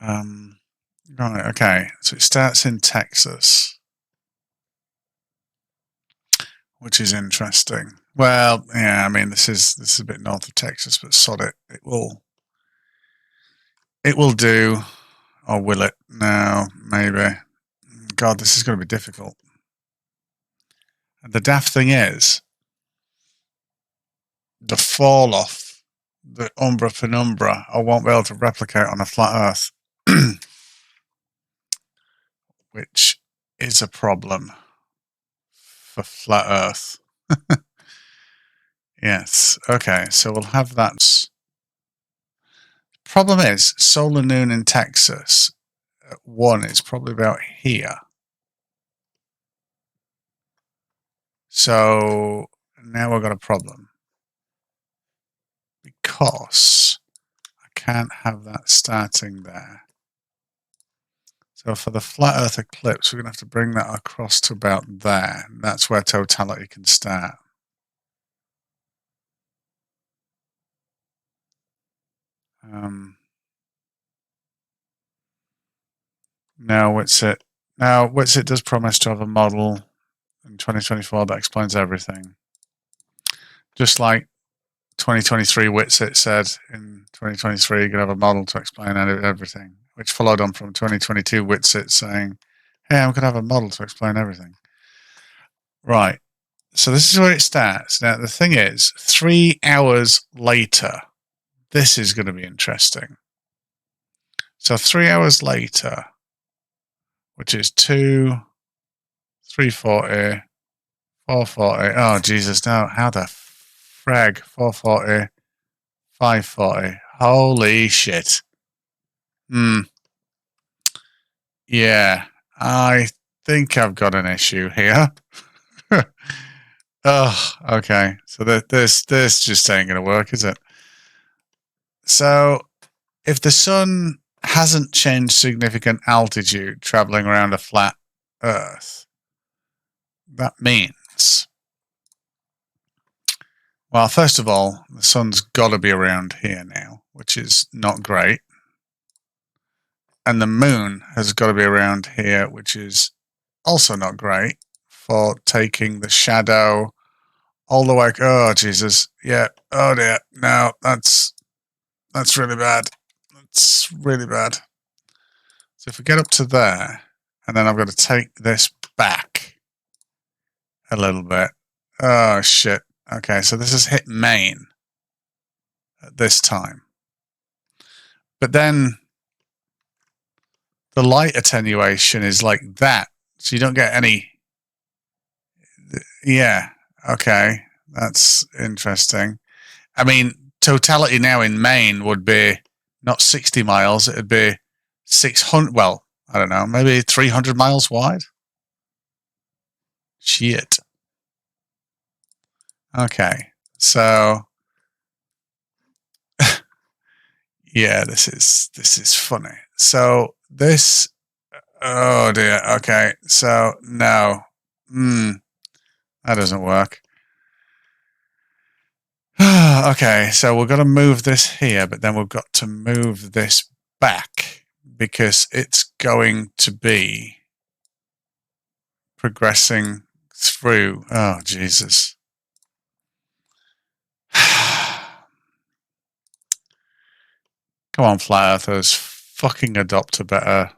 Right, okay. So it starts in Texas, which is interesting. Well, yeah, I mean this is a bit north of Texas, but sod it. It will do. Or will it? No, maybe. God, this is going to be difficult. And the daft thing is, the fall off, the umbra penumbra, I won't be able to replicate on a flat Earth, which is a problem for flat Earth. Yes. Okay. So we'll have that. Problem is, solar noon in Texas at 1 is probably about here. So now we've got a problem because I can't have that starting there. So for the flat Earth eclipse, we're going to have to bring that across to about there. And that's where totality can start. Now, Witsit. Now, Witsit does promise to have a model in 2024 that explains everything. Just like 2023 Witsit said in 2023 you're going to have a model to explain everything, which followed on from 2022 Witsit saying, hey, I'm going to have a model to explain everything. Right. So this is where it starts. Now, the thing is, 3 hours later, this is going to be interesting. So 3 hours later, which is 3:40, 4:40. Oh, Jesus, no. How the frag? 4:40, 5:40. Holy shit. Yeah, I think I've got an issue here. Oh, okay. So this just ain't going to work, is it? So if the sun hasn't changed significant altitude traveling around a flat Earth, that means, well, first of all, the sun's got to be around here now, which is not great. And the moon has got to be around here, which is also not great for taking the shadow all the way. Oh, Jesus. Yeah. Oh, dear. No, that's really bad. That's really bad. So if we get up to there, and then I've got to take this back a little bit. Oh, shit. Okay, so this has hit Maine at this time. But then the light attenuation is like that. So you don't get any. Yeah. Okay. That's interesting. I mean, totality now in Maine would be not 60 miles. It'd be 600. Well, I don't know, maybe 300 miles wide. Shit. Okay. So yeah, this is funny. So this, oh dear. Okay. So no. That doesn't work. Okay, so we've got to move this here, but then we've got to move this back because it's going to be progressing through. Oh, Jesus. Come on, flat earthers. Fucking adopt a better.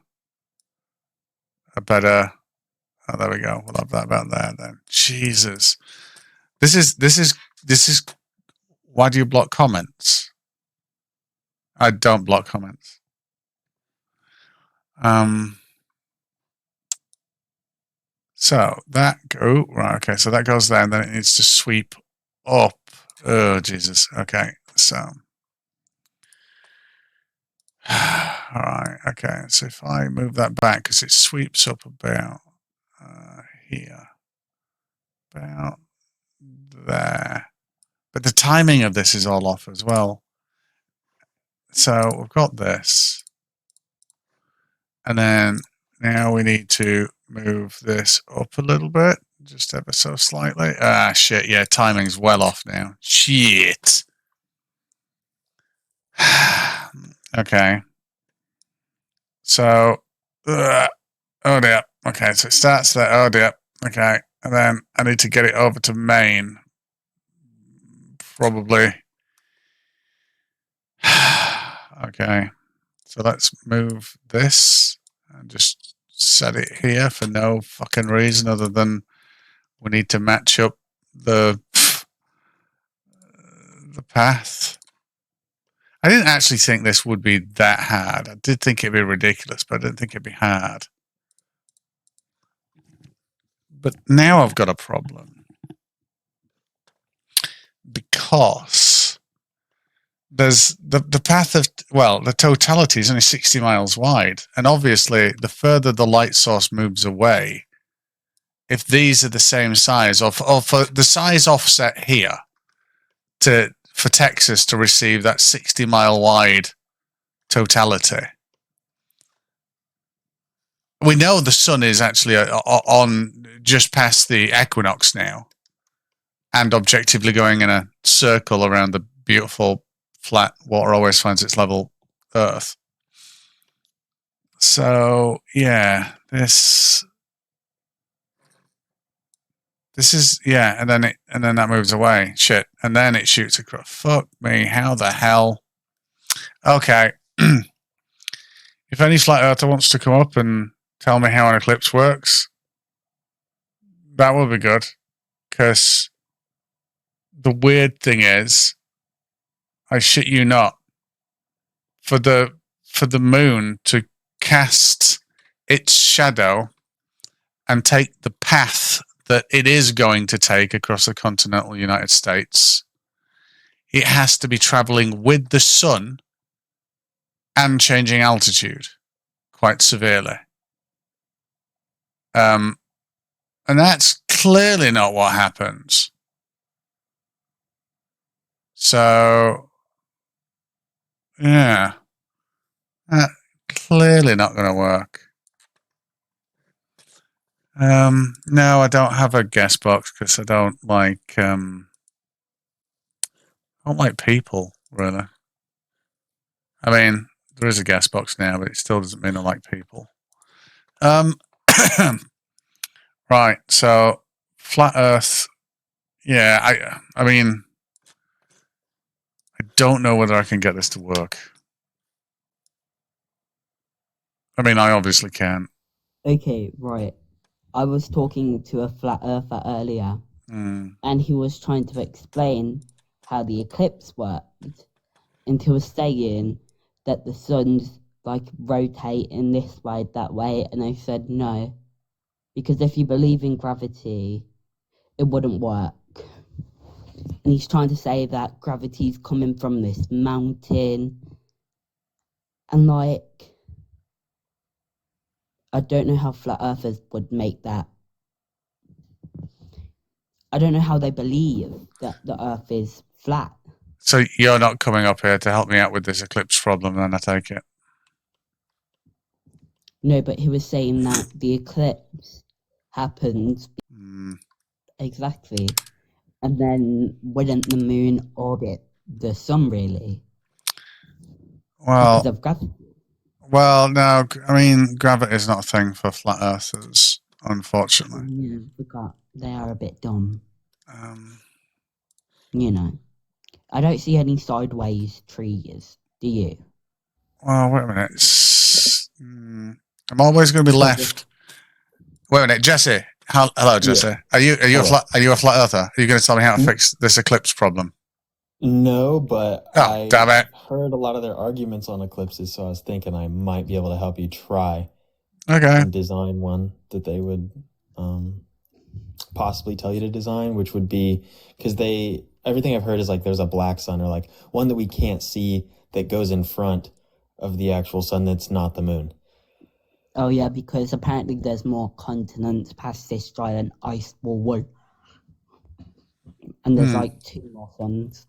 Oh, there we go. We'll have that about there then. Jesus. This is. Why do you block comments? I don't block comments. So that right, okay, so that goes there and then it needs to sweep up. Oh, Jesus. Okay, so all right, okay, so if I move that back because it sweeps up about here, about there, but the timing of this is all off as well. So we've got this, and then now we need to move this up a little bit, just ever so slightly. Ah, shit, yeah, timing's well off now. Shit. Okay. So, oh dear. Okay, so it starts there. Oh dear. Okay, and then I need to get it over to Maine. Probably. Okay, so let's move this and just set it here for no fucking reason other than we need to match up the path. I didn't actually think this would be that hard. I did think it'd be ridiculous, but I didn't think it'd be hard. But now I've got a problem. Because there's the path of, well, the totality is only 60 miles wide. And obviously, the further the light source moves away, if these are the same size, or for the size offset here, for Texas to receive that 60-mile wide totality, we know the sun is actually on just past the equinox now, and objectively going in a circle around the beautiful flat water always finds its level Earth. So yeah, this is, yeah, and then that moves away. Shit, and then it shoots across. Fuck me, how the hell? Okay, if any flat earther wants to come up and tell me how an eclipse works, that would be good. Because the weird thing is, I shit you not, for the moon to cast its shadow and take the path that it is going to take across the continental United States, it has to be traveling with the sun and changing altitude quite severely. And that's clearly not what happens. So, yeah, clearly not going to work. No, I don't have a guest box because I don't like people, really. I mean, there is a guest box now, but it still doesn't mean I like people. Right, so flat Earth. Yeah, I mean, I don't know whether I can get this to work. I mean, I obviously can. Okay, right. I was talking to a flat earther earlier, and he was trying to explain how the eclipse worked, and he was saying that the sun's like rotate in this way, that way, and I said no, because if you believe in gravity, it wouldn't work. And he's trying to say that gravity's coming from this mountain, and like, I don't know how flat earthers would make that. I don't know how they believe that the earth is flat. So you're not coming up here to help me out with this eclipse problem, then, I take it? No, but he was saying that the eclipse happens exactly, and then wouldn't the moon orbit the sun, really? Well, because of gravity. Well, no, I mean, gravity is not a thing for flat earthers, unfortunately. Yeah, I forgot. They are a bit dumb. You know, I don't see any sideways trees. Do you? Well, wait a minute. I'm always going to be left. Wait a minute, Jesse. Hello, Jesse. Yeah. Are you a flat earther? Are you going to tell me how to fix this eclipse problem? No, but damn it. Heard a lot of their arguments on eclipses, so I was thinking I might be able to help you try and design one that they would possibly tell you to design, which would be, because everything I've heard is like there's a black sun, or like one that we can't see that goes in front of the actual sun that's not the moon. Oh yeah, because apparently there's more continents past this giant ice wall, and there's like 2 more suns.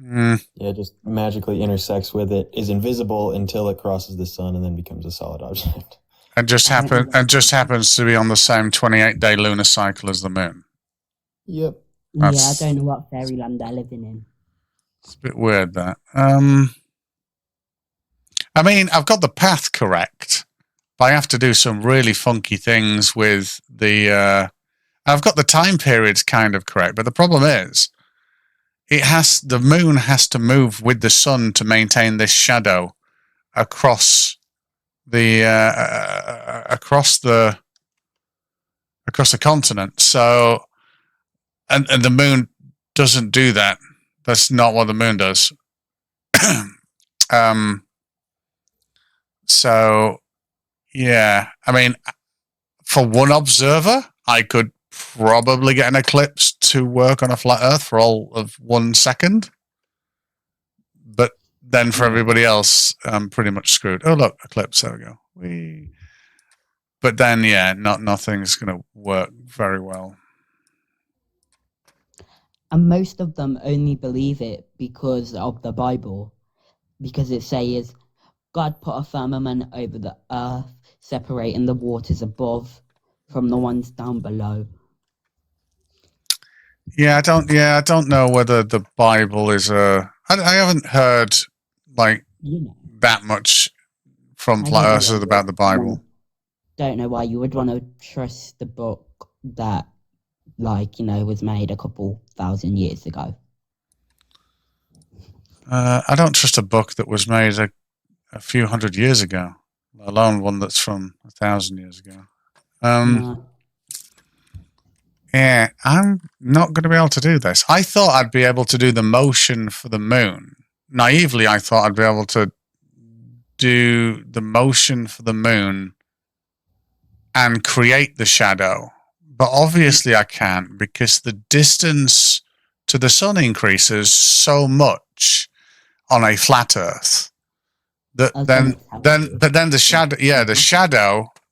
Yeah, it just magically intersects with it, is invisible until it crosses the sun, and then becomes a solid object. And just happens to be on the same 28-day lunar cycle as the moon. Yep. Yeah, I don't know what fairyland they're living in. It's a bit weird, that. I mean, I've got the path correct, but I have to do some really funky things with the. I've got the time periods kind of correct, but the problem is, the moon has to move with the sun to maintain this shadow across the across the continent. So, and the moon doesn't do that. That's not what the moon does. So, yeah, I mean, for one observer, I could probably get an eclipse to work on a flat Earth for all of 1 second. But then for everybody else, I'm pretty much screwed. Oh, look, eclipse. There we go. But then, yeah, nothing's going to work very well. And most of them only believe it because of the Bible. Because it says, God put a firmament over the earth, separating the waters above from the ones down below. Yeah, I don't know whether the Bible is I haven't heard that much from flat earthers about the Bible. Don't know why you would want to trust the book that, was made a couple thousand years ago. I don't trust a book that was made a few hundred years ago, let alone one that's from 1,000 years ago. No. Yeah, I'm not going to be able to do this. I thought I'd be able to do the motion for the moon. Naively, I thought I'd be able to do the motion for the moon and create the shadow. But obviously I can't, because the distance to the sun increases so much on a flat Earth that then the shadow,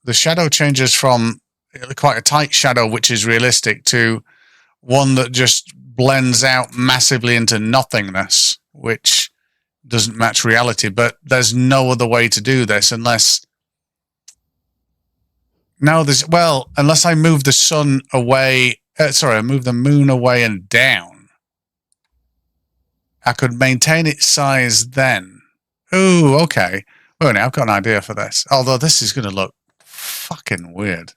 the shadow changes from quite a tight shadow, which is realistic, to one that just blends out massively into nothingness, which doesn't match reality. But there's no other way to do this unless I move the sun away. I move the moon away and down. I could maintain its size then. Ooh, okay. Well, now I've got an idea for this. Although this is going to look fucking weird.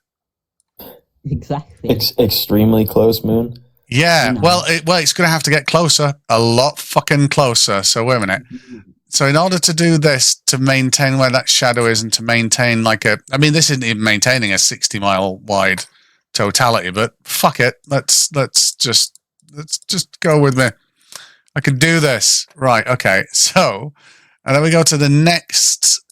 Exactly. Extremely close moon. Yeah. Well, it's going to have to get closer, a lot fucking closer. So wait a minute. So in order to do this, to maintain where that shadow is, and to maintain this isn't even maintaining a 60-mile wide totality, but fuck it. Let's just go with me. I can do this. Right. Okay. So, and then we go to the next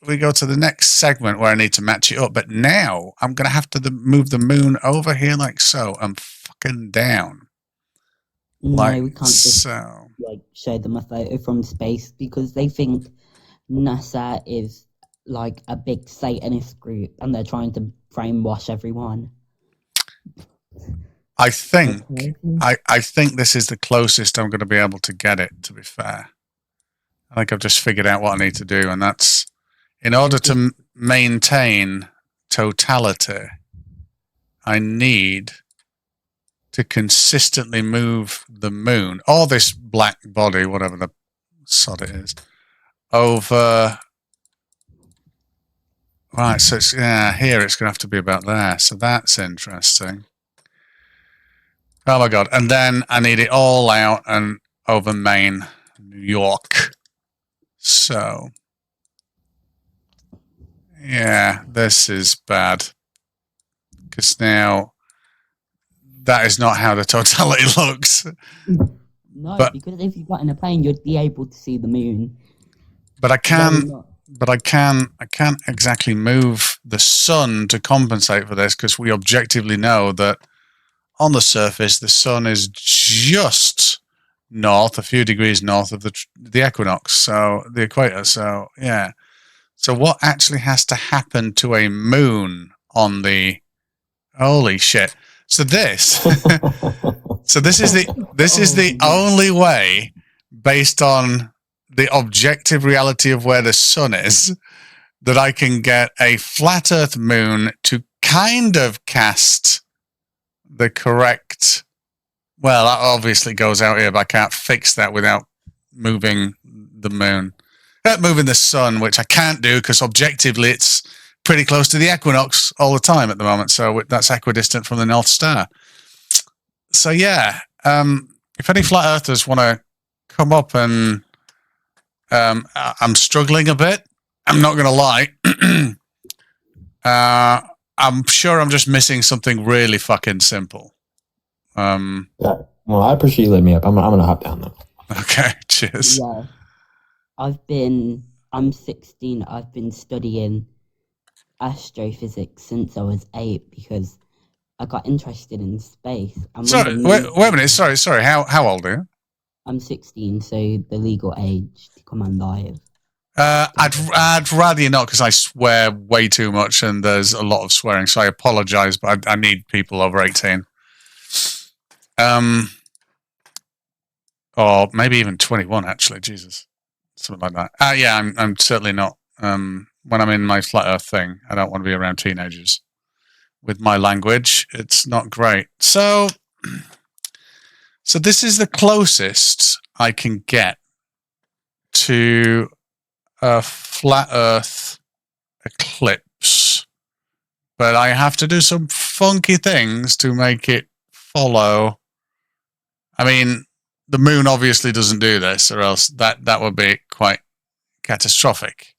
segment where I need to match it up. But now I'm going to have to move the moon over here like so and fucking down. No, we can't just show them a photo from space, because they think NASA is like a big Satanist group and they're trying to brainwash everyone. I think this is the closest I'm going to be able to get it, to be fair. I think I've just figured out what I need to do, and that's in order to maintain totality, I need to consistently move the moon, or this black body, whatever the sod it is, over. Right, so here it's going to have to be about there. So that's interesting. Oh my god. And then I need it all out and over Maine, New York. So, yeah, this is bad. Because now that is not how the totality looks. No, because if you got in a plane, you'd be able to see the moon. But I can't exactly move the sun to compensate for this, because we objectively know that on the surface the sun is just north, a few degrees north of the equinox, so the equator. So yeah. So what actually has to happen to a moon on the holy shit? So this is the only way, based on the objective reality of where the sun is, that I can get a flat Earth moon to kind of cast the correct. Well, that obviously goes out here, but I can't fix that without moving the moon. moving the sun, which I can't do because objectively it's pretty close to the equinox all the time at the moment. So that's equidistant from the North Star. So yeah, if any flat earthers want to come up and I'm struggling a bit. I'm not going to lie. I'm sure I'm just missing something really fucking simple. Yeah. Well, I appreciate you letting me up. I'm gonna hop down though. Okay, cheers. Yeah. I'm 16. I've been studying astrophysics since I was 8 because I got interested in space. Sorry, wait a minute. Sorry. How old are you? I'm 16, so the legal age to come on live. I'd rather you not because I swear way too much and there's a lot of swearing. So I apologize, but I need people over 18. Or maybe even 21. Actually, Jesus, something like that. Yeah, I'm certainly not. When I'm in my flat Earth thing, I don't want to be around teenagers. With my language, it's not great. So this is the closest I can get to a flat Earth eclipse, but I have to do some funky things to make it follow. I mean, the moon obviously doesn't do this, or else that would be quite catastrophic.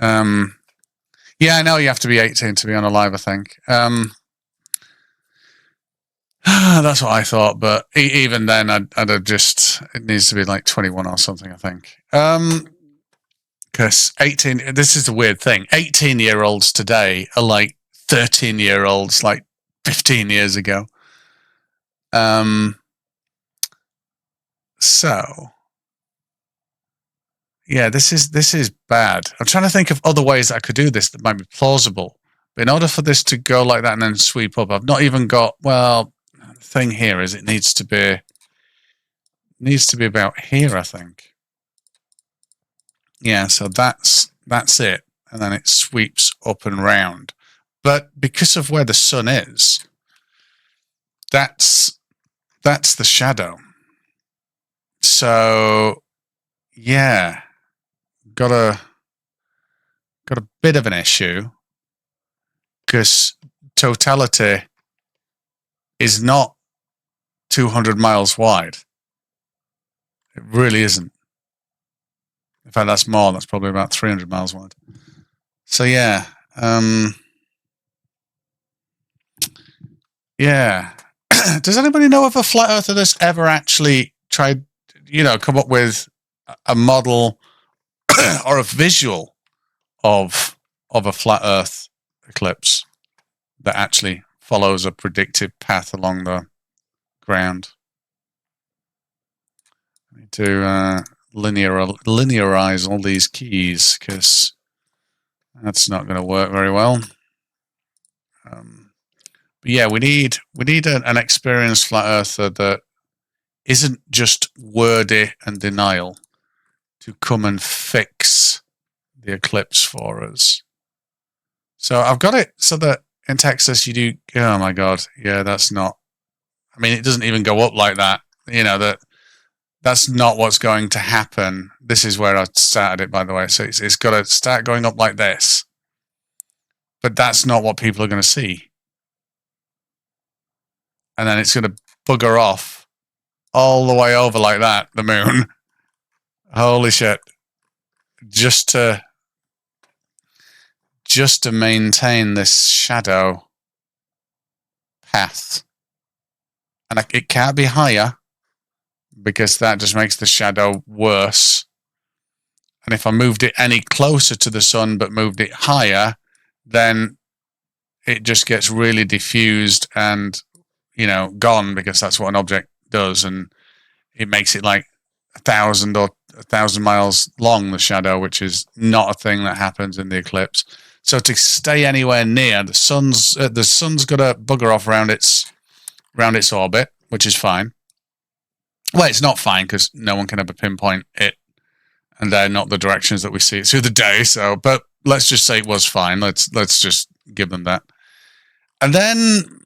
Yeah, I know you have to be 18 to be on a live, I think. That's what I thought, but even then, I'd have just, it needs to be like 21 or something, I think. Because 18, this is the weird thing, 18-year-olds today are like 13-year-olds like 15 years ago. So, yeah, this is bad. I'm trying to think of other ways that I could do this that might be plausible. But in order for this to go like that and then sweep up, I've not even got, well, the thing here is it needs to be about here, I think. Yeah, so that's it. And then it sweeps up and round. But because of where the sun is, that's the shadow. So yeah, got a bit of an issue because totality is not 200 miles wide. It really isn't. In fact, that's more. That's probably about 300 miles wide. So yeah, yeah. Does anybody know if a flat earther that's ever actually tried, come up with a model or a visual of a flat Earth eclipse that actually follows a predicted path along the ground? I need to linearize all these keys because that's not going to work very well. But yeah, we need an experienced flat earther that isn't just wordy and denial to come and fix the eclipse for us. So I've got it so that in Texas you do. Oh my God, yeah, that's not. I mean, it doesn't even go up like that. That's not what's going to happen. This is where I started it, by the way. So it's got to start going up like this. But that's not what people are going to see. And then it's going to bugger off all the way over like that, the moon. Holy shit. Just to maintain this shadow path. And it can't be higher because that just makes the shadow worse. And if I moved it any closer to the sun but moved it higher, then it just gets really diffused and, gone, because that's what an object does. And it makes it like 1,000 or 1,000 miles long, the shadow, which is not a thing that happens in the eclipse. So to stay anywhere near the sun's got to bugger off around its orbit, which is fine. Well, it's not fine because no one can ever pinpoint it, and they're not the directions that we see it through the day. So, but let's just say it was fine. Let's just give them that. And then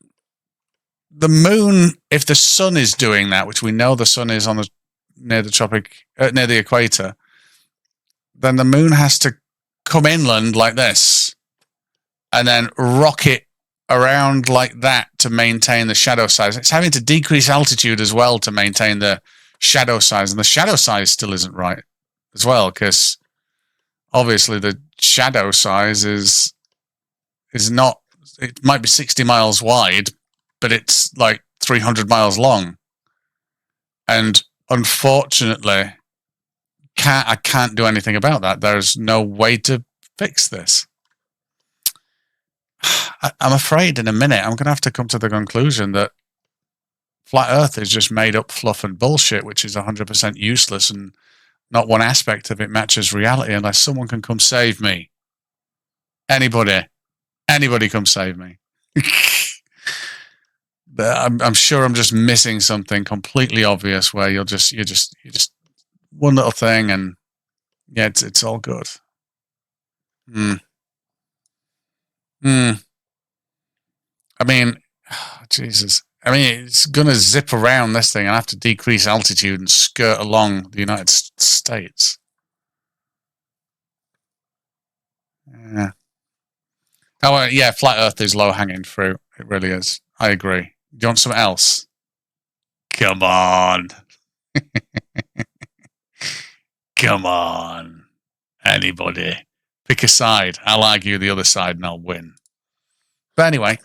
the moon, if the sun is doing that, which we know the sun is near the equator, then the moon has to come inland like this and then rocket around like that to maintain the shadow size. It's having to decrease altitude as well to maintain the shadow size, and the shadow size still isn't right as well, because obviously the shadow size is not, it might be 60 miles wide, but it's like 300 miles long. And unfortunately, I can't do anything about that. There's no way to fix this. I'm afraid in a minute I'm going to have to come to the conclusion that Flat Earth is just made up fluff and bullshit, which is 100% useless, and not one aspect of it matches reality unless someone can come save me. Anybody come save me. I'm sure I'm just missing something completely obvious where you're just one little thing, and yeah, it's all good. I mean, Jesus. I mean, it's going to zip around this thing and have to decrease altitude and skirt along the United States. Yeah. Oh, yeah, Flat Earth is low-hanging fruit. It really is. I agree. Do you want something else? Come on. Come on. Anybody. Pick a side. I'll argue the other side and I'll win. But anyway,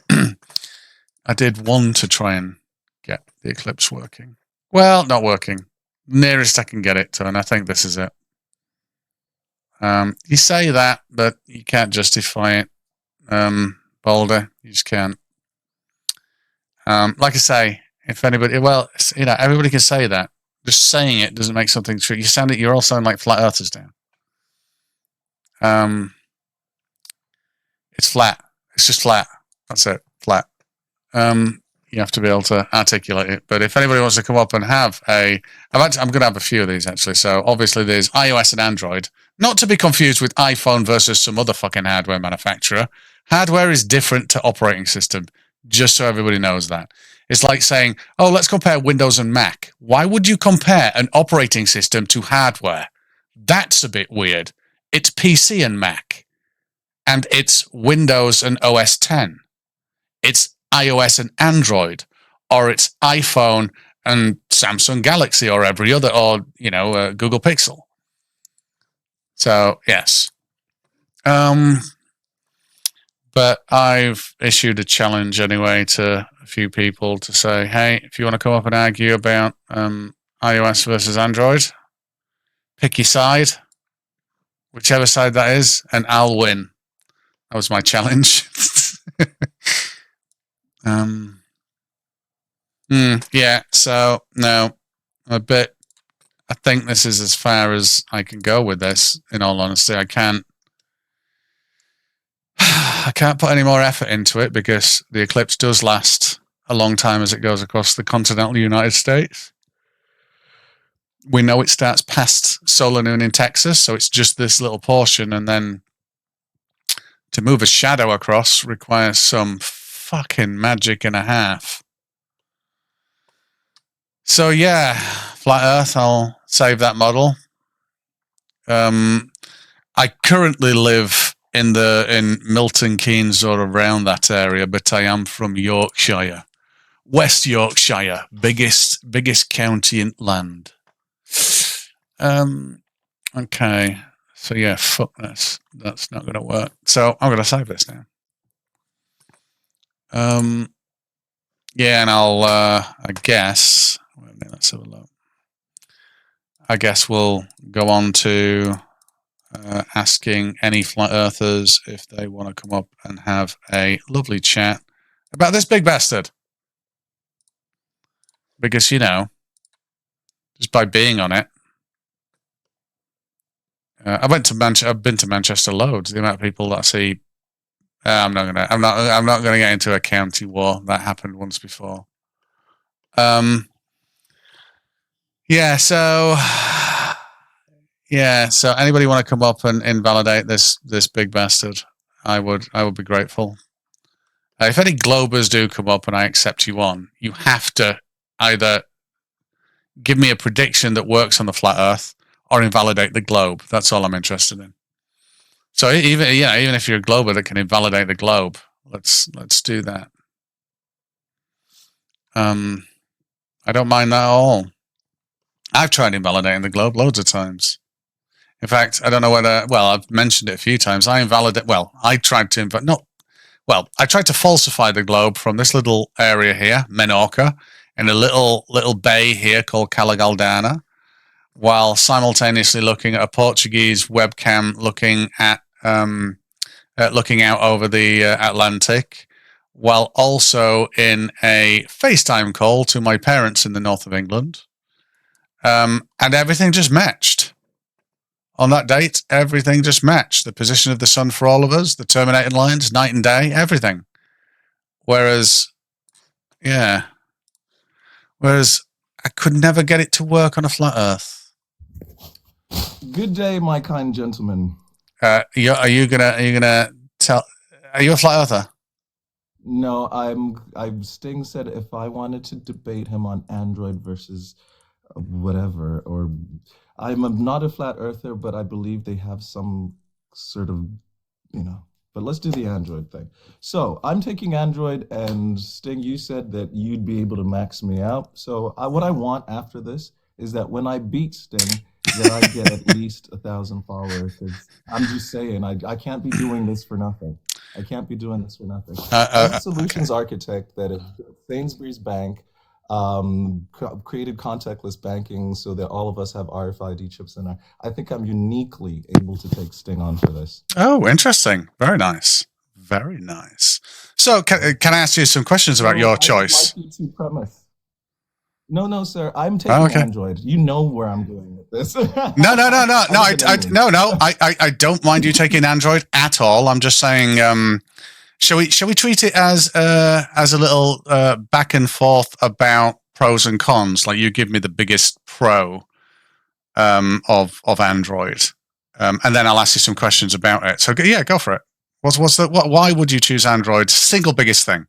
I did want to try and get the eclipse working. Well, not working. Nearest I can get it to, and I think this is it. You say that, but you can't justify it, Boulder. You just can't. Like I say, if anybody, well, you know, everybody can say that. Just saying it doesn't make something true. You're all sounding like flat earthers now. It's flat. It's just flat. That's it. Flat. You have to be able to articulate it. But if anybody wants to come up and have I'm going to have a few of these actually. So obviously there's iOS and Android, not to be confused with iPhone versus some other fucking hardware manufacturer. Hardware is different to operating system, just so everybody knows that. It's like saying, oh, let's compare Windows and Mac. Why would you compare an operating system to hardware? That's a bit weird. It's PC and Mac. And it's Windows and OS 10. It's iOS and Android, or it's iPhone and Samsung Galaxy, or every other, or, you know, Google Pixel. So, yes. But I've issued a challenge anyway to a few people to say, hey, if you want to come up and argue about iOS versus Android, pick your side, whichever side that is, and I'll win. That was my challenge. Yeah, so no, I think this is as far as I can go with this, in all honesty. I can't put any more effort into it because the eclipse does last a long time as it goes across the continental United States. We know it starts past solar noon in Texas, so it's just this little portion, and then to move a shadow across requires some fucking magic and a half. So yeah, Flat Earth, I'll save that model. I currently live in Milton Keynes or around that area, but I am from Yorkshire, West Yorkshire, biggest county in land. Okay, so yeah, fuck this. That's not going to work. So I'm going to save this now. Yeah, and I'll I guess. Wait a minute, let's have a look. I guess we'll go on to asking any flat earthers if they want to come up and have a lovely chat about this big bastard. Because, you know, just by being on it, I've been to Manchester loads. The amount of people that I see, I'm not gonna get into a county war. That happened once before. Yeah. So anybody want to come up and invalidate this big bastard? I would be grateful. If any Globers do come up and I accept you on, you have to either give me a prediction that works on the flat Earth, or invalidate the globe. That's all I'm interested in. So even if you're a glober that can invalidate the globe, let's do that. I don't mind that at all. I've tried invalidating the globe loads of times. In fact, I don't know whether. Well, I've mentioned it a few times. I tried to falsify the globe from this little area here, Menorca, in a little bay here called Calagaldana, while simultaneously looking at a Portuguese webcam looking out over the Atlantic, while also in a FaceTime call to my parents in the north of England. And everything just matched. On that date, everything just matched. The position of the sun for all of us, the terminating lines, night and day, everything. Whereas I could never get it to work on a flat Earth. Good day, my kind gentlemen. Are you gonna tell? Are you a flat earther? No, I'm. Sting said if I wanted to debate him on Android versus whatever, or I'm not a flat earther, but I believe they have some sort of, But let's do the Android thing. So I'm taking Android, and Sting, you said that you'd be able to max me out. So what I want after this is that when I beat Sting, that I get at least 1,000 followers. I'm just saying, I can't be doing this for nothing. I can't be doing this for nothing. I'm a solutions architect that is Sainsbury's Bank, created contactless banking so that all of us have RFID chips in there. I think I'm uniquely able to take Sting on for this. Oh, interesting. Very nice. Very nice. So can I ask you some questions about your choice? I'd like you to premise. No, sir. I'm taking Android. You know where I'm going with this. No. I don't mind you taking Android at all. I'm just saying, shall we treat it as a little back and forth about pros and cons? Like you give me the biggest pro of Android, and then I'll ask you some questions about it. So yeah, go for it. Why would you choose Android? Single biggest thing.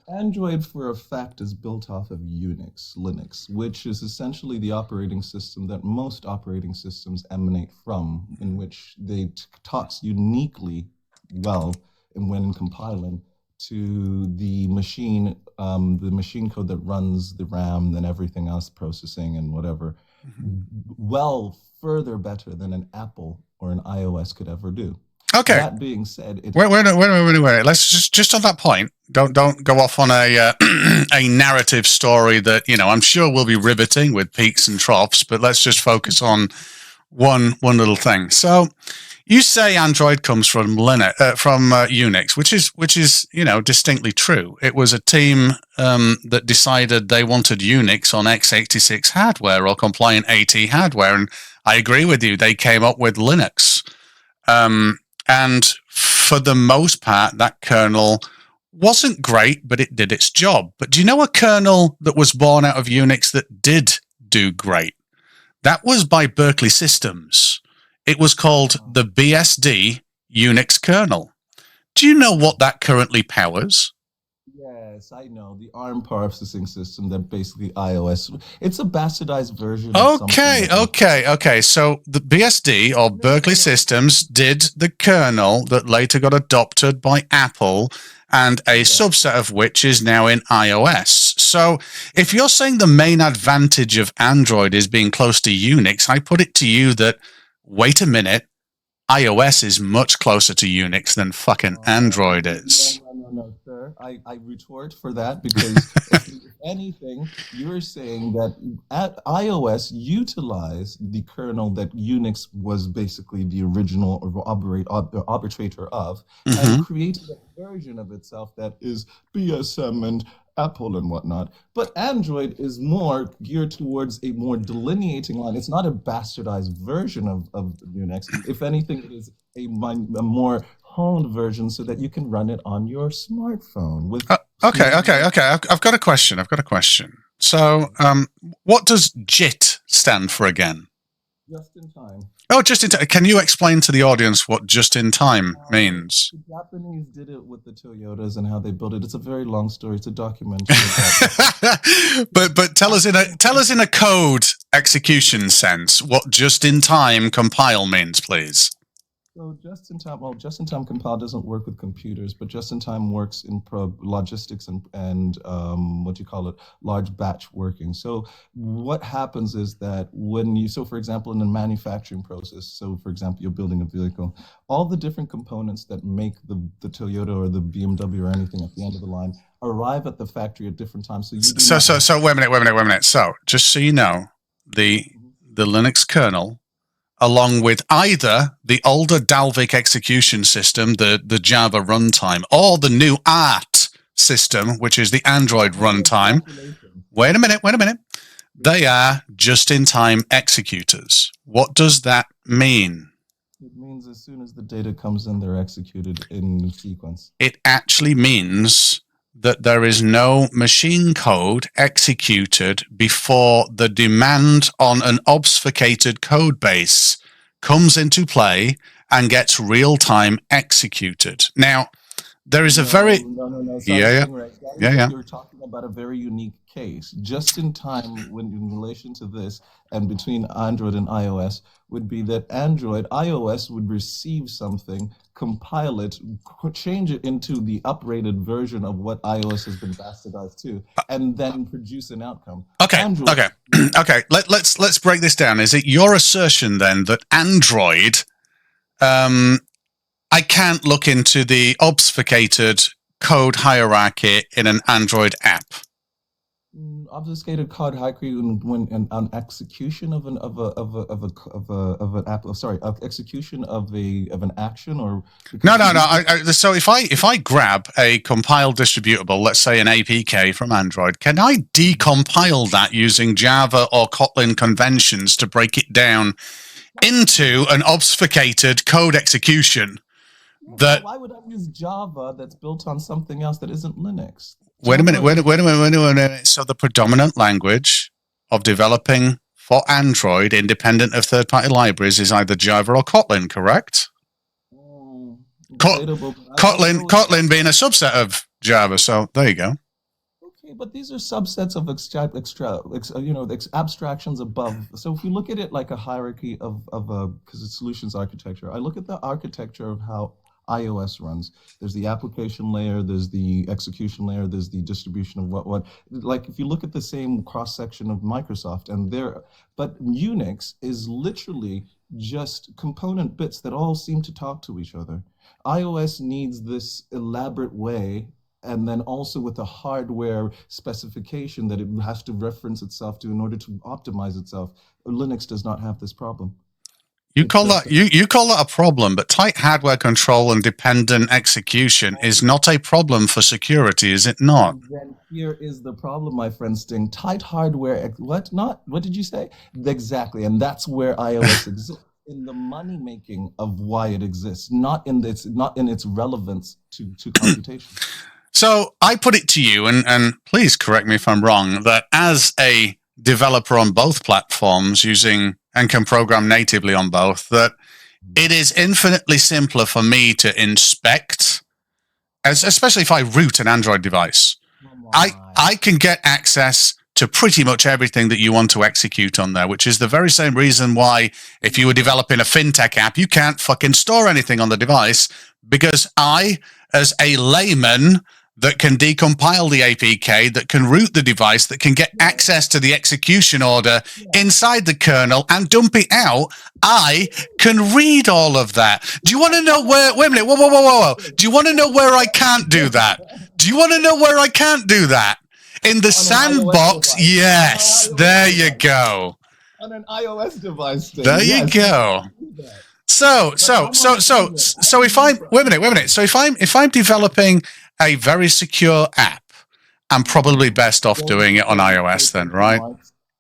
Android, for a fact, is built off of Linux, which is essentially the operating system that most operating systems emanate from, in which they talks uniquely well and when compiling to the machine code that runs the RAM and everything else, processing and whatever, well further better than an Apple or an iOS could ever do. Okay. That being said, wait. Let's just on that point. Don't go off on a narrative story that I'm sure will be riveting with peaks and troughs. But let's just focus on one little thing. So you say Android comes from Unix, which is distinctly true. It was a team that decided they wanted Unix on x86 hardware or compliant AT hardware, and I agree with you. They came up with Linux. And for the most part, that kernel wasn't great, but it did its job. But do you know a kernel that was born out of Unix that did do great? That was by Berkeley Systems. It was called the BSD Unix kernel. Do you know what that currently powers? Yes, I know. The ARM processing system that basically iOS. It's a bastardized version of something. Okay. So the BSD, or Berkeley Systems, did the kernel that later got adopted by Apple, and a subset of which is now in iOS. So if you're saying the main advantage of Android is being close to Unix, I put it to you that, wait a minute, iOS is much closer to Unix than fucking Android is. No, sir. I retort for that because if anything, you're saying that iOS utilized the kernel that Unix was basically the original arbitrator of, and created a version of itself that is BSM and Apple and whatnot. But Android is more geared towards a more delineating line. It's not a bastardized version of Unix. If anything, it is a more honed version so that you can run it on your smartphone. Okay. I've got a question. So, what does JIT stand for again? Just in time. Oh, just in time. Can you explain to the audience what just in time means? The Japanese did it with the Toyotas and how they built it. It's a very long story. It's a documentary. but tell us in a code execution sense what just in time compile means, please. So just in time compile doesn't work with computers, but just in time works in logistics and what do you call it, large batch working. So what happens is that for example, in the manufacturing process, so for example, you're building a vehicle, all the different components that make the Toyota or the BMW or anything at the end of the line arrive at the factory at different times. So wait a minute. So just so you know, the Linux kernel, along with either the older Dalvik execution system, the Java runtime, or the new ART system, which is the Android runtime. Wait a minute. They are just-in-time executors. What does that mean? It means as soon as the data comes in, they're executed in sequence. It actually means that there is no machine code executed before the demand on an obfuscated code base comes into play and gets real-time executed. Now, there is No. Sorry, Stingray. Yeah. You're talking about a very unique case. Just in time, when in relation to this, and between Android and iOS, would be that iOS would receive something, compile it, change it into the uprated version of what iOS has been bastardized to, and then produce an outcome. Okay. Let's break this down. Is it your assertion then that Android, I can't look into the obfuscated code hierarchy in an Android app? Obfuscated code hierarchy when an execution of an execution of an action or no. So if I grab a compiled distributable, let's say an APK from Android, can I decompile that using Java or Kotlin conventions to break it down into an obfuscated code execution? Why would I use Java that's built on something else that isn't Linux? Wait a minute. So the predominant language of developing for Android, independent of third-party libraries, is either Java or Kotlin, correct? Kotlin being a subset of Java. So there you go. Okay, but these are subsets of abstractions above. So if you look at it like a hierarchy because it's solutions architecture, I look at the architecture of how iOS runs. There's the application layer, there's the execution layer, there's the distribution of what. Like if you look at the same cross section of Microsoft but Unix is literally just component bits that all seem to talk to each other. iOS needs this elaborate way, and then also with a hardware specification that it has to reference itself to in order to optimize itself. Linux does not have this problem. You call that a problem, but tight hardware control and dependent execution is not a problem for security, is it not? Then here is the problem, my friend Sting. Tight hardware, what did you say? Exactly, and that's where iOS exists, in the money making of why it exists, not in its relevance to computation. So I put it to you, and please correct me if I'm wrong, that as a developer on both platforms using and can program natively on both, that it is infinitely simpler for me to inspect, especially if I root an Android device. I can get access to pretty much everything that you want to execute on there, which is the very same reason why if you were developing a fintech app, you can't fucking store anything on the device, because I, as a layman that can decompile the APK, that can root the device, that can get access to the execution order inside the kernel and dump it out, I can read all of that. Do you want to know where... Wait a minute. Whoa. Do you want to know where I can't do that? Do you want to know where I can't do that? In the sandbox? Yes. There you go. On an iOS device. There you go. So if I'm... Wait a minute. So if I'm developing a very secure app, I'm probably best off doing it on iOS then, right?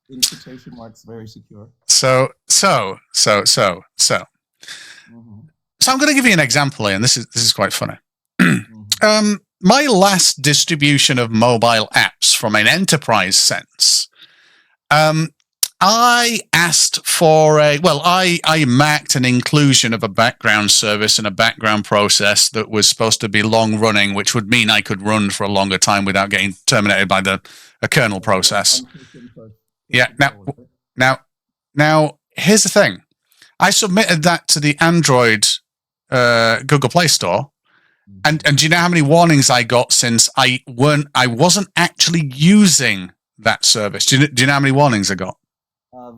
In quotation marks, very secure. So I'm going to give you an example here, and this is quite funny. My last distribution of mobile apps from an enterprise sense, I asked for I marked an inclusion of a background service and a background process that was supposed to be long running, which would mean I could run for a longer time without getting terminated by a kernel process. Yeah. Now, here's the thing. I submitted that to the Android Google Play Store. And do you know how many warnings I got since I wasn't actually using that service? Do you know how many warnings I got?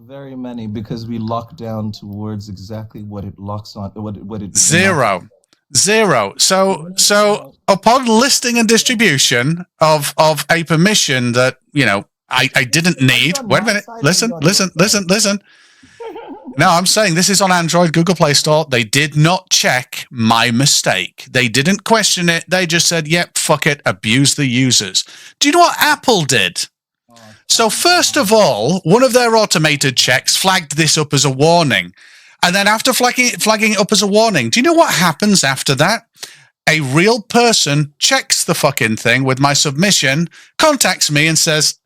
Very many, because we lock down towards exactly what it locks on. What it Zero. So upon listing and distribution of a permission that I didn't need. Wait a minute. Listen. No, I'm saying this is on Android Google Play Store. They did not check my mistake. They didn't question it. They just said, yep, fuck it, abuse the users. Do you know what Apple did? So first of all, one of their automated checks flagged this up as a warning. And then after flagging it up as a warning, do you know what happens after that? A real person checks the fucking thing with my submission, contacts me and says,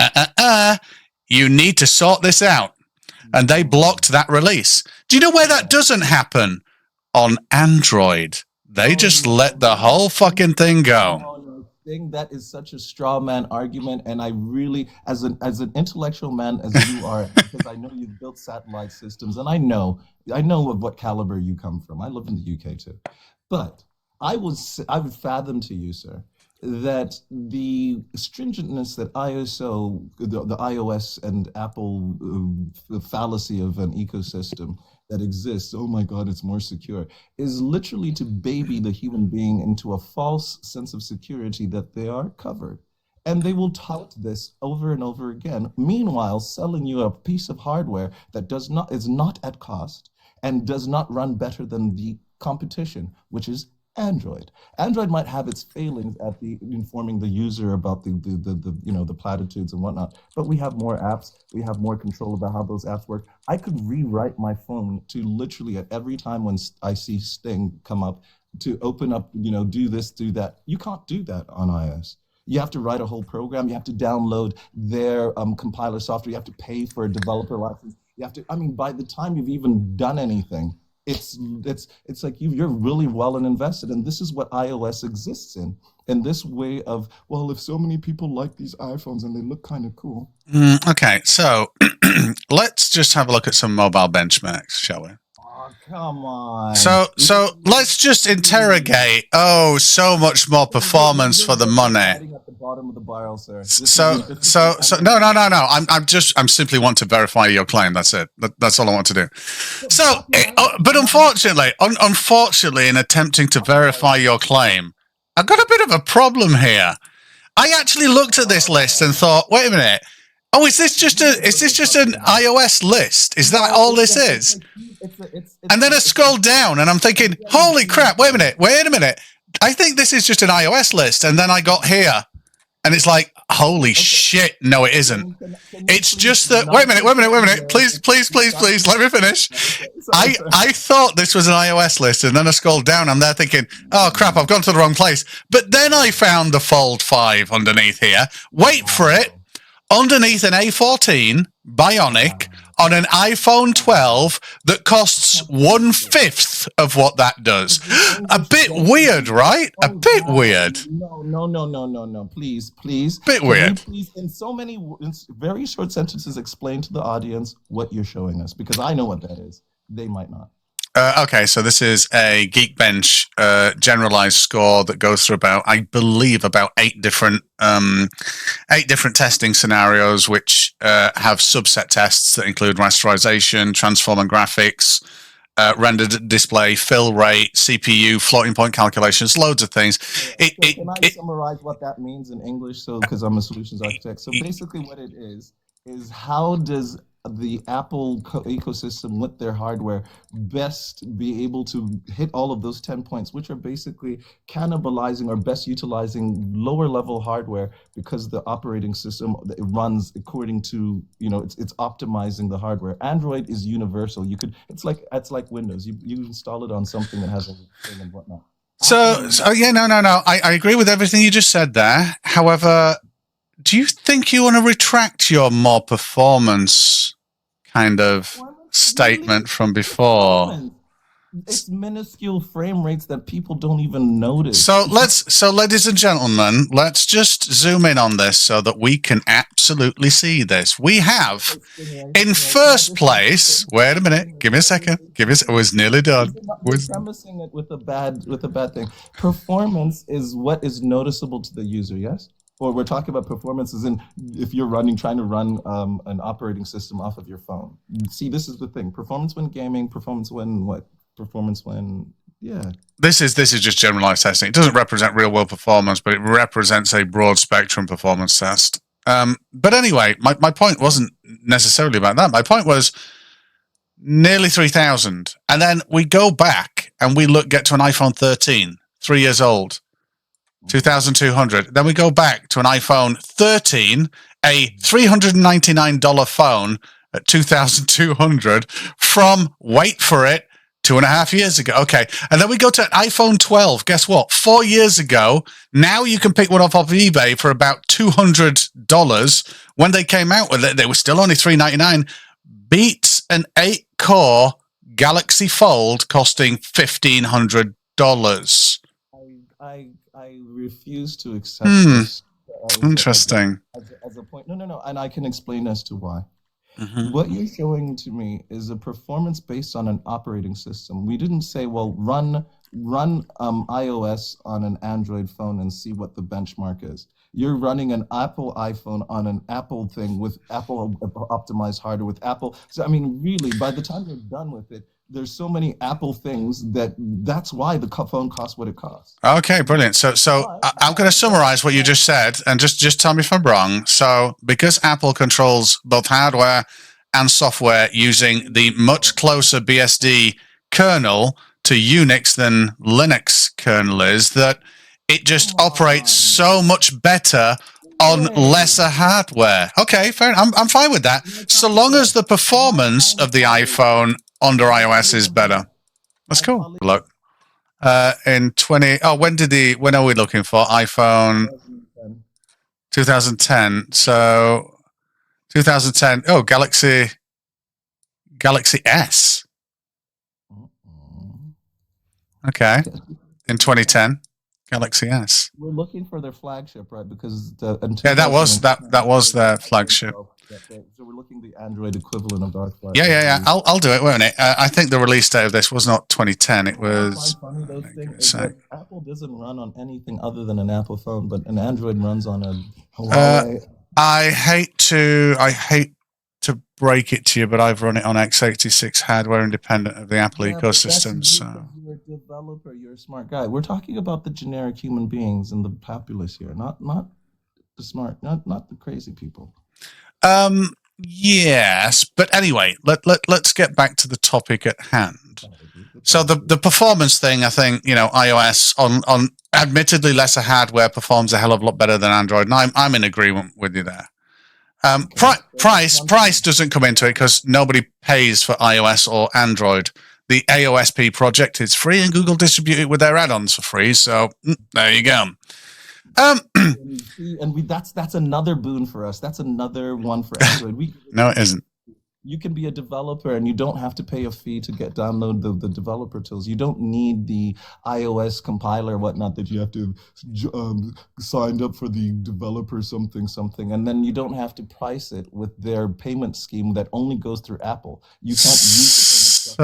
you need to sort this out. And they blocked that release. Do you know where that doesn't happen? On Android. They just let the whole fucking thing go. That is such a straw man argument, and I really, as an intellectual man as you are, because I know you've built satellite systems, and I know of what caliber you come from. I live in the UK too, but I would fathom to you, sir, that the stringentness that ISO, the iOS and Apple fallacy of an ecosystem that exists, oh my God, it's more secure, is literally to baby the human being into a false sense of security that they are covered. And they will tout this over and over again, meanwhile selling you a piece of hardware that is not at cost and does not run better than the competition, which is Android. Android might have its failings at informing the user about the platitudes and whatnot, but we have more apps. We have more control about how those apps work. I could rewrite my phone to literally at every time when I see Sting come up to open up, do this, do that. You can't do that on iOS. You have to write a whole program. You have to download their compiler software. You have to pay for a developer license. You have to. I mean, by the time you've even done anything, it's like you're really well and invested, and this is what iOS exists in this way of, well, if so many people like these iPhones and they look kind of cool. Okay, so let's just have a look at some mobile benchmarks, shall we? Oh, come on. So let's just interrogate. Oh, so much more performance for the money. At the bottom of the barrel, sir. No. I'm simply want to verify your claim. That's it. That's all I want to do. So, but unfortunately, in attempting to verify your claim, I've got a bit of a problem here. I actually looked at this list and thought, wait a minute. Oh, is this just an iOS list? Is that all this is? And then I scrolled down and I'm thinking, holy crap, wait a minute. I think this is just an iOS list. And then I got here and it's like, holy shit, no, it isn't. It's just that, wait a minute. Please, let me finish. I thought this was an iOS list and then I scrolled down. I'm there thinking, oh crap, I've gone to the wrong place. But then I found the Fold 5 underneath here. Wait for it. Underneath an A14 Bionic on an iPhone 12 that costs 1/5 of what that does. A bit weird, right? A bit weird. No. Please. Bit weird. Please, in very short sentences, explain to the audience what you're showing us, because I know what that is. They might not. Okay, so this is a Geekbench generalized score that goes through I believe about eight different testing scenarios, which have subset tests that include rasterization, transformer graphics, rendered display, fill rate, CPU, floating point calculations, loads of things. Can I summarize what that means in English? So, because I'm a solutions architect. So basically what it is how does the Apple ecosystem with their hardware best be able to hit all of those 10 points, which are basically cannibalizing or best utilizing lower level hardware, because the operating system it runs according to, it's optimizing the hardware. Android is universal. It's like Windows. You install it on something that has a thing and whatnot. So yeah, no. I agree with everything you just said there. However, do you think you want to retract your more performance kind of statement from before. It's minuscule frame rates that people don't even notice. So ladies and gentlemen, let's just zoom in on this so that we can absolutely see this. We have, in first place, wait a minute, give me a second, I was nearly done. We're premising it with a bad thing. Performance is what is noticeable to the user, yes? Or we're talking about performance as in if you're trying to run an operating system off of your phone. See, this is the thing. Performance when gaming, performance when what? Performance when, yeah. This is just generalized testing. It doesn't represent real world performance, but it represents a broad spectrum performance test. But anyway, my point wasn't necessarily about that. My point was nearly 3,000. And then we go back and we get to an iPhone 13, 3 years old, 2,200. Then we go back to an iPhone 13, a $399 phone at 2,200 from, wait for it, 2.5 years ago. Okay. And then we go to an iPhone 12. Guess what? 4 years ago. Now you can pick one up off eBay for about $200. When they came out with it, they were still only $399. Beats an 8-core Galaxy Fold costing $1,500. I refuse to accept this. Interesting. As a point. No. And I can explain as to why. Mm-hmm. What you're showing to me is a performance based on an operating system. We didn't say, well, run iOS on an Android phone and see what the benchmark is. You're running an Apple iPhone on an Apple thing with Apple optimized hardware with Apple. So, I mean, really, by the time you're done with it, there's so many Apple things that's why the phone costs what it costs. Okay, brilliant. So I'm going to summarize what you just said and just tell me if I'm wrong. So because Apple controls both hardware and software using the much closer BSD kernel to Unix than Linux kernel is, that it just operates so much better on lesser hardware. Okay, fair. I'm fine with that. So long as the performance of the iPhone under iOS is better. That's cool. Look, in 20. Oh, when are we looking for iPhone? 2010. So 2010. Oh, Galaxy S. Okay, in 2010. Galaxy S. We're looking for their flagship, right? Because that was their flagship. So we're looking the Android equivalent of our flagship. Yeah. I'll do it, won't it? I think the release date of this was not 2010. It was. Funny, those things, Apple doesn't run on anything other than an Apple phone, but an Android runs on a Huawei. I hate to break it to you, but I've run it on x86 hardware independent of the Apple ecosystem. So you're a developer, you're a smart guy. We're talking about the generic human beings and the populace here, not the smart, not the crazy people. Yes, but anyway, let's get back to the topic at hand. So the performance thing, I think, iOS on admittedly lesser hardware performs a hell of a lot better than Android, and I'm in agreement with you there. Price doesn't come into it because nobody pays for iOS or Android. The AOSP project is free, and Google distribute it with their add-ons for free. So there you go. That's another boon for us. That's another one for Android. No, it isn't. You can be a developer and you don't have to pay a fee to download the developer tools. You don't need the iOS compiler, whatnot, that you have to sign up for the developer something, and then you don't have to price it with their payment scheme that only goes through Apple. You can't use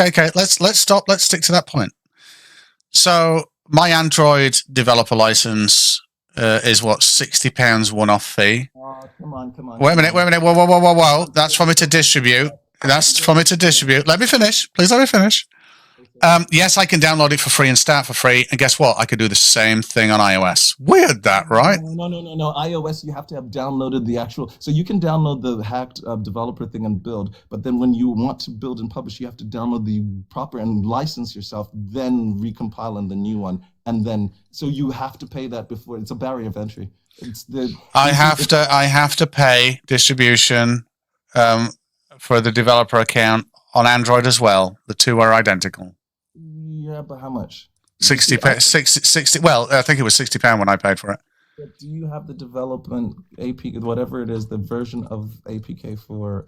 okay. Let's stop. Let's stick to that point. So my Android developer license is what, £60 one-off fee. Come on. Wait a minute. Whoa. That's for me to distribute. Let me finish. Please let me finish. Yes, I can download it for free and start for free. And guess what? I could do the same thing on iOS. Weird that, right? No. iOS, you have to have downloaded the actual. So you can download the hacked developer thing and build. But then when you want to build and publish, you have to download the proper and license yourself, then recompile in the new one. And then, so you have to pay that before. It's a barrier of entry. I have to pay distribution for the developer account on Android as well. The two are identical. Yeah, but how much? 60. Well, I think it was £60 when I paid for it. But do you have the development AP, whatever it is, the version of APK for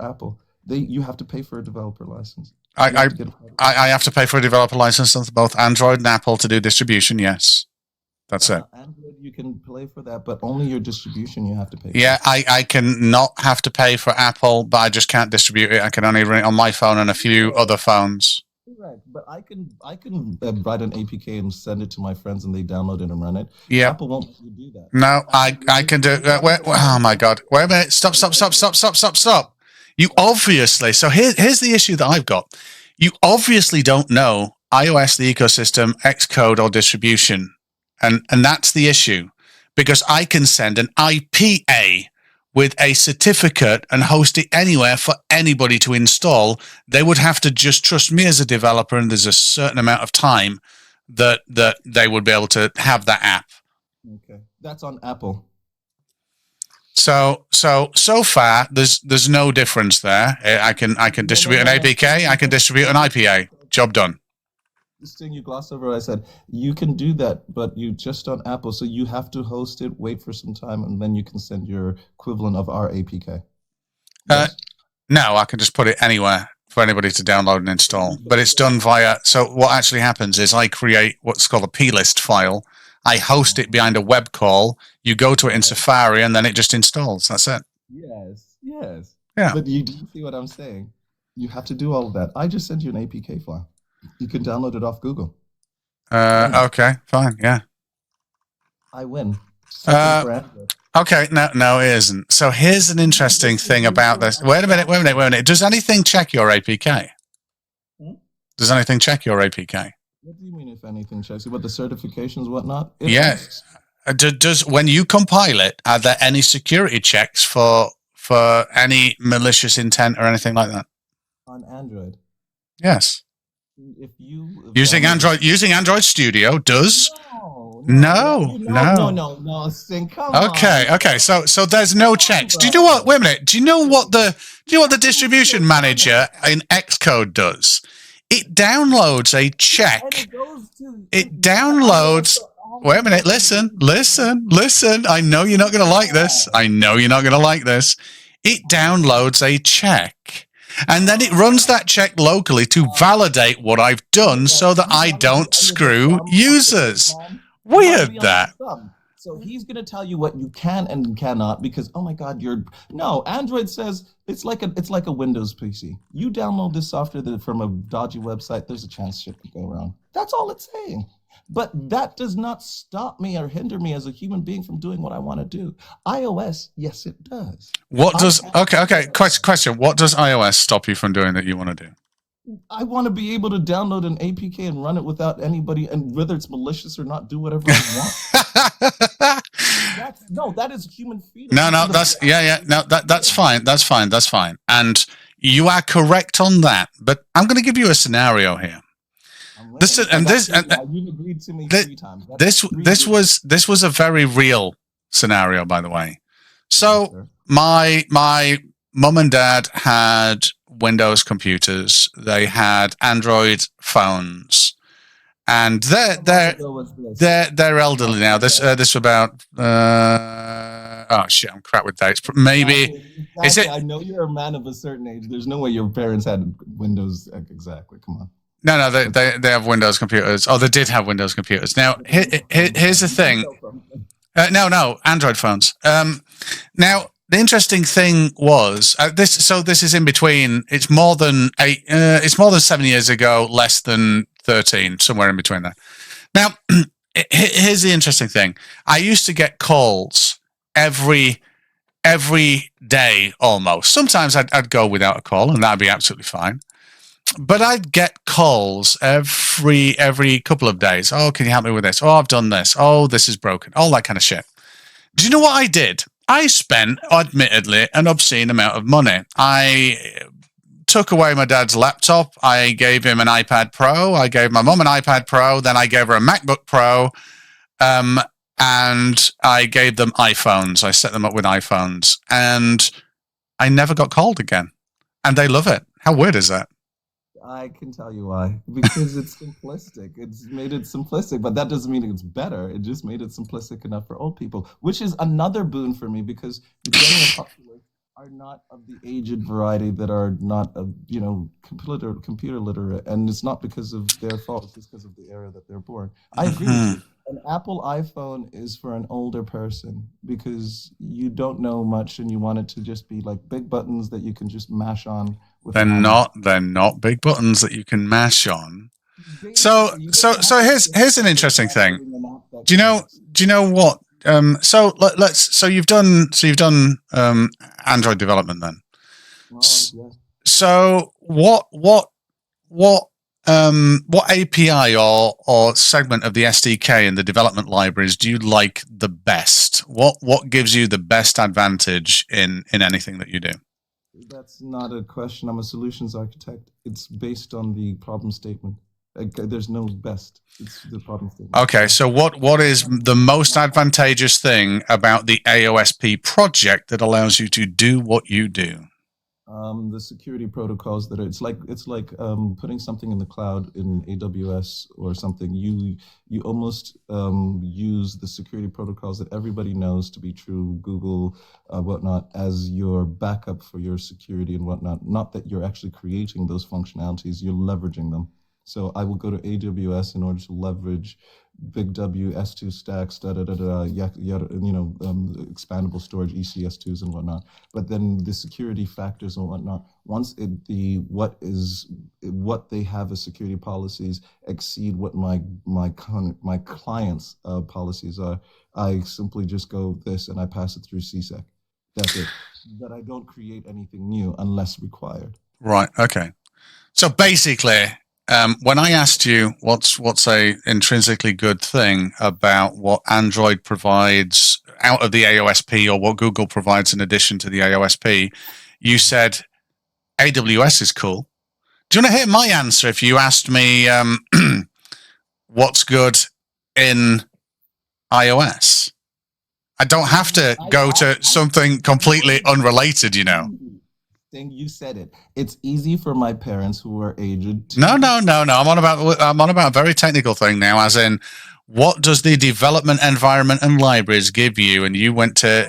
Apple? You have to pay for a developer license. You I, have to get I have to pay for a developer license on both Android and Apple to do distribution. Yes, that's it. Android, you can play for that, but only your distribution you have to pay for. Yeah, I can not have to pay for Apple, but I just can't distribute it. I can only run it on my phone and a few other phones. Correct, but I can write an APK and send it to my friends, and they download it and run it. Yeah, Apple won't let you do that. no, I can do. Oh my God! Wait a minute! Stop! You obviously. So here's the issue that I've got. You obviously don't know iOS, the ecosystem, Xcode, or distribution, and that's the issue, because I can send an IPA with a certificate and host it anywhere for anybody to install. They would have to just trust me as a developer, and there's a certain amount of time that they would be able to have that app. Okay, that's on Apple. So far, there's no difference there. I can distribute an APK. I can distribute an IPA. Job done. This thing you glossed over, I said you can do that, but you just on Apple, so you have to host it, wait for some time, and then you can send your equivalent of our APK. Yes? No, I can just put it anywhere for anybody to download and install. But it's done via. So what actually happens is I create what's called a plist file. I host it behind a web call. You go to it in Safari, and then it just installs. That's it. Yes. Yeah. But you do see what I'm saying? You have to do all of that. I just sent you an APK file. You can download it off Google. Okay, fine, yeah. I win. Okay, no, it isn't. So here's an interesting thing about this. Wait a minute. Does anything check your APK? Does anything check your APK? What do you mean, if anything checks it? What, the certifications, whatnot? Yes. Does when you compile it, are there any security checks for any malicious intent or anything like that? On Android. Yes. If you using Android Studio does. No. Sting, come on. Okay. So there's no checks. Do you know what? Wait a minute. Do you know what the distribution manager in Xcode does? It downloads a check. It downloads. Wait a minute. Listen. I know you're not going to like this. It downloads a check. And then it runs that check locally to validate what I've done so that I don't screw users. Weird that. So he's going to tell you what you can and cannot because, oh my God, Android says it's like a Windows PC. You download this software from a dodgy website, there's a chance shit could go wrong. That's all it's saying. But that does not stop me or hinder me as a human being from doing what I want to do. iOS, yes, it does. Okay. Question. What does iOS stop you from doing that you want to do? I want to be able to download an APK and run it without anybody, and whether it's malicious or not, do whatever I want. That is human freedom. No, that's that's fine. That's fine. And you are correct on that. But I'm going to give you a scenario here. This was a very real scenario, by the way. So my mum and dad had Windows computers. They had Android phones, and they're elderly now. This was about oh shit, I'm crap with dates. Maybe is it? I know you're a man of a certain age. There's no way your parents had Windows exactly. Come on. No, they have Windows computers. Oh, they did have Windows computers. Now, here's the thing. No, Android phones. Now, the interesting thing was this. So this is in between. It's more than 7 years ago, less than 13, somewhere in between there. Now, here's the interesting thing. I used to get calls every day almost. Sometimes I'd go without a call, and that'd be absolutely fine. But I'd get calls every couple of days. Oh, can you help me with this? Oh, I've done this. Oh, this is broken. All that kind of shit. Do you know what I did? I spent, admittedly, an obscene amount of money. I took away my dad's laptop. I gave him an iPad Pro. I gave my mum an iPad Pro. Then I gave her a MacBook Pro. And I gave them iPhones. I set them up with iPhones. And I never got called again. And they love it. How weird is that? I can tell you why. Because it's simplistic. It's made it simplistic, but that doesn't mean it's better. It just made it simplistic enough for old people, which is another boon for me because the general populace are not of the aged variety that are not, computer literate, and it's not because of their fault. It's because of the era that they're born. I agree with you. An Apple iPhone is for an older person because you don't know much and you want it to just be like big buttons that you can just mash on. They're not big buttons that you can mash on. So here's an interesting thing. Do you know what? So you've done Android development then. So what API or segment of the SDK in the development libraries do you like the best? What gives you the best advantage in anything that you do? That's not a question. I'm a solutions architect. It's based on the problem statement. There's no best. It's the problem statement. Okay, so what is the most advantageous thing about the AOSP project that allows you to do what you do? The security protocols that it's like putting something in the cloud in AWS or something. You almost use the security protocols that everybody knows to be true, Google, whatnot, as your backup for your security and whatnot. Not that you're actually creating those functionalities, you're leveraging them. So I will go to AWS in order to leverage Big W, S2 stacks, expandable storage, ECS2s and whatnot. But then the security factors and whatnot, once what they have as security policies exceed what my clients' policies are, I simply just go this and I pass it through CSEC. That's it. But I don't create anything new unless required. Right. Okay. So basically, when I asked you what's a intrinsically good thing about what Android provides out of the AOSP or what Google provides in addition to the AOSP, you said AWS is cool. Do you want to hear my answer if you asked me what's good in iOS? I don't have to go to something completely unrelated, you know. You said it. It's easy for my parents who are aged. No. I'm on about a very technical thing now, as in, what does the development environment and libraries give you? And you went to,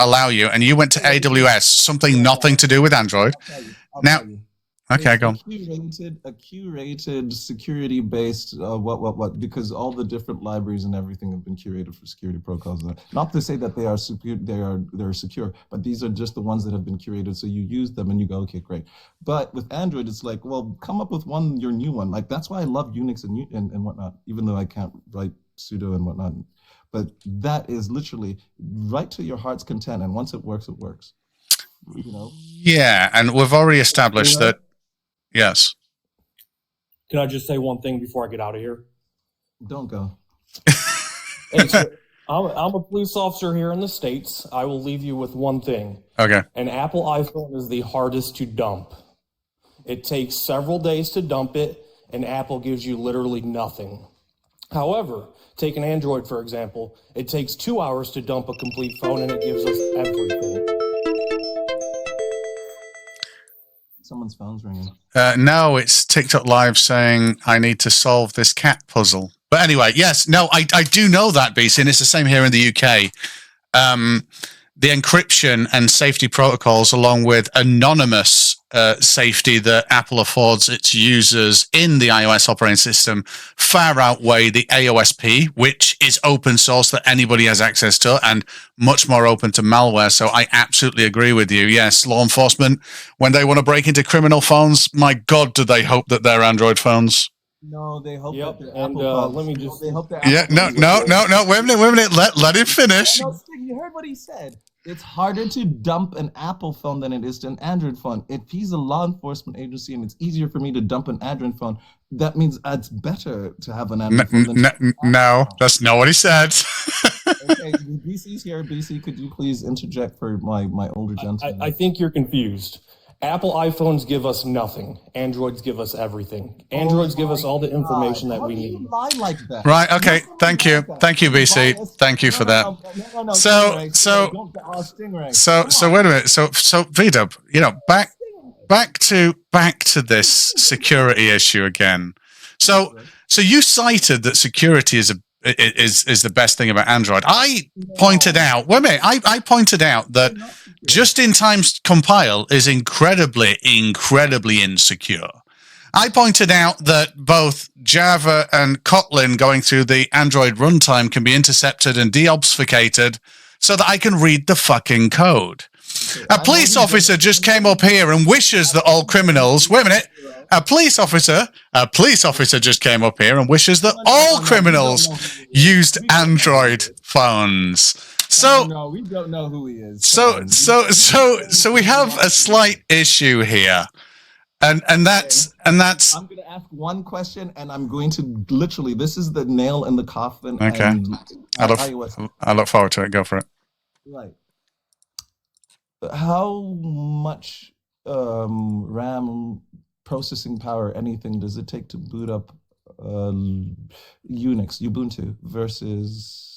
allow you, and you went to AWS, something nothing to do with Android. Now, okay, go on. A curated security-based what? Because all the different libraries and everything have been curated for security protocols. Not to say that they are they're secure, but these are just the ones that have been curated. So you use them and you go, okay, great. But with Android, it's like, well, come up with your new one. Like that's why I love Unix and whatnot, even though I can't write sudo and whatnot. But that is literally right to your heart's content, and once it works, it works. Yeah, and we've already established that. Yes. Can I just say one thing before I get out of here? Don't go. Hey, so I'm a police officer here in the States. I will leave you with one thing. Okay. An Apple iPhone is the hardest to dump. It takes several days to dump it, and Apple gives you literally nothing. However, take an Android, for example. It takes 2 hours to dump a complete phone, and it gives us everything. Someone's phone's ringing. No, it's TikTok Live saying I need to solve this cat puzzle. But anyway, yes, no, I do know that, BC, and it's the same here in the UK. The encryption and safety protocols, along with anonymous safety that Apple affords its users in the iOS operating system, far outweigh the AOSP, which is open source that anybody has access to and much more open to malware. So I absolutely agree with you. Yes, law enforcement, when they want to break into criminal phones, my God, do they hope that they're Android phones? No, they hope that they're and Apple phones. let me just... They hope they're Yeah, Apple no, phones. wait a minute. Let him finish. No, Sting, you heard what he said. It's harder to dump an Apple phone than it is to an Android phone. If he's a law enforcement agency and it's easier for me to dump an Android phone, that means it's better to have an Android phone than no, that's not what he said. Okay, BC's here. BC, could you please interject for my older gentleman? I think you're confused. Apple iPhones give us nothing. Androids give us everything. Androids give us all the information that we need. How do you lie like that? Right. Okay. Thank you, BC. Thank you for that. No, So wait a minute. So VDub, back to this security issue again. So you cited that security is the best thing about Android. I pointed out. Wait a minute. I pointed out that just-in-time compile is incredibly insecure. I pointed out that both Java and Kotlin going through the Android runtime can be intercepted and deobfuscated so that I can read the fucking code. A police officer just came up here and wishes that all criminals... Wait a minute. A police officer just came up here and wishes that all criminals used Android phones. So no, we don't know who he is. So we have a slight issue here. And that's I'm going to ask one question, and I'm going to literally, this is the nail in the coffin. Okay. And I look forward to it. Go for it. Right. How much RAM processing power, anything, does it take to boot up Unix, Ubuntu, versus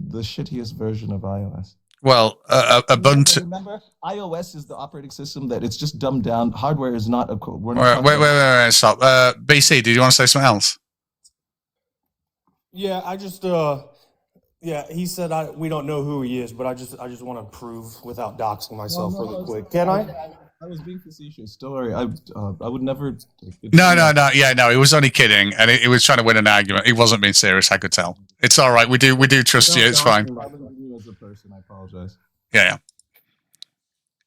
the shittiest version of iOS? Well, Ubuntu. Remember, iOS is the operating system that it's just dumbed down. Hardware is not a. Wait, stop. BC, did you want to say something else? Yeah, I just yeah, he said we don't know who he is, but I just want to prove without doxing myself really quick. Can I? I was being facetious. Don't worry. I would never. No. Yeah, no. He was only kidding, and he was trying to win an argument. He wasn't being serious. I could tell. It's all right. We do trust you. It's fine. As a person, I apologize. Yeah.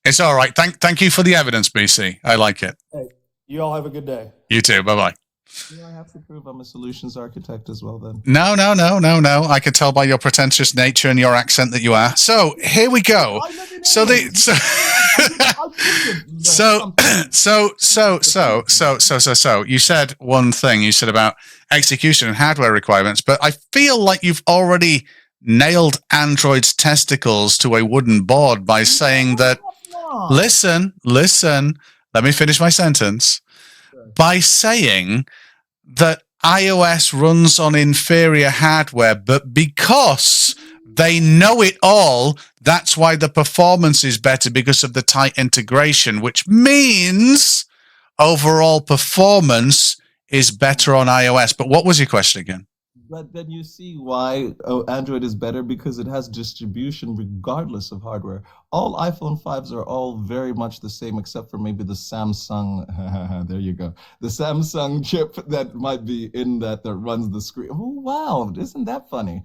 It's all right. Thank you for the evidence, BC. I like it. Hey, you all have a good day. You too. Bye-bye. Do I have to prove I'm a solutions architect as well then? No. I can tell by your pretentious nature and your accent that you are. So here we go. So you said one thing. You said about execution and hardware requirements, but I feel like you've already nailed Android's testicles to a wooden board by saying that. Listen. Let me finish my sentence. By saying that iOS runs on inferior hardware, but because they know it all, that's why the performance is better because of the tight integration, which means overall performance is better on iOS. But what was your question again? But then you see why Android is better, because it has distribution regardless of hardware. All iPhone 5s are all very much the same, except for maybe the Samsung, there you go, the Samsung chip that might be in that runs the screen. Oh, wow, isn't that funny?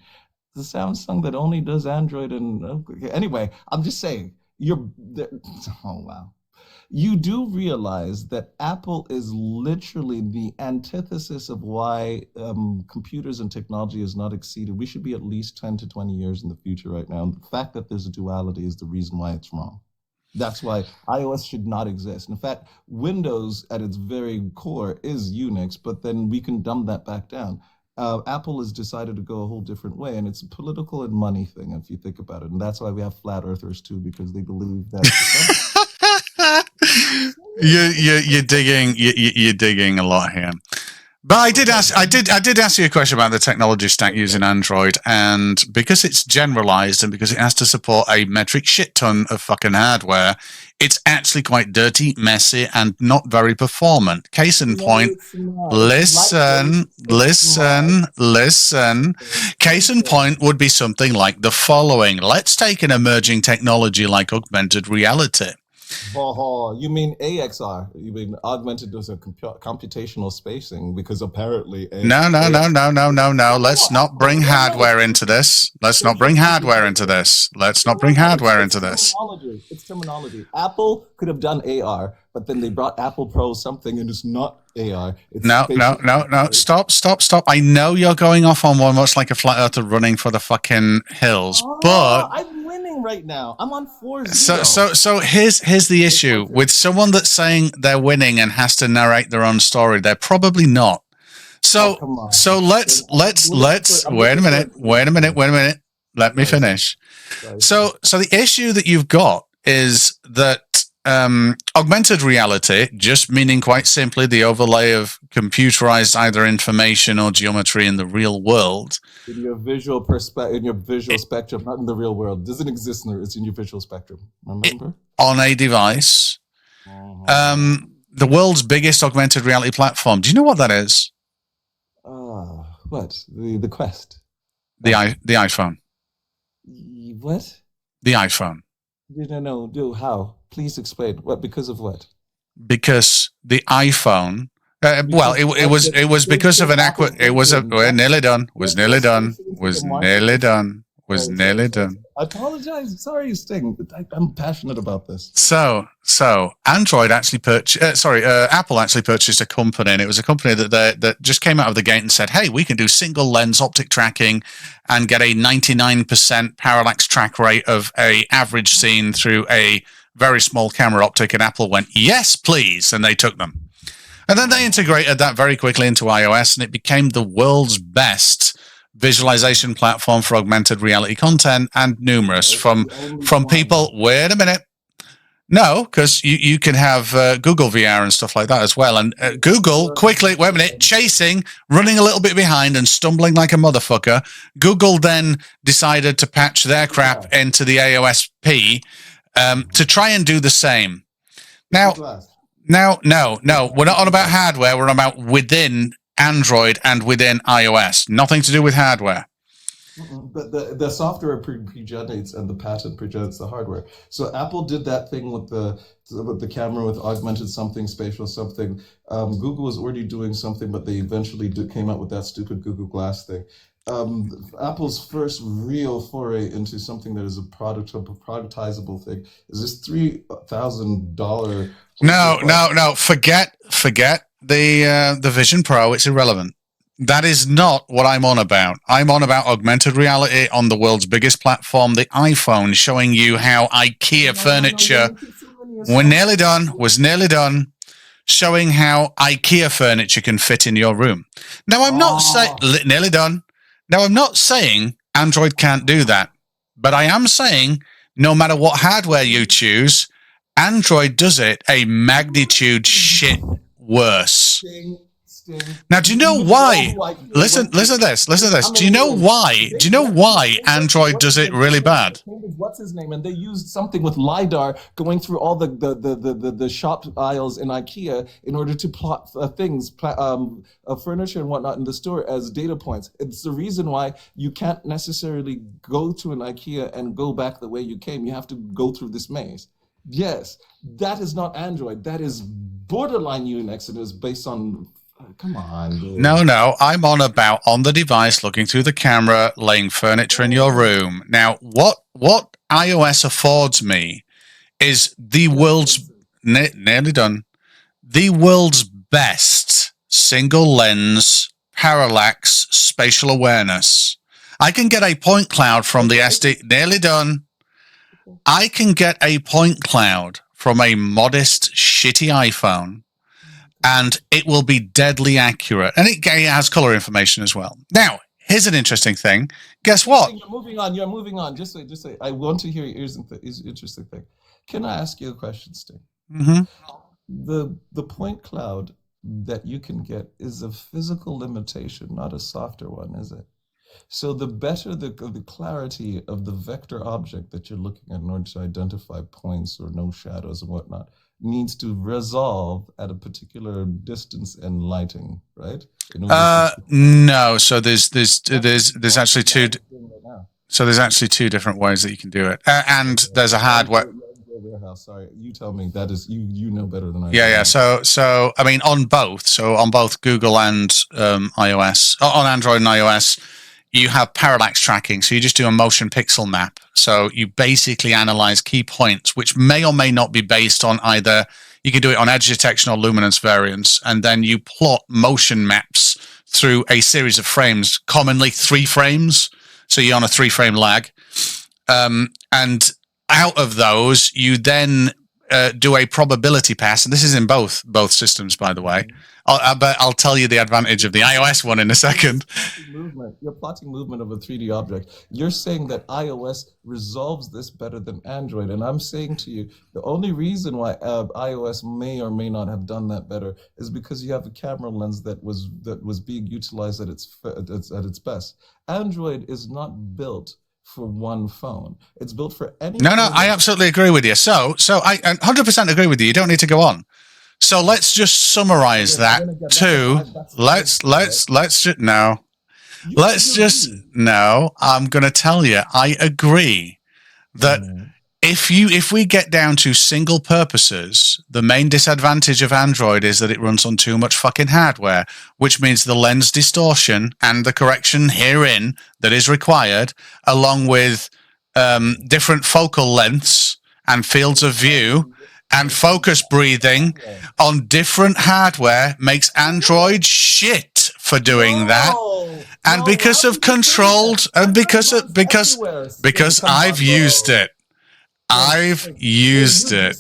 The Samsung that only does Android and, okay. Anyway, I'm just saying, oh, wow. You do realize that Apple is literally the antithesis of why computers and technology is not exceeded. We should be at least 10 to 20 years in the future right now. And the fact that there's a duality is the reason why it's wrong. That's why iOS should not exist. In fact, Windows at its very core is Unix, but then we can dumb that back down. Apple has decided to go a whole different way, and it's a political and money thing, if you think about it. And that's why we have flat earthers, too, because they believe that... You're digging a lot here. But I did ask you a question about the technology stack using Android, and because it's generalized and because it has to support a metric shit ton of fucking hardware, it's actually quite dirty, messy, and not very performant. Case in point, listen. Case in point would be something like the following. Let's take an emerging technology like augmented reality. Oh, you mean AXR? You mean augmented as a computational spacing? Because apparently... No. Let's not bring hardware into this. It's terminology. Apple could have done AR, but then they brought Apple Pro something and it's not AR. It's no. Stop. I know you're going off on one much like a flat earther running for the fucking hills, but... I'm winning right now. I'm on 4-0. So here's the issue. With someone that's saying they're winning and has to narrate their own story, they're probably not. So let's wait a minute. Let me finish. So the issue that you've got is that augmented reality, just meaning quite simply the overlay of computerized either information or geometry in the real world. In your visual spectrum, not in the real world. It doesn't exist it's in your visual spectrum. Remember? On a device The world's biggest augmented reality platform. Do you know what that is? What? The Quest? The iPhone. What? The iPhone. No. How? Please explain. What? Because of what? Because the iPhone. Well, it was because of an we're nearly done. Was nearly done. Was nearly done. Was nearly done. I apologize. Sorry, Sting. I'm passionate about this. So Android actually Apple actually purchased a company, and it was a company that just came out of the gate and said, "Hey, we can do single lens optic tracking and get a 99% parallax track rate of a average scene through a very small camera optic." And Apple went, "Yes, please," and they took them. And then they integrated that very quickly into iOS, and it became the world's best visualization platform for augmented reality content, and numerous from people. Wait a minute. No, because you can have Google VR and stuff like that as well. And Google quickly, wait a minute, running a little bit behind and stumbling like a motherfucker. Google then decided to patch their crap into the AOSP to try and do the same. Now, no, we're not on about hardware. We're on about within Android and within iOS. Nothing to do with hardware. But the software pregenerates and the patent pregenerates the hardware. So Apple did that thing with the camera with augmented something, spatial something. Google was already doing something, but they eventually came out with that stupid Google Glass thing. Apple's first real foray into something that is a productizable thing is this $3,000. No. Forget the Vision Pro. It's irrelevant. That is not what I'm on about. I'm on about augmented reality on the world's biggest platform, the iPhone, showing you how IKEA furniture. We're nearly done. Was nearly done. Showing how IKEA furniture can fit in your room. Now, I'm not saying nearly done. Now, I'm not saying Android can't do that, but I am saying no matter what hardware you choose, Android does it a magnitude shit worse. Now, do you know why? Listen to this. Do you know why Android does it really bad? What's his name? And they used something with LiDAR going through all the shop aisles in IKEA in order to plot furniture and whatnot in the store as data points. It's the reason why you can't necessarily go to an IKEA and go back the way you came. You have to go through this maze. Yes, that is not Android. That is borderline Unix. It is based on... Come on, dude. No. I'm on about on the device, looking through the camera, laying furniture in your room. Now, what iOS affords me is the world's nearly done. The world's best single lens parallax spatial awareness. I can get a point cloud from the SD. Nearly done. I can get a point cloud from a modest, shitty iPhone, and it will be deadly accurate. And it has color information as well. Now, here's an interesting thing. Guess what? You're moving on. Just say. I want to hear your interesting thing. Can I ask you a question, Sting? Mm-hmm. The point cloud that you can get is a physical limitation, not a softer one, is it? So the better the clarity of the vector object that you're looking at in order to identify points or no shadows and whatnot needs to resolve at a particular distance and lighting, right? No. So there's actually two. So there's actually two different ways that you can do it, and there's a hardware. Sorry, you tell me. That is you know better than I. Yeah. So I mean, on both Google and iOS, on Android and iOS, you have parallax tracking. So you just do a motion pixel map. So you basically analyze key points, which may or may not be based on either. You can do it on edge detection or luminance variance, and then you plot motion maps through a series of frames, commonly 3 frames. So you're on a 3-frame lag, and out of those, you then do a probability pass, and this is in both systems, by the way. But I'll tell you the advantage of the iOS one in a second. You're plotting movement of a 3D object. You're saying that iOS resolves this better than Android, and I'm saying to you, the only reason why iOS may or may not have done that better is because you have a camera lens that was being utilized at its best. Android is not built for one phone. It's built for any. No, I absolutely agree with you. So I 100% agree with you. You don't need to go on. So let's just summarize that to I'm going to tell you, I agree that if we get down to single purposes, the main disadvantage of Android is that it runs on too much fucking hardware, which means the lens distortion and the correction herein that is required, along with different focal lengths and fields of view and focus breathing on different hardware makes Android shit for doing that. And because of controlled, and because I've used it. I've used it.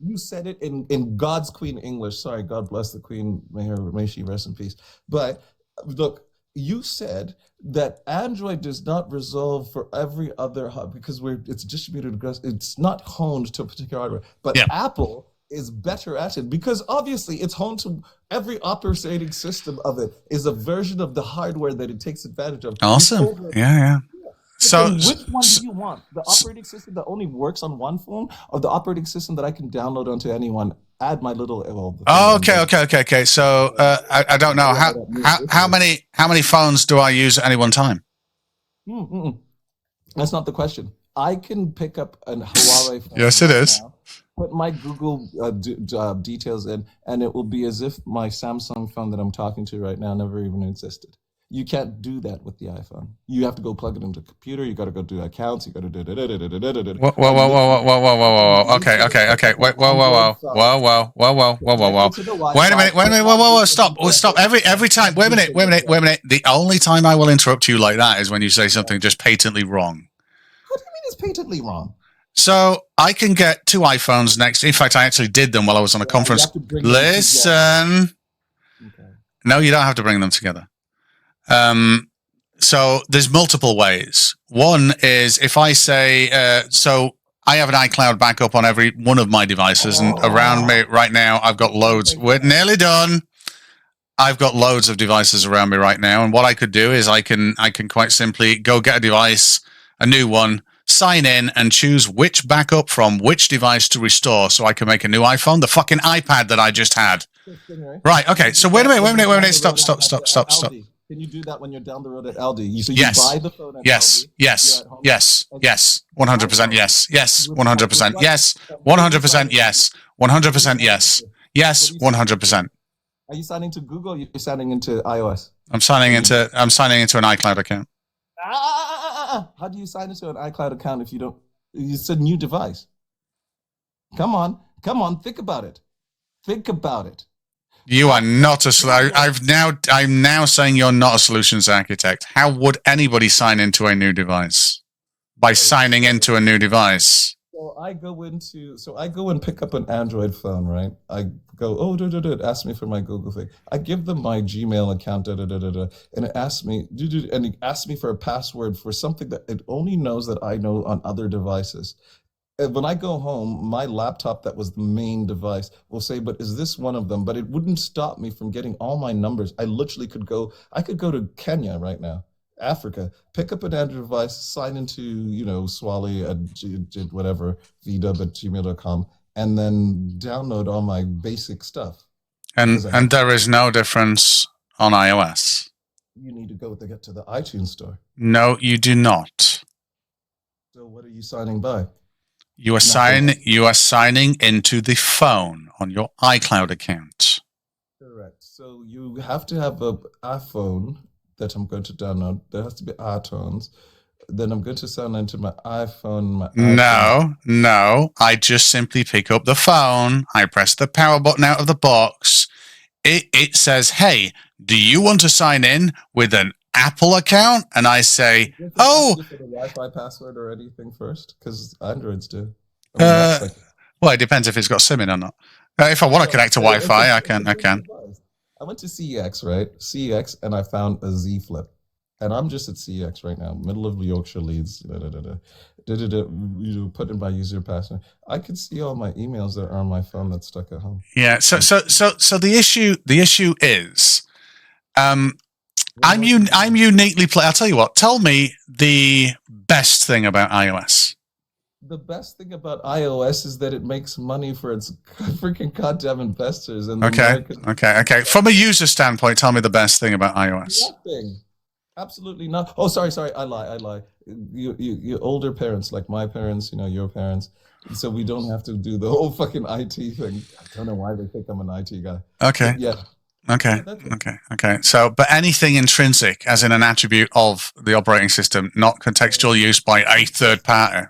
You said it in God's Queen English. Sorry, God bless the Queen. May she rest in peace. But look, you said that Android does not resolve for every other hub because it's distributed. It's not honed to a particular hardware. But Apple is better at it because obviously it's honed to every operating system of it is a version of the hardware that it takes advantage of. Awesome. Yeah. So which one do you want? The operating system that only works on one phone, or the operating system that I can download onto anyone? Add my little. Okay. So I don't know how many phones do I use at any one time? That's not the question. I can pick up a Huawei phone. Yes, it is. Now, put my Google details in, and it will be as if my Samsung phone that I'm talking to right now never even existed. You can't do that with the iPhone. You have to go plug it into a computer. You got to go do accounts. You got to do. Whoa. Okay. Wait. Whoa. Wait a minute. Whoa. Stop. Every time. Wait a minute. The only time I will interrupt you like that is when you say something just patently wrong. What do you mean it's patently wrong? So I can get 2 iPhones next. In fact, I actually did them while I was on a conference. Listen. Okay. No, you don't have to bring them together. So there's multiple ways. One is if I say, so I have an iCloud backup on every one of my devices, and around me right now, I've got loads. We're nearly done. I've got loads of devices around me right now, and what I could do is I can quite simply go get a device, a new one, sign in, and choose which backup from which device to restore, so I can make a new iPhone. The fucking iPad that I just had. Right. Okay. So wait a minute. Stop. Can you do that when you're down the road at Aldi? So you buy the phone at Aldi? Yes. 100% yes. Yes. 100% yes. 100% yes. 100% yes. Yes. 100%. Are you signing to Google or you're signing into iOS? I'm signing into an iCloud account. How do you sign into an iCloud account if you don't? It's a new device. Come on. Think about it. You are not I'm now saying you're not a solutions architect. How would anybody sign into a new device? By signing into a new device. So I go and pick up an Android phone, right? I go, it asks me for my Google thing. I give them my Gmail account, and it asks me for a password for something that it only knows that I know on other devices. When I go home, my laptop that was the main device will say, but is this one of them? But it wouldn't stop me from getting all my numbers. I literally could go to Kenya right now, Africa, pick up an Android device, sign into, Swally at whatever, vdub@gmail.com, and then download all my basic stuff. And there is no difference on iOS. You need to go to get to the iTunes store. No, you do not. So what are you signing by? You are signing into the phone on your iCloud account. Correct. So you have to have an iPhone that I'm going to download. There has to be iTunes. Then I'm going to sign into my iPhone. No. I just simply pick up the phone. I press the power button out of the box. It says, "Hey, do you want to sign in with an Apple account?" And I say, "Oh." For the Wi-Fi password or anything first, because Androids do. Well, it depends if it's got SIM in or not. If I want to connect to Wi-Fi, I can. I went to CEX, right? CEX, and I found a Z Flip, and I'm just at CEX right now, middle of Yorkshire, Leeds. Put in my user password. I can see all my emails that are on my phone that's stuck at home. Yeah. So the issue is, I'm uniquely I'll tell you what. Tell me the best thing about iOS. The best thing about iOS is that it makes money for its freaking goddamn investors. And Okay. From a user standpoint, tell me the best thing about iOS. Nothing. Absolutely not. Oh, sorry. I lie. You older parents, like my parents, your parents. So we don't have to do the whole fucking IT thing. I don't know why they think I'm an IT guy. Okay. But yeah. Okay. So, but anything intrinsic, as in an attribute of the operating system, not contextual use by a third party.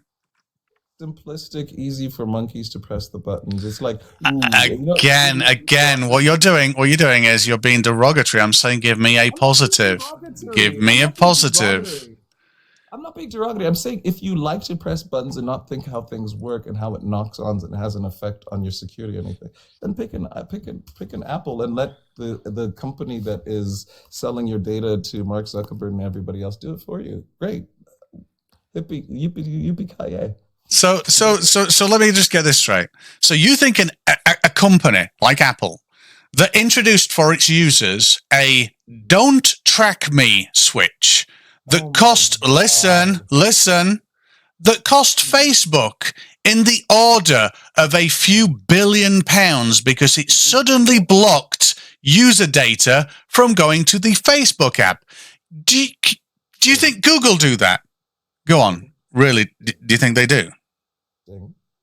Simplistic, easy for monkeys to press the buttons. It's like again. What you're doing is you're being derogatory. I'm saying, give me a positive. Give me a positive. I'm not being derogatory. I'm saying if you like to press buttons and not think how things work and how it knocks on and has an effect on your security or anything, then pick an Apple and let the company that is selling your data to Mark Zuckerberg and everybody else do it for you. Great. Yippee-ki-yay. So let me just get this straight. So you think a company like Apple that introduced for its users a "Don't Track Me" switch that cost that cost Facebook in the order of a few billion pounds because it suddenly blocked user data from going to the Facebook app. Do you think Google do that? Go on. Really? Do you think they do?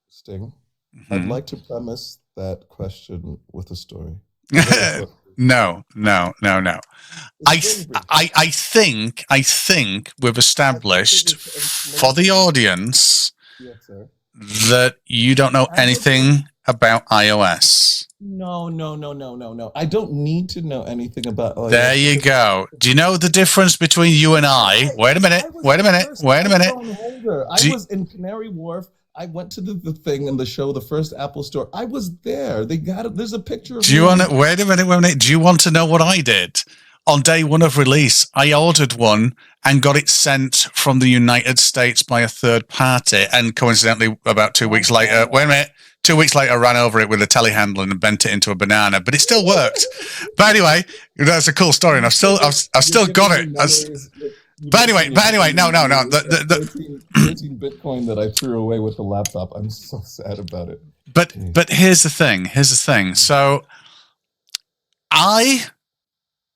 Sting. I'd like to premise that question with a story. No. I think we've established for the audience that you don't know anything about iOS. No. I don't need to know anything about iOS. There you go. Do you know the difference between you and I? Wait a minute. I was in Canary Wharf. I went to the thing in the show, the first Apple store. I was there. They got it. There's a picture of wait a minute. Do you want to know what I did? On day one of release, I ordered one and got it sent from the United States by a third party. And coincidentally, about 2 weeks later, 2 weeks later, I ran over it with a telehandler and bent it into a banana, but it still worked. But anyway, that's a cool story, and I've still got it. But anyway, no. The 13 Bitcoin that I threw away with the laptop. I'm so sad about it. But here's the thing. So I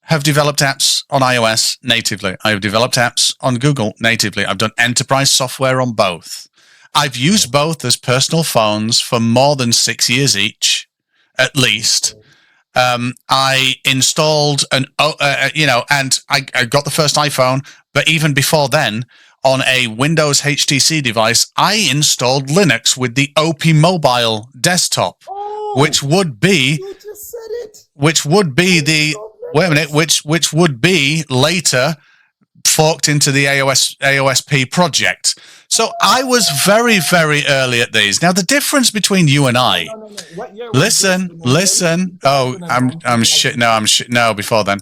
have developed apps on iOS natively. I have developed apps on Google natively. I've done enterprise software on both. I've used both as personal phones for more than 6 years each, at least. I installed and I got the first iPhone, but even before then, on a Windows HTC device, I installed Linux with the OP Mobile desktop, which would be later forked into the AOSP project. So I was very, very early at these. Now, the difference between you and I, listen. Oh, I'm shit. No, before then.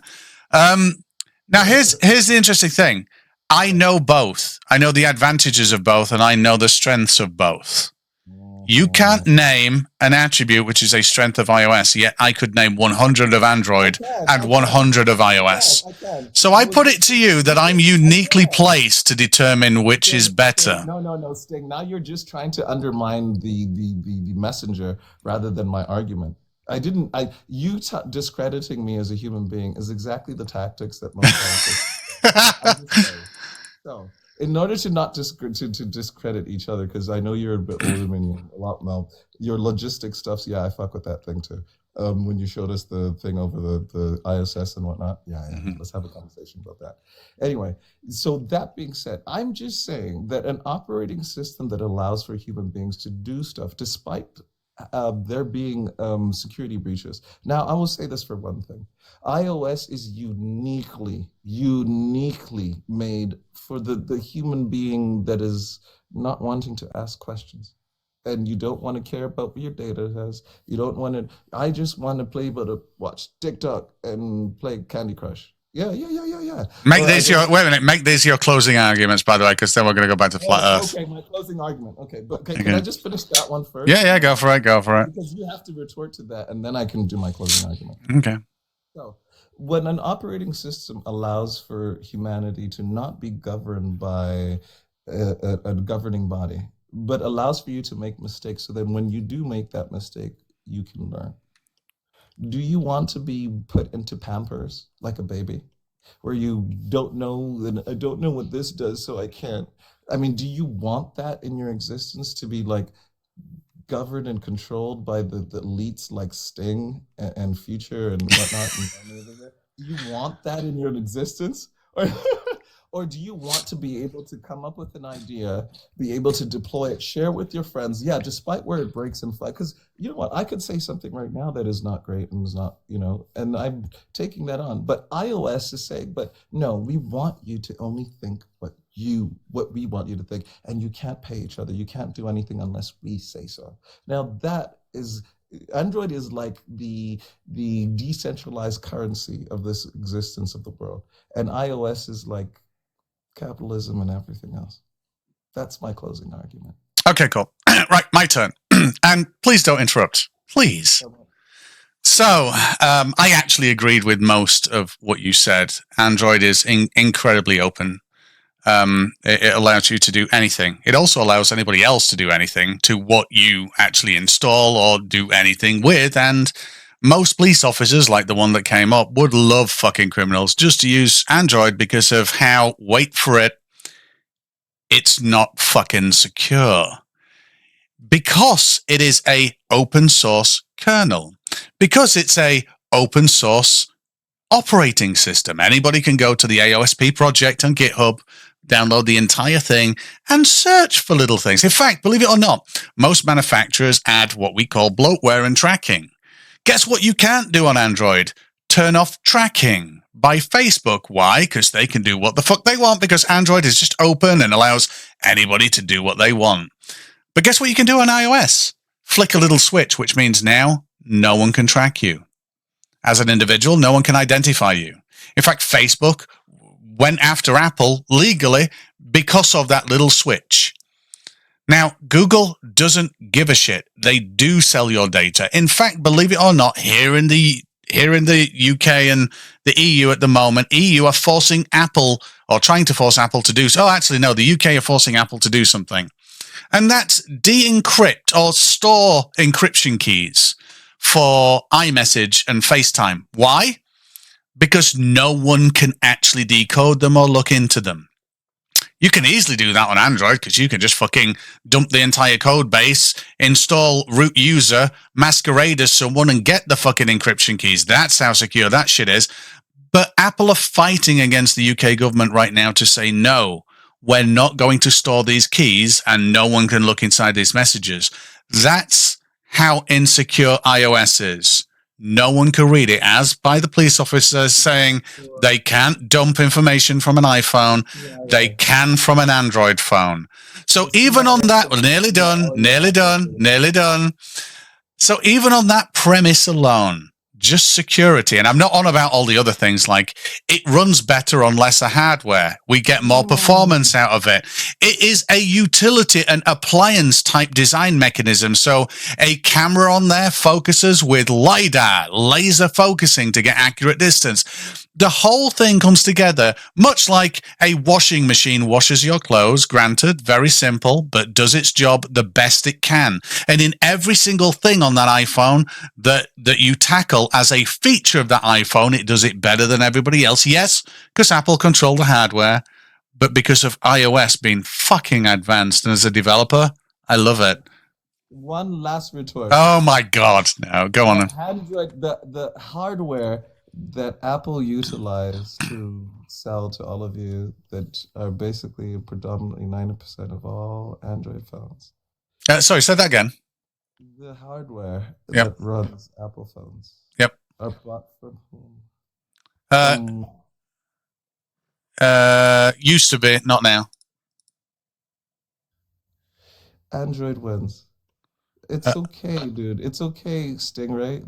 Now, here's the interesting thing. I know both. I know the advantages of both, and I know the strengths of both. You can't name an attribute which is a strength of iOS, yet I could name 100 of Android and 100 of iOS. So I put it to you that I'm uniquely placed to determine which is better. No, Sting. Now you're just trying to undermine the messenger rather than my argument. You discrediting me as a human being is exactly the tactics that most scientists. So, in order to not discredit each other, because I know you're a bit older than me, a lot more. Your logistic stuffs, yeah, I fuck with that thing too. When you showed us the thing over the ISS and whatnot, yeah, let's have a conversation about that. Anyway, so that being said, I'm just saying that an operating system that allows for human beings to do stuff, despite there being security breaches. Now, I will say this for one thing. iOS is uniquely made for the human being that is not wanting to ask questions. And you don't want to care about what your data has. You don't want to, I just want to play able to watch TikTok and play Candy Crush. Yeah. Make these your closing arguments, by the way, because then we're going to go back to flat Earth. Okay, my closing argument. Okay, can I just finish that one first? Yeah, go for it. Because you have to retort to that, and then I can do my closing argument. Okay. So, when an operating system allows for humanity to not be governed by a governing body, but allows for you to make mistakes, so that when you do make that mistake, you can learn. Do you want to be put into Pampers like a baby, where you don't know and I don't know what this does, so I can't? I mean, do you want that in your existence, to be like governed and controlled by the elites like Sting and Future and whatnot? Do you want that in your existence? Or, or do you want to be able to come up with an idea, be able to deploy it, share with your friends? Yeah, despite where it breaks and flies. Because you know what? I could say something right now that is not great and is not, and I'm taking that on. But iOS is saying, but no, we want you to only think what we want you to think. And you can't pay each other. You can't do anything unless we say so. Now Android is like the decentralized currency of this existence of the world. And iOS is like capitalism and everything else. That's my closing argument. Okay, cool. Right, my turn. And please don't interrupt. Please. So, I actually agreed with most of what you said. Android is incredibly open. It allows you to do anything. It also allows anybody else to do anything to what you actually install or do anything with. And most police officers, like the one that came up, would love fucking criminals just to use Android because of how, wait for it, it's not fucking secure. Because it is a open source kernel. Because it's a open source operating system. Anybody can go to the AOSP project on GitHub, download the entire thing, and search for little things. In fact, believe it or not, most manufacturers add what we call bloatware and tracking. Guess what you can't do on Android? Turn off tracking by Facebook. Why? Because they can do what the fuck they want, because Android is just open and allows anybody to do what they want. But guess what you can do on iOS? Flick a little switch, which means now no one can track you. As an individual, no one can identify you. In fact, Facebook went after Apple legally because of that little switch. Now, Google doesn't give a shit. They do sell your data. In fact, believe it or not, here in the UK and the EU at the moment, EU are forcing Apple, or trying to force Apple to do so. Oh, actually, no, the UK are forcing Apple to do something. And that's de-encrypt or store encryption keys for iMessage and FaceTime. Why? Because no one can actually decode them or look into them. You can easily do that on Android because you can just fucking dump the entire code base, install root user, masquerade as someone, and get the fucking encryption keys. That's how secure that shit is. But Apple are fighting against the UK government right now to say, no, we're not going to store these keys and no one can look inside these messages. That's how insecure iOS is. No one can read it, as by the police officers saying they can't dump information from an iPhone. They can from an Android phone. So even on that, we're nearly done. So even on that premise alone, just security, and I'm not on about all the other things, like it runs better on lesser hardware. We get more performance out of it. It is a utility and appliance type design mechanism. So a camera on there focuses with LiDAR, laser focusing to get accurate distance. The whole thing comes together much like a washing machine washes your clothes. Granted, very simple, but does its job the best it can. And in every single thing on that iPhone that you tackle as a feature of that iPhone, it does it better than everybody else. Yes, because Apple control the hardware, but because of iOS being fucking advanced. And as a developer, I love it. One last retort. Oh my God. No, go on. Android, the hardware that Apple utilized to sell to all of you that are basically predominantly 90% of all Android phones. Sorry, say that again. The hardware Yep. that runs Apple phones. Yep. Are bought from whom? Used to be, not now. Android wins. It's okay, dude. It's okay, Stingray.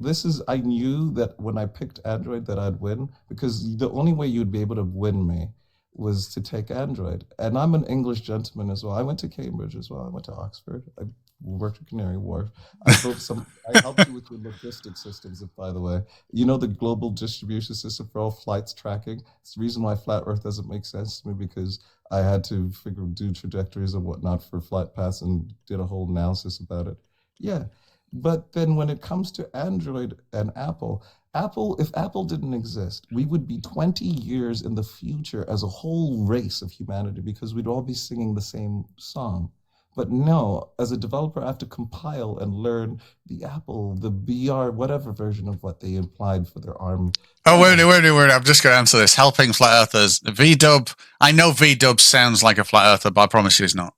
I knew that when I picked Android that I'd win, because the only way you'd be able to win me was to take Android. And I'm an English gentleman as well. I went to Cambridge as well. I went to Oxford. I worked at Canary Wharf. I built some. I helped you with your logistic systems. If, by the way, you know the global distribution system for all flights tracking. It's the reason why flat Earth doesn't make sense to me, because I had to do trajectories and whatnot for flight paths and did a whole analysis about it. Yeah, but then when it comes to Android and Apple, if Apple didn't exist, we would be 20 years in the future as a whole race of humanity, because we'd all be singing the same song. But no, as a developer, I have to compile and learn the Apple, the BR, whatever version of what they implied for their ARM. Oh, wait. I'm just going to answer this. Helping flat earthers. VDub. I know VDub sounds like a flat earther, but I promise you it's not.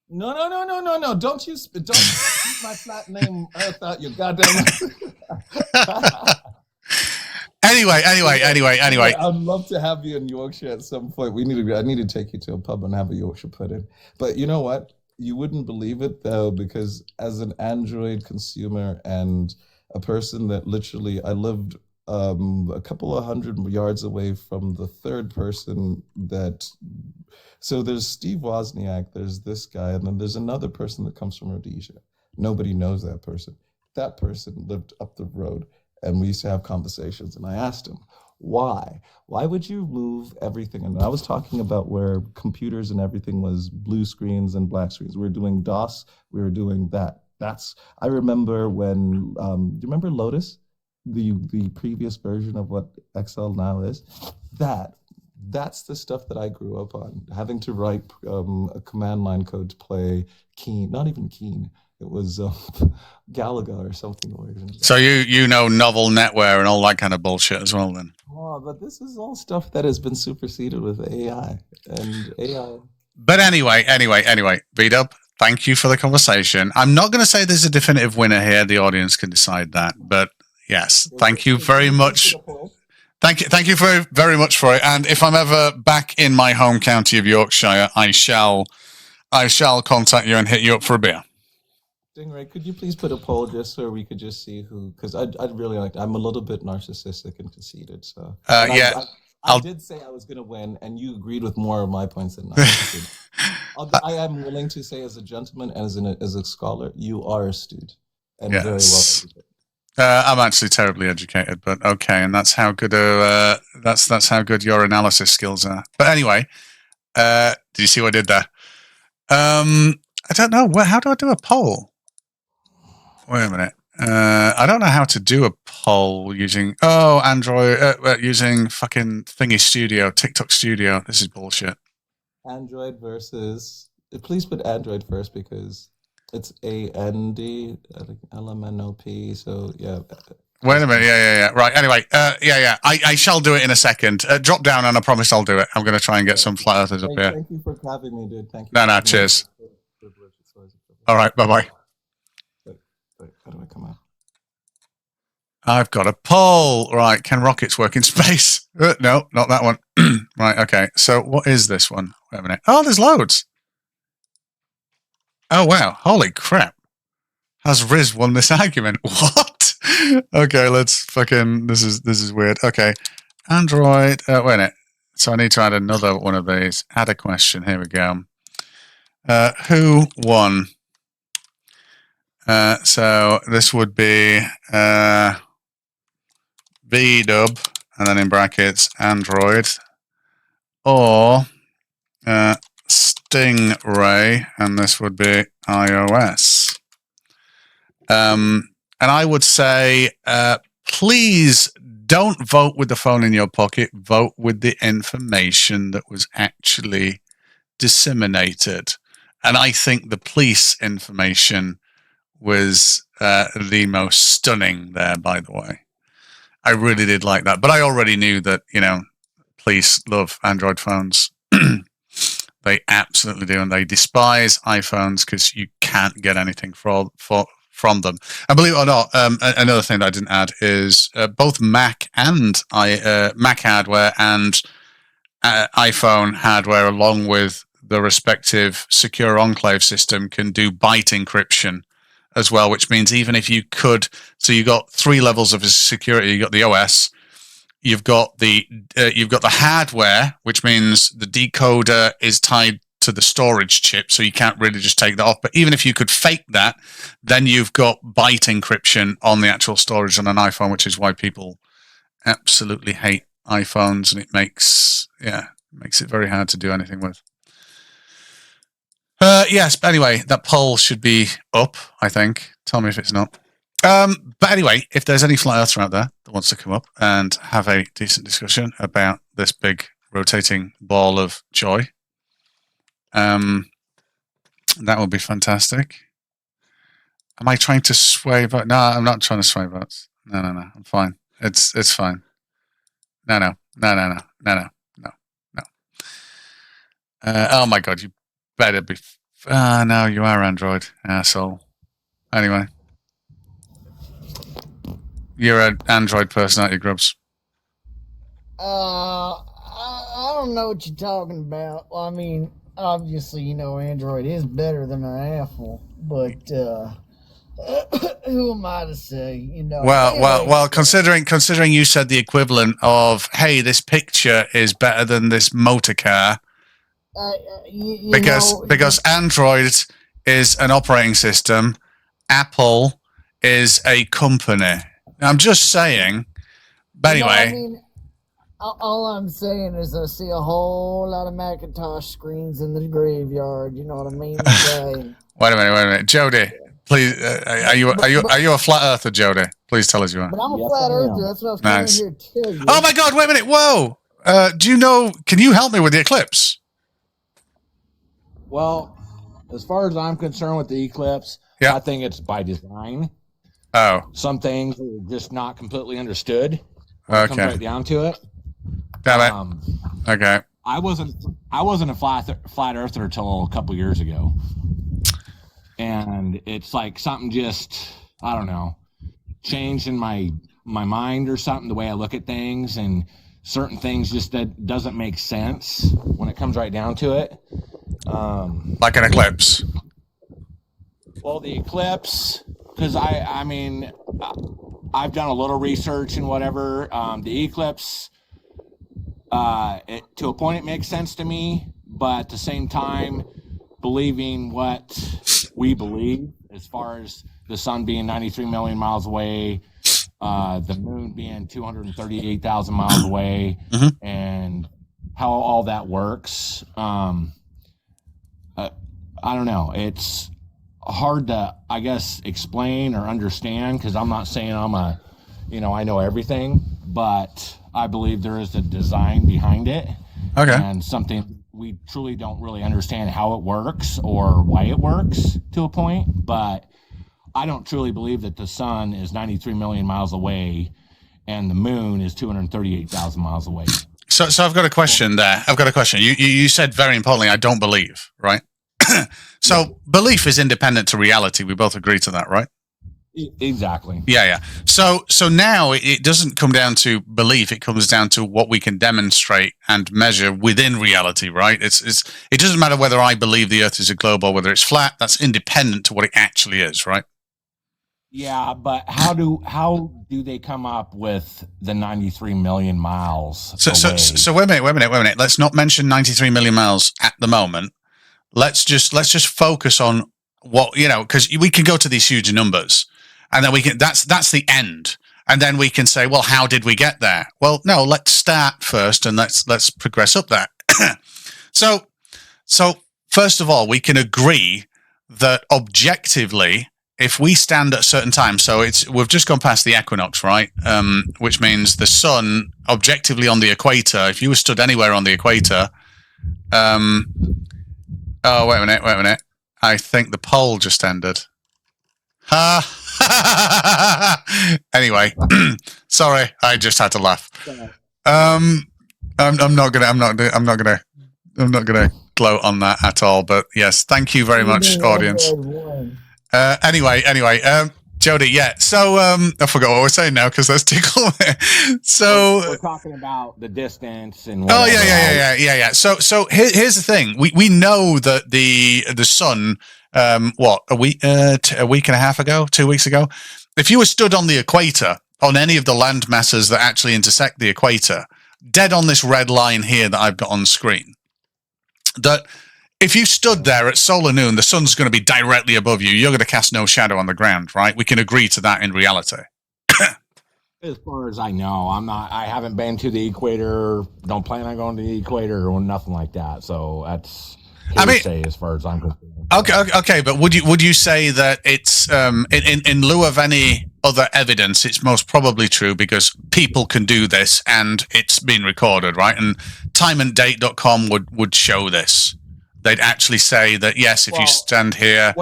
No. Don't keep my flat name Earth out your goddamn mouth. Anyway. I'd love to have you in Yorkshire at some point. I need to take you to a pub and have a Yorkshire pudding. But you know what? You wouldn't believe it though, because as an Android consumer and a person that literally, I lived a couple of 100 yards away from the third person that. So there's Steve Wozniak, there's this guy, and then there's another person that comes from Rhodesia. Nobody knows that person. That person lived up the road, and we used to have conversations. And I asked him, why? Why would you move everything? And I was talking about where computers and everything was blue screens and black screens. We were doing DOS. We were doing that. I remember when, do you remember Lotus? The previous version of what Excel now is? That's the stuff that I grew up on, having to write a command line code to play Keen, not even Keen. It was Galaga or something. So you know novel netware and all that kind of bullshit as well, then. Oh, but this is all stuff that has been superseded with AI and AI. But anyway, B-Dub, thank you for the conversation. I'm not going to say there's a definitive winner here. The audience can decide that. But yes, thank you very much. Thank you very, very much for it. And if I'm ever back in my home county of Yorkshire, I shall contact you and hit you up for a beer. Stingray, could you please put a poll just so we could just see who? Because I'd really like. I'm a little bit narcissistic and conceited, so yeah. I did say I was going to win, and you agreed with more of my points than I did. I am willing to say, as a gentleman and as a scholar, you are astute and very well educated. I'm actually terribly educated, but okay, and that's how good that's how good your analysis skills are. But anyway, did you see what I did there? I don't know. How do I do a poll? Wait a minute. I don't know how to do a poll using Android using fucking Thingy Studio, TikTok Studio. This is bullshit. Android versus. Please put Android first because it's AND LMNOP. So yeah. Wait a minute. Yeah. Right. Anyway. Yeah. I shall do it in a second. Drop down, and I promise I'll do it. I'm going to try and get some flat earthers up here. Thank you for having me, dude. Thank you. No. Cheers. All right. Bye. Wait, how do I come out? I've got a poll. Right. Can rockets work in space? No, not that one. Right. Okay. So what is this one? Wait a minute. Oh, there's loads. Oh, wow. Holy crap. Has Riz won this argument? What? Okay. Let's fucking, this is weird. Okay. Android. Wait a minute. So I need to add another one of these. Add a question. Here we go. Who won? So this would be VDub, and then in brackets Android, or Stingray, and this would be iOS. And I would say, please don't vote with the phone in your pocket. Vote with the information that was actually disseminated. And I think the police information was the most stunning there, by the way. I really did like that. But I already knew that, police love Android phones. They absolutely do. And they despise iPhones because you can't get anything from them. And believe it or not, another thing that I didn't add is both Mac and Mac hardware and iPhone hardware, along with the respective secure enclave system, can do byte encryption as well, which means even if you could, so you've got 3 levels of security. You've got the OS, you've got the hardware, which means the decoder is tied to the storage chip, so you can't really just take that off. But even if you could fake that, then you've got byte encryption on the actual storage on an iPhone, which is why people absolutely hate iPhones, and it makes it very hard to do anything with. Yes, but anyway, that poll should be up, I think. Tell me if it's not. But anyway, if there's any flat earther out there that wants to come up and have a decent discussion about this big rotating ball of joy, that would be fantastic. Am I trying to sway votes? No, I'm not trying to sway votes. No, I'm fine. It's fine. No. Oh my God, you better be. No, you are Android, asshole. Anyway. You're an Android person, aren't you, Grubs? I don't know what you're talking about. Well, I mean, obviously, you know, Android is better than an Apple, but who am I to say? You know. Well. Considering you said the equivalent of, "Hey, this picture is better than this motor car," because Android is an operating system, Apple is a company. I'm just saying. But anyway. I mean, all I'm saying is I see a whole lot of Macintosh screens in the graveyard. You know what I mean? Wait a minute, Jody. Please, are you a flat earther, Jody? Please tell us you are. But I'm a flat earther. That's what I was coming here to tell you. Oh my God! Wait a minute! Whoa! Do you know? Can you help me with the eclipse? Well, as far as I'm concerned with the eclipse, I think it's by design. Oh. Some things are just not completely understood. Okay. Comes right down to it. Damn it. Okay. I wasn't a flat earther until a couple years ago. And it's like something just, I don't know, changed in my mind or something, the way I look at things, and certain things just that doesn't make sense when it comes right down to it. Like an eclipse. Well, the eclipse, because I mean, I've done a little research and whatever. The eclipse, to a point, it makes sense to me, but at the same time, believing what we believe, as far as the sun being 93 million miles away, the moon being 238,000 miles away, and how all that works. I don't know. It's hard to, I guess, explain or understand, because I'm not saying I know everything, but I believe there is a design behind it. Okay. And something we truly don't really understand how it works or why it works to a point, but I don't truly believe that the sun is 93 million miles away and the moon is 238,000 miles away. So I've got a question there. You said very importantly, I don't believe, right? So belief is independent to reality. We both agree to that, right? Exactly. Yeah. So now it doesn't come down to belief. It comes down to what we can demonstrate and measure within reality, right? It doesn't matter whether I believe the Earth is a globe or whether it's flat. That's independent to what it actually is, right? Yeah, but how do they come up with the 93 million miles? So wait a minute. Let's not mention 93 million miles at the moment. Let's just focus on what, because we can go to these huge numbers, and then we can. That's the end, and then we can say, well, how did we get there? Well, no, let's start first, and let's progress up that. So first of all, we can agree that objectively, if we stand at a certain time, so we've just gone past the equinox, right? Which means the sun objectively on the equator. If you were stood anywhere on the equator, oh, wait a minute. I think the poll just ended. Anyway, sorry, I just had to laugh. I'm not gonna gloat on that at all. But yes, thank you very much, audience. Anyway, Jody, yeah. So I forgot what we're saying now because that's tickle. So we're talking about the distance and whatever. Yeah. So here's the thing. We know that the sun, a week and a half ago, 2 weeks ago, if you were stood on the equator, on any of the land masses that actually intersect the equator, dead on this red line here that I've got on screen, that if you stood there at solar noon, the sun's going to be directly above you. You're going to cast no shadow on the ground, right? We can agree to that in reality. As far as I know, I haven't been to the equator, don't plan on going to the equator or nothing like that. So that's hearsay as far as I'm concerned. Okay, but would you say that it's in lieu of any other evidence, it's most probably true because people can do this and it's been recorded, right? And timeanddate.com would show this. They'd actually say that yes, if you stand here,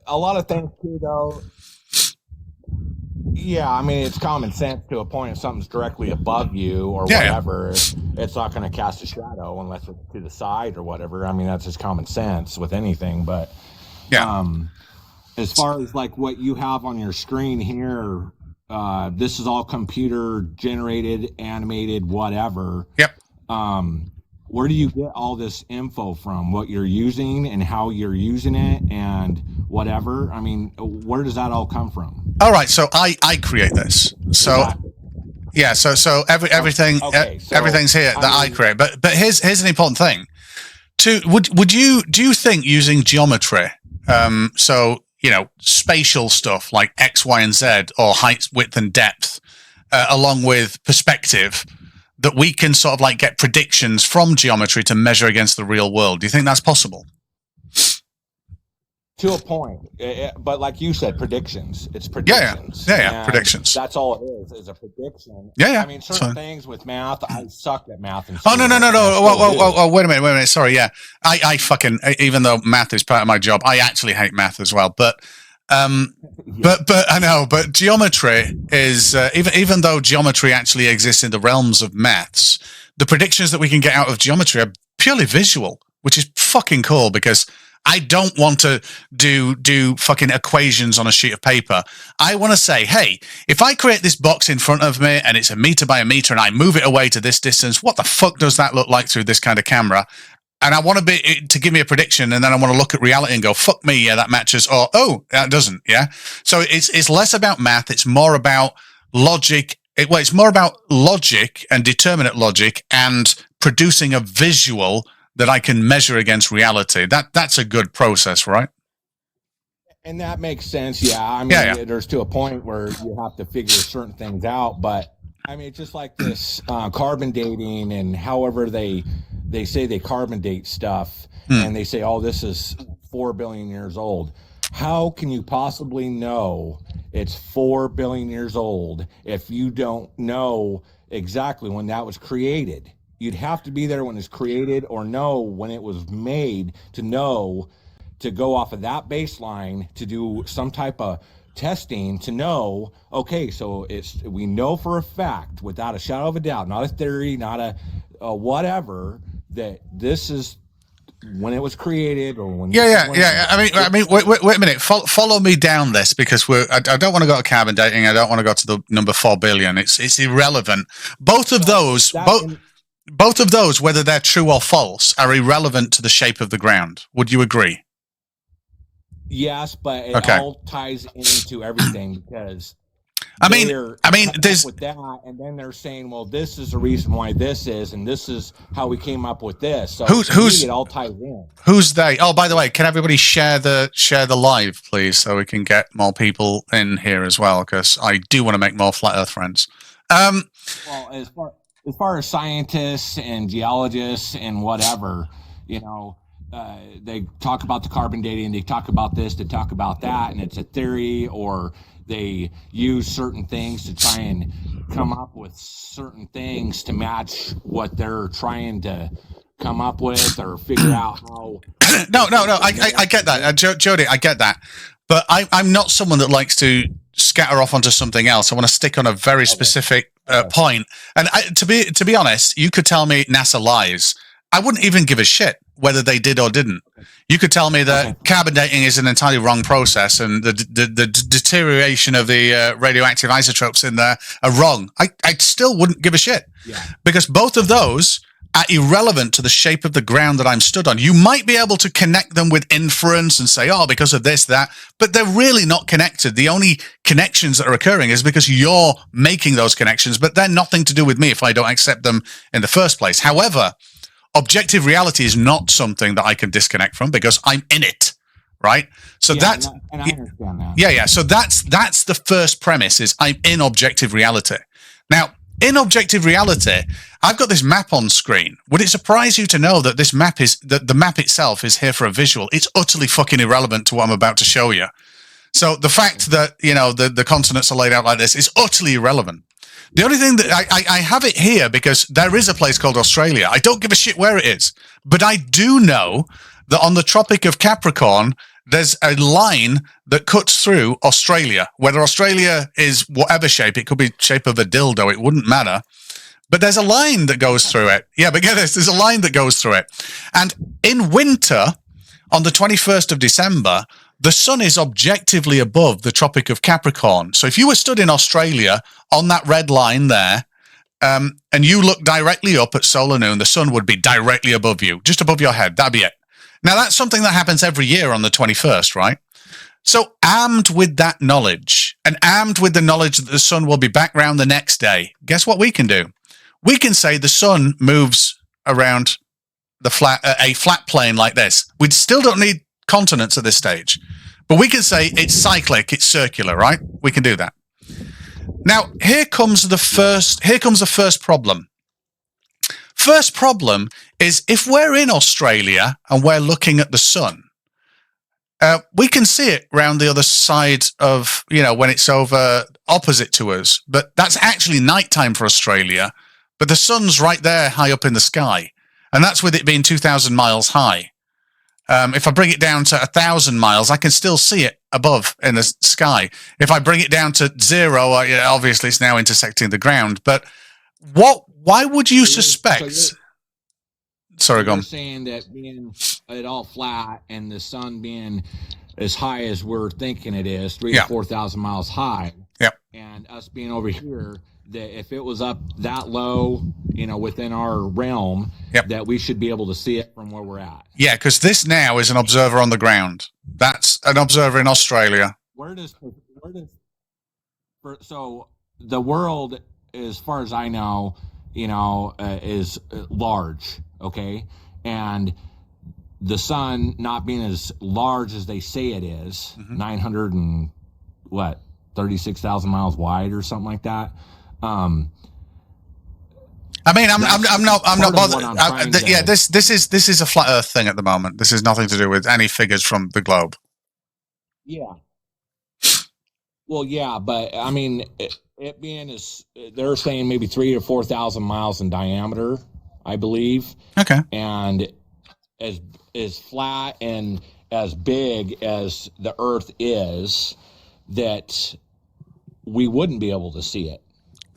A lot of things too, though. Yeah, I mean, it's common sense to a point. If something's directly above you or whatever, it's not going to cast a shadow unless it's to the side or whatever. I mean, that's just common sense with anything. But as far as like what you have on your screen here, this is all computer generated, animated, whatever. Yep. Where do you get all this info from? What you're using and how you're using it and whatever? I mean, where does that all come from? All right, so I create this. So so everything everything's here that I create. But here's an important thing. Do you think using geometry, so spatial stuff like X, Y, and Z, or height, width, and depth, along with perspective, that we can sort of like get predictions from geometry to measure against the real world? Do you think that's possible? To a point, but like you said, predictions. It's predictions. Yeah, predictions. That's all it is a prediction. Yeah. I mean, certain things with math, I sucked at math. No. Oh, wait a minute. Sorry, yeah. I fucking, even though math is part of my job, I actually hate math as well. But I know, but geometry is, even though geometry actually exists in the realms of maths, the predictions that we can get out of geometry are purely visual, which is fucking cool because I don't want to do fucking equations on a sheet of paper. I want to say, hey, if I create this box in front of me and it's a meter by a meter and I move it away to this distance, what the fuck does that look like through this kind of camera? And I want to give me a prediction, and then I want to look at reality and go, fuck me, yeah, that matches, or oh, that doesn't, yeah. So it's less about math, it's more about logic. It's more about logic and determinate logic and producing a visual that I can measure against reality. That's a good process, right? And that makes sense. Yeah. I mean, there's to a point where you have to figure certain things out, but I mean, it's just like this carbon dating and however they say they carbon date stuff and they say, oh, this is 4 billion years old. How can you possibly know it's 4 billion years old if you don't know exactly when that was created? You'd have to be there when it's created or know when it was made to know, to go off of that baseline, to do some type of testing to know, okay, so we know for a fact, without a shadow of a doubt, not a theory, not a whatever, that this is when it was created or when. I mean, wait a minute. Follow me down this because I don't want to go to carbon dating. I don't want to go to the number 4 billion. It's irrelevant. Both of those, whether they're true or false, are irrelevant to the shape of the ground. Would you agree? Yes, but it all ties into everything because I mean, there's with that, and then they're saying, well, this is the reason why this is, and this is how we came up with this. So it all ties in. Who's they? Oh, by the way, can everybody share the live, please, so we can get more people in here as well? Because I do want to make more flat Earth friends. Well, as far as scientists and geologists and whatever, they talk about the carbon dating, they talk about this, they talk about that, and it's a theory, or they use certain things to try and come up with certain things to match what they're trying to come up with or figure out how. No, I get that. Jody, I get that. But I'm not someone that likes to scatter off onto something else. I want to stick on a very specific point. And to be honest, you could tell me NASA lies. I wouldn't even give a shit whether they did or didn't. You could tell me that carbon dating is an entirely wrong process and the deterioration of the radioactive isotopes in there are wrong. I still wouldn't give a shit because both of those are irrelevant to the shape of the ground that I'm stood on. You might be able to connect them with inference and say, oh, because of this, that, but they're really not connected. The only connections that are occurring is because you're making those connections, but they're nothing to do with me if I don't accept them in the first place. However, objective reality is not something that I can disconnect from because I'm in it, right? So that's and I understand that. yeah. So that's the first premise is I'm in objective reality. Now, in objective reality, I've got this map on screen. Would it surprise you to know that this map is that the map itself is here for a visual? It's utterly fucking irrelevant to what I'm about to show you. So the fact that, you know, the continents are laid out like this is utterly irrelevant. The only thing that I have it here because there is a place called Australia. I don't give a shit where it is, but I do know that on the Tropic of Capricorn, there's a line that cuts through Australia. Whether Australia is whatever shape, it could be shape of a dildo, it wouldn't matter. But there's a line that goes through it. Yeah, but get this, there's a line that goes through it. And in winter, on the 21st of December, the sun is objectively above the Tropic of Capricorn. So if you were stood in Australia on that red line there, and you look directly up at solar noon, the sun would be directly above you, just above your head. That'd be it. Now, that's something that happens every year on the 21st, right? So armed with that knowledge and armed with the knowledge that the sun will be back round the next day, guess what we can do? We can say the sun moves around a flat plane like this. We still don't need continents at this stage, but we can say it's cyclic, it's circular, right? We can do that. Now, here comes the first problem. First problem is if we're in Australia and we're looking at the sun, we can see it round the other side of, you know, when it's over opposite to us, but that's actually nighttime for Australia, but the sun's right there high up in the sky. And that's with it being 2,000 miles high. If I bring it down to 1,000 miles, I can still see it above in the sky. If I bring it down to 0, obviously it's now intersecting the ground. But why would you suspect? Sorry, go on. You're saying that being it all flat and the sun being as high as we're thinking it is, 3,000 to 4,000 miles high. Yep. And us being over here, that if it was up that low, you know, within our realm, that we should be able to see it from where we're at. Yeah, because this now is an observer on the ground. That's an observer in Australia. So the world, as far as I know, you know, is large, okay? And the sun not being as large as they say it is, 900 and 36,000 miles wide or something like that. I mean, I'm not bothered. This is a flat Earth thing at the moment. This is nothing to do with any figures from the globe. Yeah. Well, yeah, but I mean, it being they're saying maybe 3,000 to 4,000 miles in diameter, I believe. Okay. And as flat and as big as the Earth is, that we wouldn't be able to see it.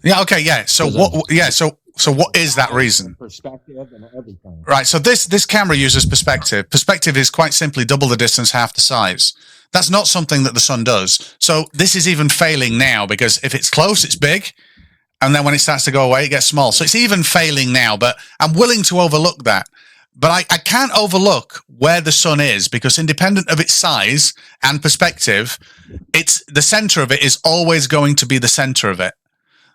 Yeah. Okay. Yeah. So what? Yeah. So what is that reason? Perspective and everything. Right. So this camera uses perspective. Perspective is quite simply double the distance, half the size. That's not something that the sun does. So this is even failing now because if it's close, it's big. And then when it starts to go away, it gets small. So it's even failing now, but I'm willing to overlook that. But I can't overlook where the sun is because independent of its size and perspective, it's the center of it is always going to be the center of it.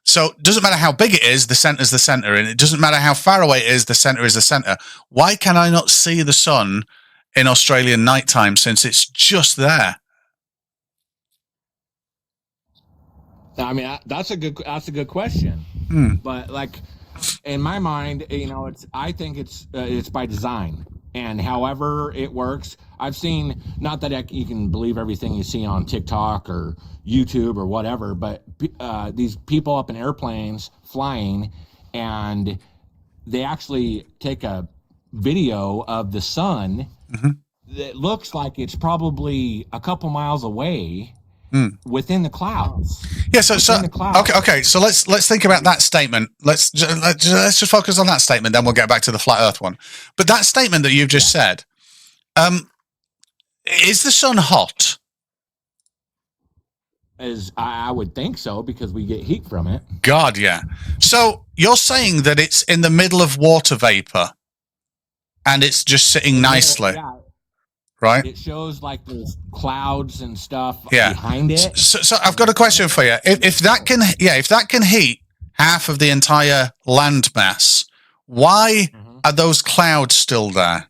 So it doesn't matter how big it is, the center is the center. And it doesn't matter how far away it is, the center is the center. Why can I not see the sun in Australian nighttime since it's just there? I mean, that's a good question. But like in my mind, you know, I think it's by design, and however it works. I've seen, not that you can believe everything you see on TikTok or YouTube or whatever, but these people up in airplanes flying, and they actually take a video of the sun that looks like it's probably a couple miles away. Within the clouds. Yeah. So okay. So let's think about that statement. Let's just focus on that statement. Then we'll get back to the flat Earth one. But that statement that you've just said, is the sun hot? I would think so because we get heat from it. God, yeah. So you're saying that it's in the middle of water vapor, and it's just sitting nicely. Yeah. Right. It shows like there's clouds and stuff behind it. So I've got a question for you. If that can heat half of the entire land mass, why are those clouds still there?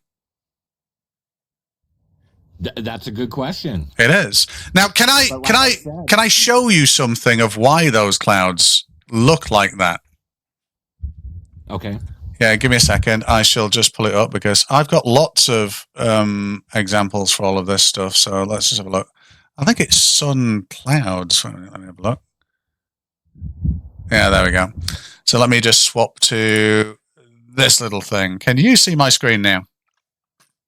That's a good question. It is. Now, can I show you something of why those clouds look like that? Okay. Yeah, give me a second. I shall just pull it up because I've got lots of examples for all of this stuff. So let's just have a look. I think it's sun clouds. Let me have a look. Yeah, there we go. So let me just swap to this little thing. Can you see my screen now?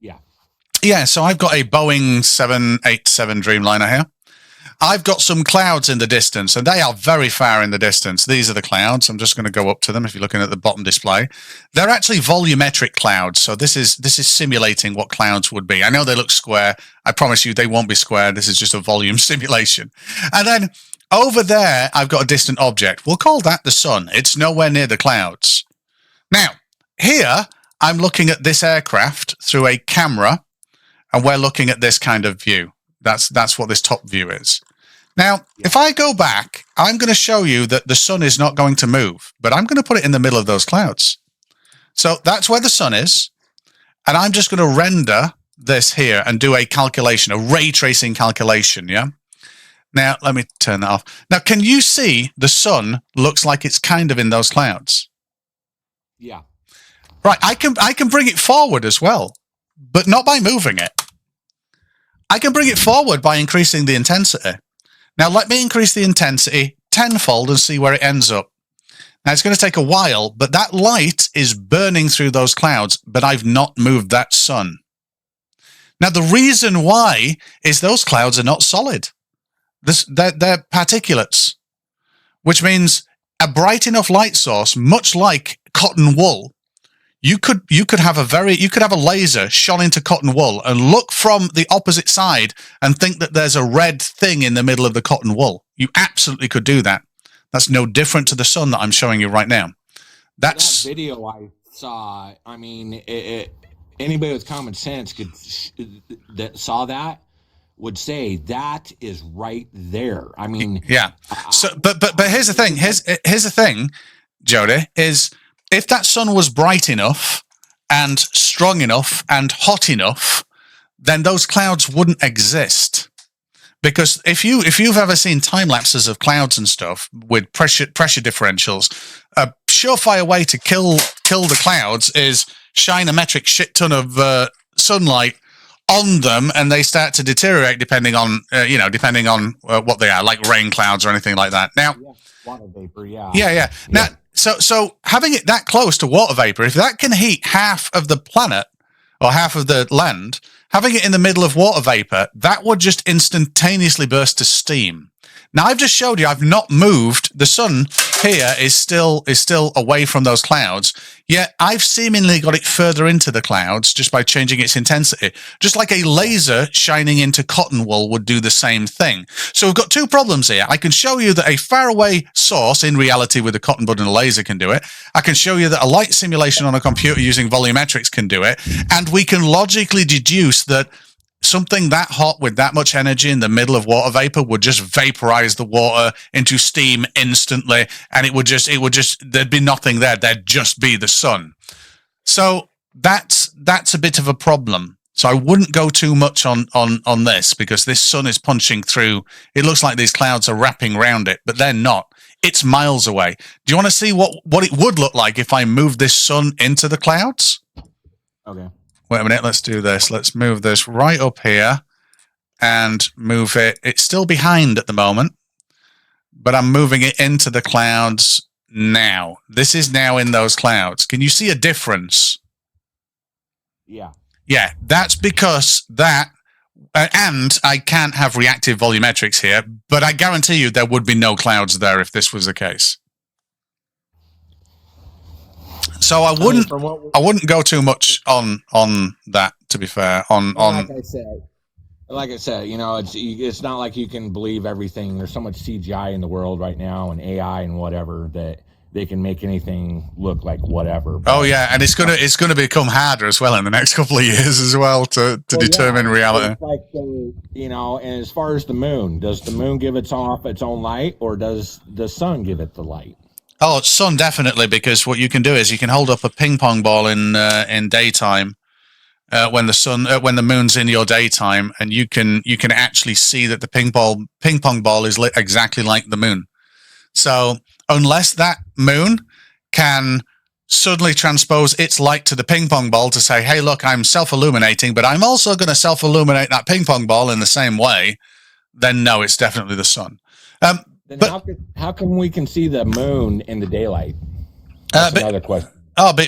Yeah. Yeah, so I've got a Boeing 787 Dreamliner here. I've got some clouds in the distance, and they are very far in the distance. These are the clouds. I'm just going to go up to them if you're looking at the bottom display. They're actually volumetric clouds, so this is simulating what clouds would be. I know they look square. I promise you they won't be square. This is just a volume simulation. And then over there, I've got a distant object. We'll call that the sun. It's nowhere near the clouds. Now, here, I'm looking at this aircraft through a camera, and we're looking at this kind of view. That's what this top view is. Now, if I go back, I'm going to show you that the sun is not going to move, but I'm going to put it in the middle of those clouds. So that's where the sun is, and I'm just going to render this here and do a calculation, a ray tracing calculation, yeah? Now, let me turn that off. Now, can you see the sun looks like it's kind of in those clouds? Yeah. Right, I can bring it forward as well, but not by moving it. I can bring it forward by increasing the intensity. Now, let me increase the intensity tenfold and see where it ends up. Now, it's going to take a while, but that light is burning through those clouds, but I've not moved that sun. Now, the reason why is those clouds are not solid. They're particulates, which means a bright enough light source, much like cotton wool, you could have a laser shone into cotton wool and look from the opposite side and think that there's a red thing in the middle of the cotton wool. You absolutely could do that. That's no different to the sun that I'm showing you right now. That video I saw, I mean, anybody with common sense that saw that would say that is right there. I mean, yeah. So, but here's the thing. Here's the thing, Jody, is if that sun was bright enough and strong enough and hot enough, then those clouds wouldn't exist. Because if you've ever seen time lapses of clouds and stuff with pressure differentials, a surefire way to kill the clouds is shine a metric shit ton of sunlight on them, and they start to deteriorate depending on what they are, like rain clouds or anything like that. Now, water vapor, yeah. Yeah. Now, so having it that close to water vapor, if that can heat half of the planet or half of the land, having it in the middle of water vapor, that would just instantaneously burst to steam. Now, I've just showed you I've not moved. The sun here is still away from those clouds, yet I've seemingly got it further into the clouds just by changing its intensity. Just like a laser shining into cotton wool would do the same thing. So we've got two problems here. I can show you that a faraway source, in reality with a cotton bud and a laser, can do it. I can show you that a light simulation on a computer using volumetrics can do it. And we can logically deduce that something that hot with that much energy in the middle of water vapor would just vaporize the water into steam instantly, and it would just there'd be nothing there. There'd just be the sun. So that's a bit of a problem. So I wouldn't go too much on this, because this sun is punching through. It looks like these clouds are wrapping around it, but they're not. It's miles away. Do you want to see what it would look like if I moved this sun into the clouds? Okay. Wait a minute, let's do this. Let's move this right up here and move it. It's still behind at the moment, but I'm moving it into the clouds now. This is now in those clouds. Can you see a difference? Yeah. Yeah, that's because and I can't have reactive volumetrics here, but I guarantee you there would be no clouds there if this was the case. So I wouldn't go too much on that, to be fair. Like I said, it's not like you can believe everything. There's so much CGI in the world right now, and AI and whatever, that they can make anything look like whatever. Oh yeah, and it's gonna become harder as well in the next couple of years as well to determine reality. It's like and as far as the moon, does the moon give its own light, or does the sun give it the light? Oh, sun definitely, because what you can do is you can hold up a ping pong ball in daytime when the moon's in your daytime, and you can actually see that the ping pong ball is lit exactly like the moon. So unless that moon can suddenly transpose its light to the ping pong ball to say, hey, look, I'm self-illuminating, but I'm also going to self-illuminate that ping pong ball in the same way, then no, it's definitely the sun. Then how come we can see the moon in the daylight? That's another question.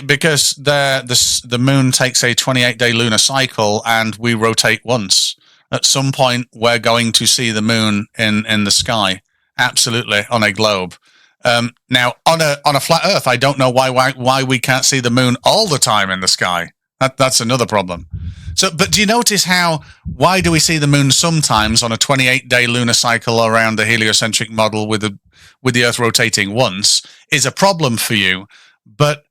Because the moon takes a 28-day lunar cycle, and we rotate once. At some point, we're going to see the moon in the sky, absolutely, on a globe. Now, on a flat Earth, I don't know why we can't see the moon all the time in the sky. That's another problem. So, but do you notice why do we see the moon sometimes on a 28-day lunar cycle around the heliocentric model with the Earth rotating once is a problem for you, but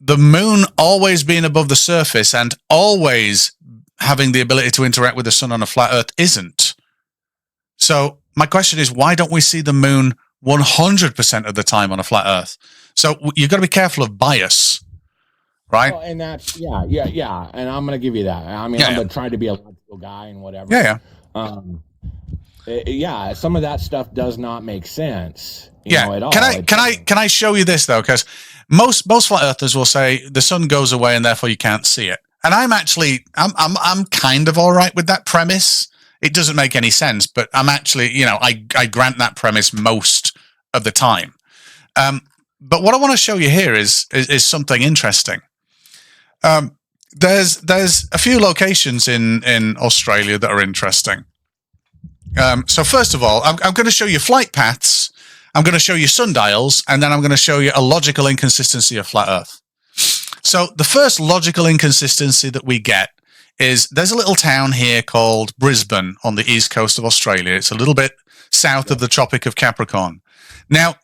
the moon always being above the surface and always having the ability to interact with the sun on a flat Earth isn't. So my question is, why don't we see the moon 100% of the time on a flat Earth? So you've got to be careful of bias, right? Well, and that's, yeah. And I'm going to give you that. I mean, I'm going to try to be a logical guy and whatever. Yeah. Some of that stuff does not make sense. At all. Can I show you this though? Because most flat earthers will say the sun goes away and therefore you can't see it. And I'm kind of all right with that premise. It doesn't make any sense, but I'm actually, I grant that premise most of the time. But what I want to show you here is something interesting. There's a few locations in Australia that are interesting. So first of all, I'm going to show you flight paths. I'm going to show you sundials, and then I'm going to show you a logical inconsistency of flat Earth. So the first logical inconsistency that we get is there's a little town here called Brisbane on the east coast of Australia. It's a little bit south of the Tropic of Capricorn. Now,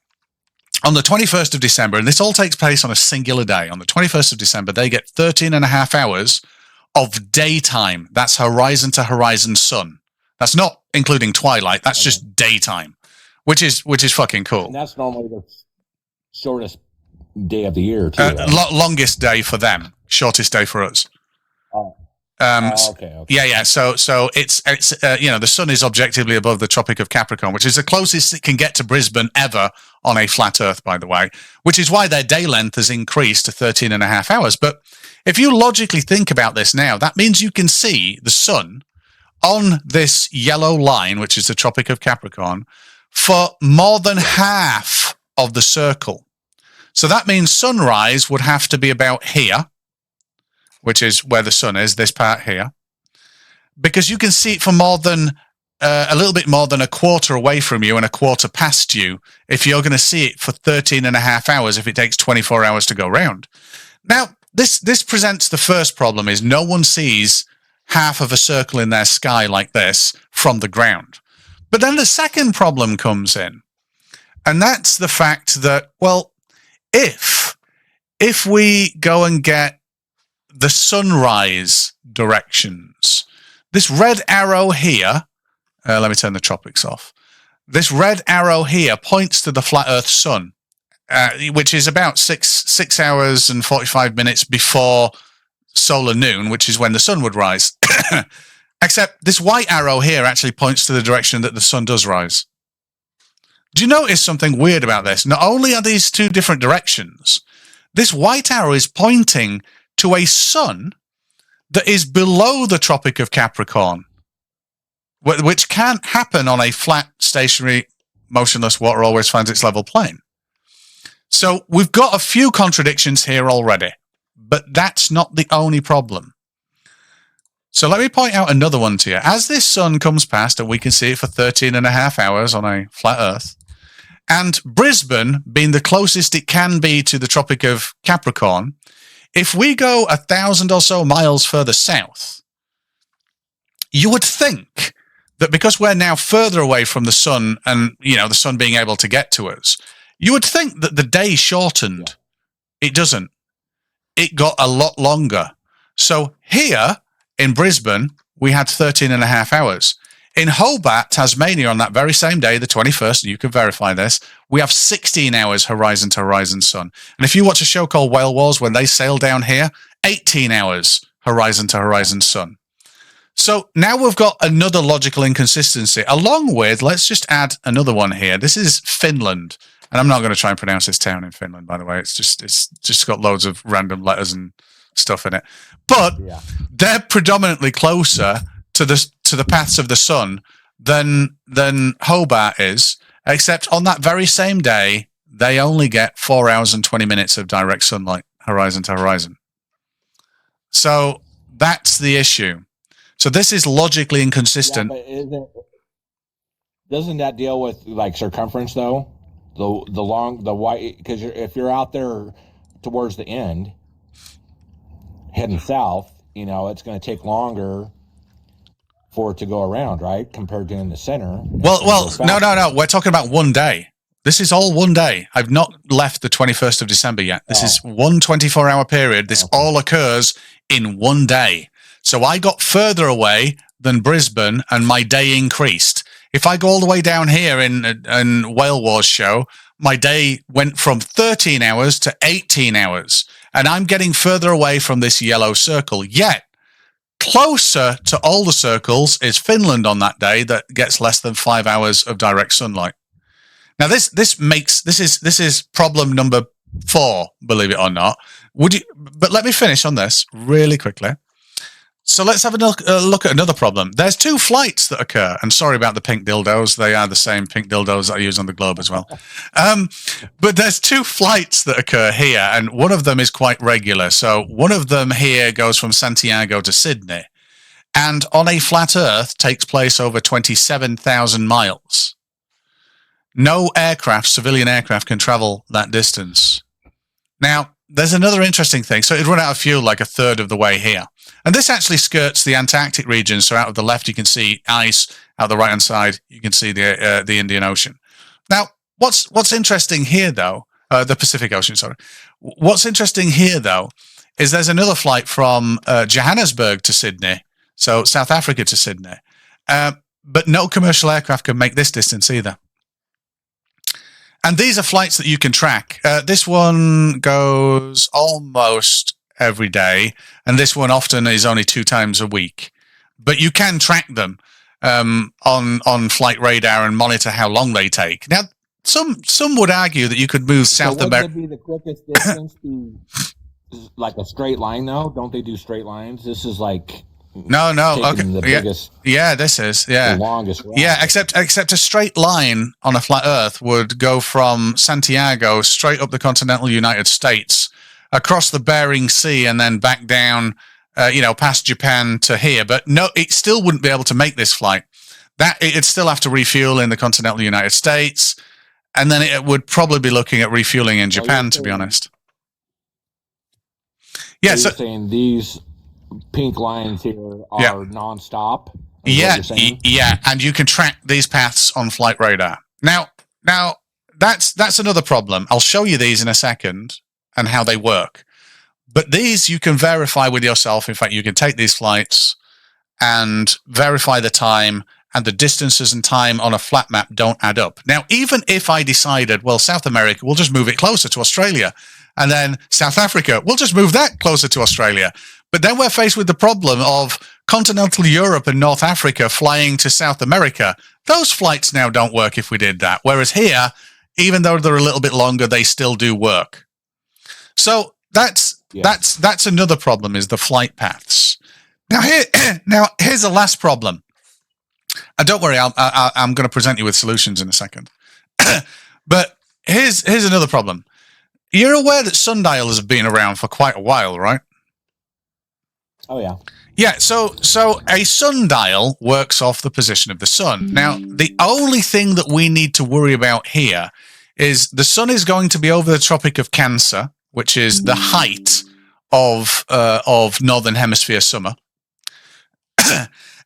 on the 21st of December, and this all takes place on a singular day, on the 21st of December, they get 13 and a half hours of daytime. That's horizon to horizon sun. That's not including twilight. That's just daytime, which is fucking cool. And that's normally the shortest day of the year, too. Longest day for them, shortest day for us. Okay. Yeah. So it's the sun is objectively above the Tropic of Capricorn, which is the closest it can get to Brisbane ever on a flat Earth, by the way, which is why their day length has increased to 13 and a half hours. But if you logically think about this now, that means you can see the sun on this yellow line, which is the Tropic of Capricorn, for more than half of the circle. So that means sunrise would have to be about here, which is where the sun is, this part here, because you can see it for more than a little bit more than a quarter away from you and a quarter past you if you're going to see it for 13 and a half hours if it takes 24 hours to go round. Now, this presents the first problem is no one sees half of a circle in their sky like this from the ground. But then the second problem comes in, and that's the fact that, well, if we go and get the sunrise directions, this red arrow here, let me turn the tropics off. This red arrow here points to the flat Earth sun, which is about 6 hours and 45 minutes before solar noon, which is when the sun would rise. Except this white arrow here actually points to the direction that the sun does rise. Do you notice something weird about this? Not only are these two different directions, this white arrow is pointing to a sun that is below the Tropic of Capricorn, which can't happen on a flat, stationary, motionless water always finds its level plane. So we've got a few contradictions here already, but that's not the only problem. So let me point out another one to you. As this sun comes past, and we can see it for 13 and a half hours on a flat Earth, and Brisbane being the closest it can be to the Tropic of Capricorn, if we go 1,000 or so miles further south, you would think that because we're now further away from the sun and, the sun being able to get to us, you would think that the day shortened. Yeah. It doesn't. It got a lot longer. So here in Brisbane, we had 13 and a half hours. In Hobart, Tasmania, on that very same day, the 21st, and you can verify this, we have 16 hours horizon to horizon sun. And if you watch a show called Whale Wars, when they sail down here, 18 hours horizon to horizon sun. So now we've got another logical inconsistency, along with, let's just add another one here. This is Finland. And I'm not going to try and pronounce this town in Finland, by the way. It's just got loads of random letters and stuff in it. But they're predominantly closer to the paths of the sun than Hobart is, except on that very same day, they only get 4 hours and 20 minutes of direct sunlight, horizon to horizon. So that's the issue. So this is logically inconsistent. Yeah, but doesn't that deal with like circumference though? The wide, because if you're out there towards the end, heading south, it's going to take longer for it to go around, right? Compared to in the center. Well, no. We're talking about one day. This is all one day. I've not left the 21st of December yet. This is one 24-hour period. This all occurs in one day. So I got further away than Brisbane, and my day increased. If I go all the way down here in Whale Wars show, my day went from 13 hours to 18 hours, and I'm getting further away from this yellow circle. Yet, closer to all the circles is Finland on that day that gets less than 5 hours of direct sunlight. Now, this is problem number 4, believe it or not. But let me finish on this really quickly. So let's have a look at another problem. There's 2 flights that occur, and sorry about the pink dildos. They are the same pink dildos that I use on the globe as well. But there's 2 flights that occur here, and one of them is quite regular. So one of them here goes from Santiago to Sydney, and on a flat Earth takes place over 27,000 miles. No aircraft, civilian aircraft, can travel that distance. Now, there's another interesting thing. So it'd run out of fuel like a third of the way here. And this actually skirts the Antarctic region. So out of the left, you can see ice. Out of the right-hand side, you can see the Indian Ocean. Now, what's interesting here, though, the Pacific Ocean, sorry. What's interesting here, though, is there's another flight from Johannesburg to Sydney, so South Africa to Sydney. But no commercial aircraft can make this distance either. And these are flights that you can track. This one goes almost every day, and this one often is only 2 times a week. But you can track them on flight radar and monitor how long they take. Now, some would argue that you could move South America. Would be the quickest distance be like a straight line, though? Don't they do straight lines? This is like no. Okay, the biggest, this is the longest route. Yeah, except a straight line on a flat Earth would go from Santiago straight up the continental United States, across the Bering Sea, and then back down, past Japan to here. But no, it still wouldn't be able to make this flight. It'd still have to refuel in the continental United States, and then it would probably be looking at refueling in Japan, to be honest. Yeah, so you're saying these pink lines here are nonstop? Yeah, and you can track these paths on flight radar. Now that's another problem. I'll show you these in a second and how they work. But these you can verify with yourself. In fact, you can take these flights and verify the time, and the distances and time on a flat map don't add up. Now, even if I decided, well, South America, we'll just move it closer to Australia, and then South Africa, we'll just move that closer to Australia. But then we're faced with the problem of continental Europe and North Africa flying to South America. Those flights now don't work if we did that. Whereas here, even though they're a little bit longer, they still do work. So that's another problem, is the flight paths. Now here's the last problem. And don't worry, I'm going to present you with solutions in a second. But here's another problem. You're aware that sundials have been around for quite a while, right? Oh, yeah. Yeah, so a sundial works off the position of the sun. Now, the only thing that we need to worry about here is the sun is going to be over the Tropic of Cancer, which is the height of Northern Hemisphere summer.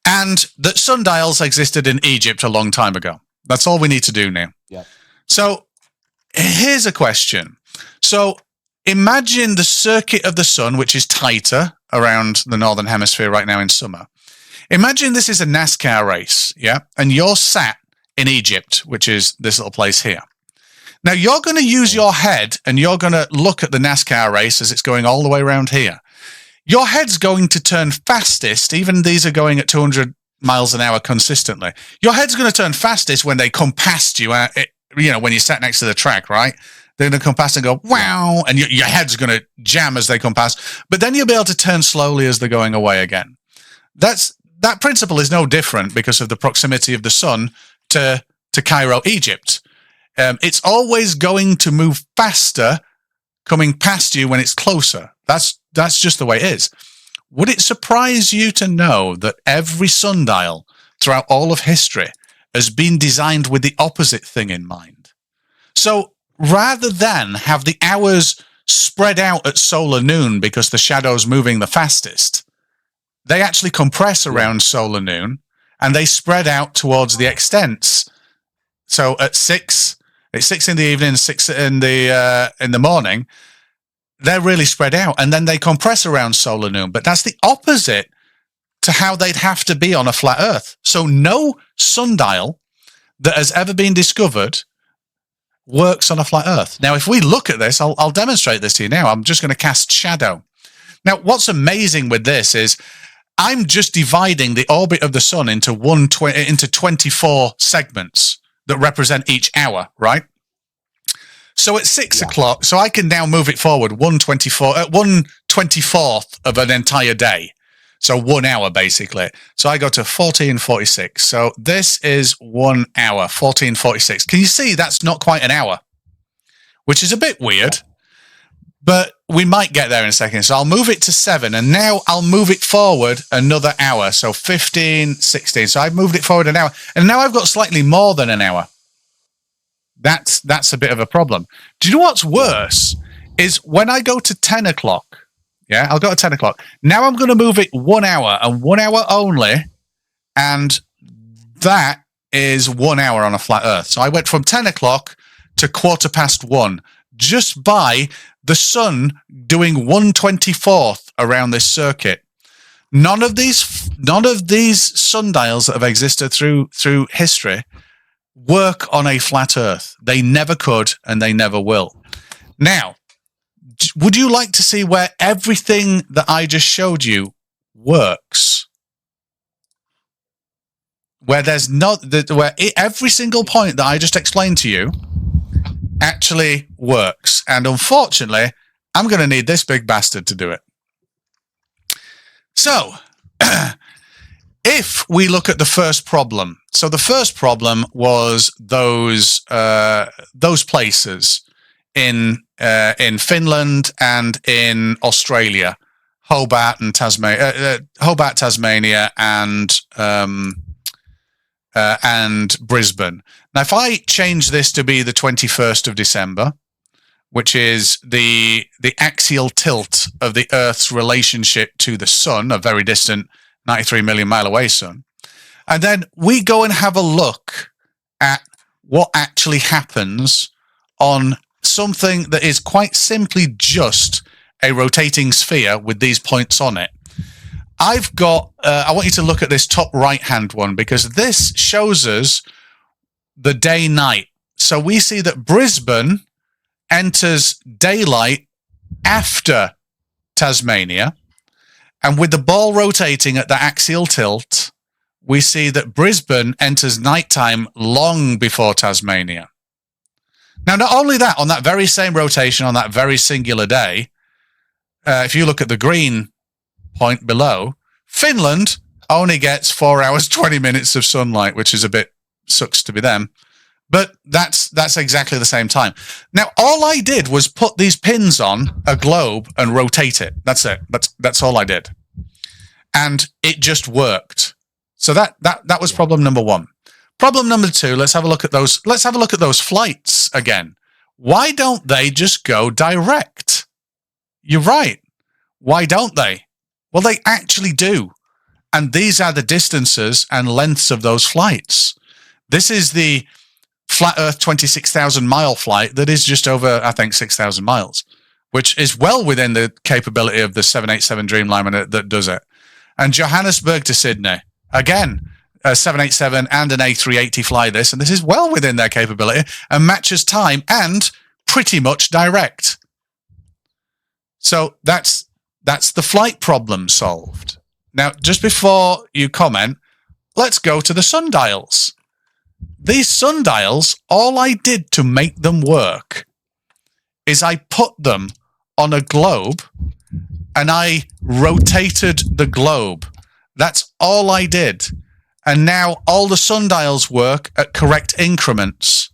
And that sundials existed in Egypt a long time ago. That's all we need to do now. Yeah. So here's a question. So imagine the circuit of the sun, which is tighter around the Northern Hemisphere right now in summer. Imagine this is a NASCAR race, yeah? And you're sat in Egypt, which is this little place here. Now, you're going to use your head and you're going to look at the NASCAR race as it's going all the way around here. Your head's going to turn fastest, even these are going at 200 miles an hour consistently. Your head's going to turn fastest when they come past you, when you're sat next to the track, right? They're going to come past and go, wow, and your head's going to jam as they come past. But then you'll be able to turn slowly as they're going away again. That principle is no different because of the proximity of the sun to Cairo, Egypt. It's always going to move faster coming past you when it's closer. That's just the way it is. Would it surprise you to know that every sundial throughout all of history has been designed with the opposite thing in mind? So rather than have the hours spread out at solar noon because the shadow's moving the fastest, they actually compress around solar noon and they spread out towards the extents. So at 6 in the evening, 6 in the morning, they're really spread out, and then they compress around solar noon. But that's the opposite to how they'd have to be on a flat Earth. So no sundial that has ever been discovered works on a flat Earth. Now, if we look at this, I'll demonstrate this to you now. I'm just going to cast shadow. Now, what's amazing with this is I'm just dividing the orbit of the sun into 24 segments that represent each hour, right? So at 6 o'clock, so I can now move it forward 1/24th of an entire day. So 1 hour, basically. So I go to 1446. So this is 1 hour, 1446. Can you see that's not quite an hour? Which is a bit weird, but we might get there in a second. So I'll move it to 7, and now I'll move it forward another hour. So 15, 16. So I've moved it forward an hour, and now I've got slightly more than an hour. That's a bit of a problem. Do you know what's worse? Is when I go to 10 o'clock, yeah, I'll go to 10 o'clock. Now I'm going to move it 1 hour and 1 hour only, and that is 1 hour on a flat Earth. So I went from 10 o'clock to 1:15 just by the sun doing 1/24th around this circuit. None of these sundials that have existed through history work on a flat Earth. They never could, and they never will. Now, would you like to see where everything that I just showed you works? Where every single point that I just explained to you actually works. And unfortunately, I'm going to need this big bastard to do it. So, if we look at the first problem, so the first problem was those places in Finland and in Australia, Hobart, Tasmania, and Brisbane. Now, if I change this to be the 21st of December, which is the axial tilt of the Earth's relationship to the sun, a very distant 93 million mile away sun. And then we go and have a look at what actually happens on something that is quite simply just a rotating sphere with these points on it. I've got, I want you to look at this top right-hand one because this shows us the day-night. So we see that Brisbane enters daylight after Tasmania. And with the ball rotating at the axial tilt, we see that Brisbane enters nighttime long before Tasmania. Now, not only that, on that very same rotation, on that very singular day, if you look at the green point below, Finland only gets 4 hours, 20 minutes of sunlight, which is a bit sucks to be them. But that's exactly the same time. Now, all I did was put these pins on a globe and rotate it. That's it. That's all I did. And it just worked. So that was problem number one. Problem number two, let's have a look at those flights again. Why don't they just go direct? You're right. Why don't they? Well, they actually do. And these are the distances and lengths of those flights. This is the Flat Earth 26,000 mile flight that is just over, I think, 6,000 miles, which is well within the capability of the 787 Dreamliner that does it. And Johannesburg to Sydney, Again, a 787 and an A380 fly this, and this is well within their capability and matches time and pretty much direct. So that's the flight problem solved. Now, just before you comment, let's go to the sundials. These sundials, all I did to make them work is I put them on a globe and I rotated the globe. That's all I did. And now all the sundials work at correct increments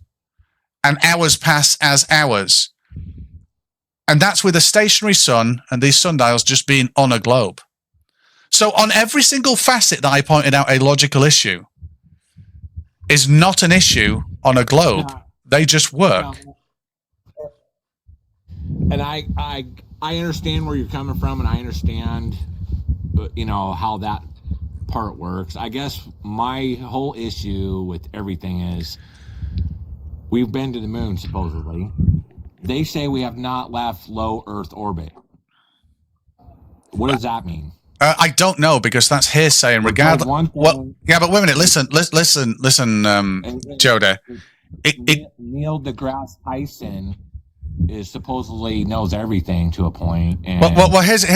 and hours pass as hours. And that's with a stationary sun and these sundials just being on a globe. So on every single facet that I pointed out, a logical issue is not an issue on a globe. They just work. And I understand where you're coming from, and I understand, how that part works. I guess my whole issue with everything is we've been to the moon, supposedly. They say we have not left low Earth orbit. What does that mean? I don't know, because that's hearsay, and regardless. Well, yeah, but wait a minute. Listen, Jody. Neil deGrasse Tyson is supposedly knows everything to a point. And well, here's the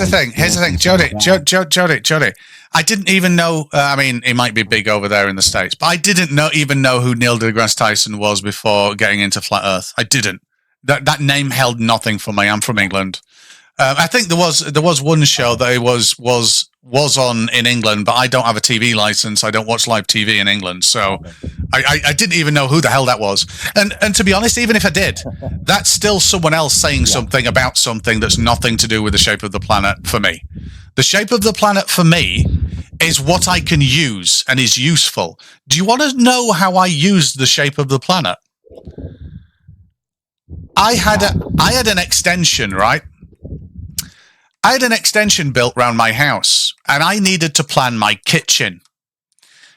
thing. Here's the thing, Jody. I didn't even know. I mean, he might be big over there in the States, but I didn't even know who Neil deGrasse Tyson was before getting into flat Earth. I didn't. That name held nothing for me. I'm from England. I think there was one show that it was on in England, but I don't have a TV license. I don't watch live TV in England, so I didn't even know who the hell that was. And to be honest, even if I did, that's still someone else saying something about something that's nothing to do with the shape of the planet for me. The shape of the planet for me is what I can use and is useful. Do you want to know how I used the shape of the planet? I had an extension, right? I had an extension built around my house, and I needed to plan my kitchen.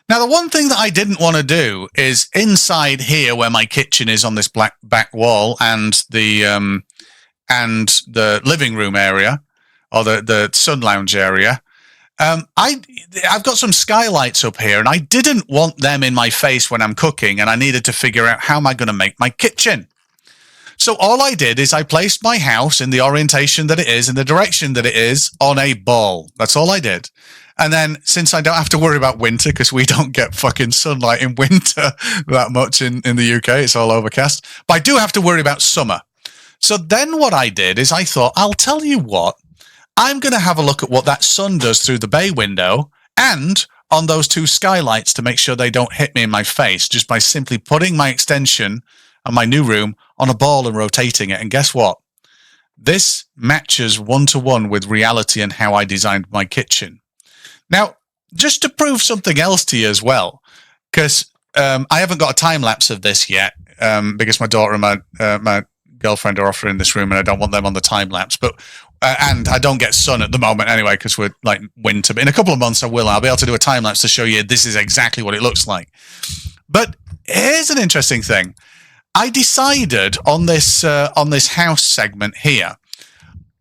Now, the one thing that I didn't want to do is inside here, where my kitchen is on this black back wall, and the living room area, or the sun lounge area. I've got some skylights up here, and I didn't want them in my face when I'm cooking, and I needed to figure out how am I going to make my kitchen. So all I did is I placed my house in the orientation that it is, in the direction that it is, on a ball. That's all I did. And then, since I don't have to worry about winter, because we don't get fucking sunlight in winter that much in the UK, it's all overcast. But I do have to worry about summer. So then what I did is I thought, I'll tell you what, I'm going to have a look at what that sun does through the bay window and on those two skylights to make sure they don't hit me in my face, just by simply putting my extension and my new room on a ball and rotating it. And guess what? This matches 1-to-1 with reality and how I designed my kitchen. Now, just to prove something else to you as well, because I haven't got a time lapse of this yet, because my daughter and my girlfriend are offering this room, and I don't want them on the time lapse. But and I don't get sun at the moment anyway, because we're like winter. But in a couple of months, I'll be able to do a time lapse to show you this is exactly what it looks like. But here's an interesting thing. I decided on this house segment here.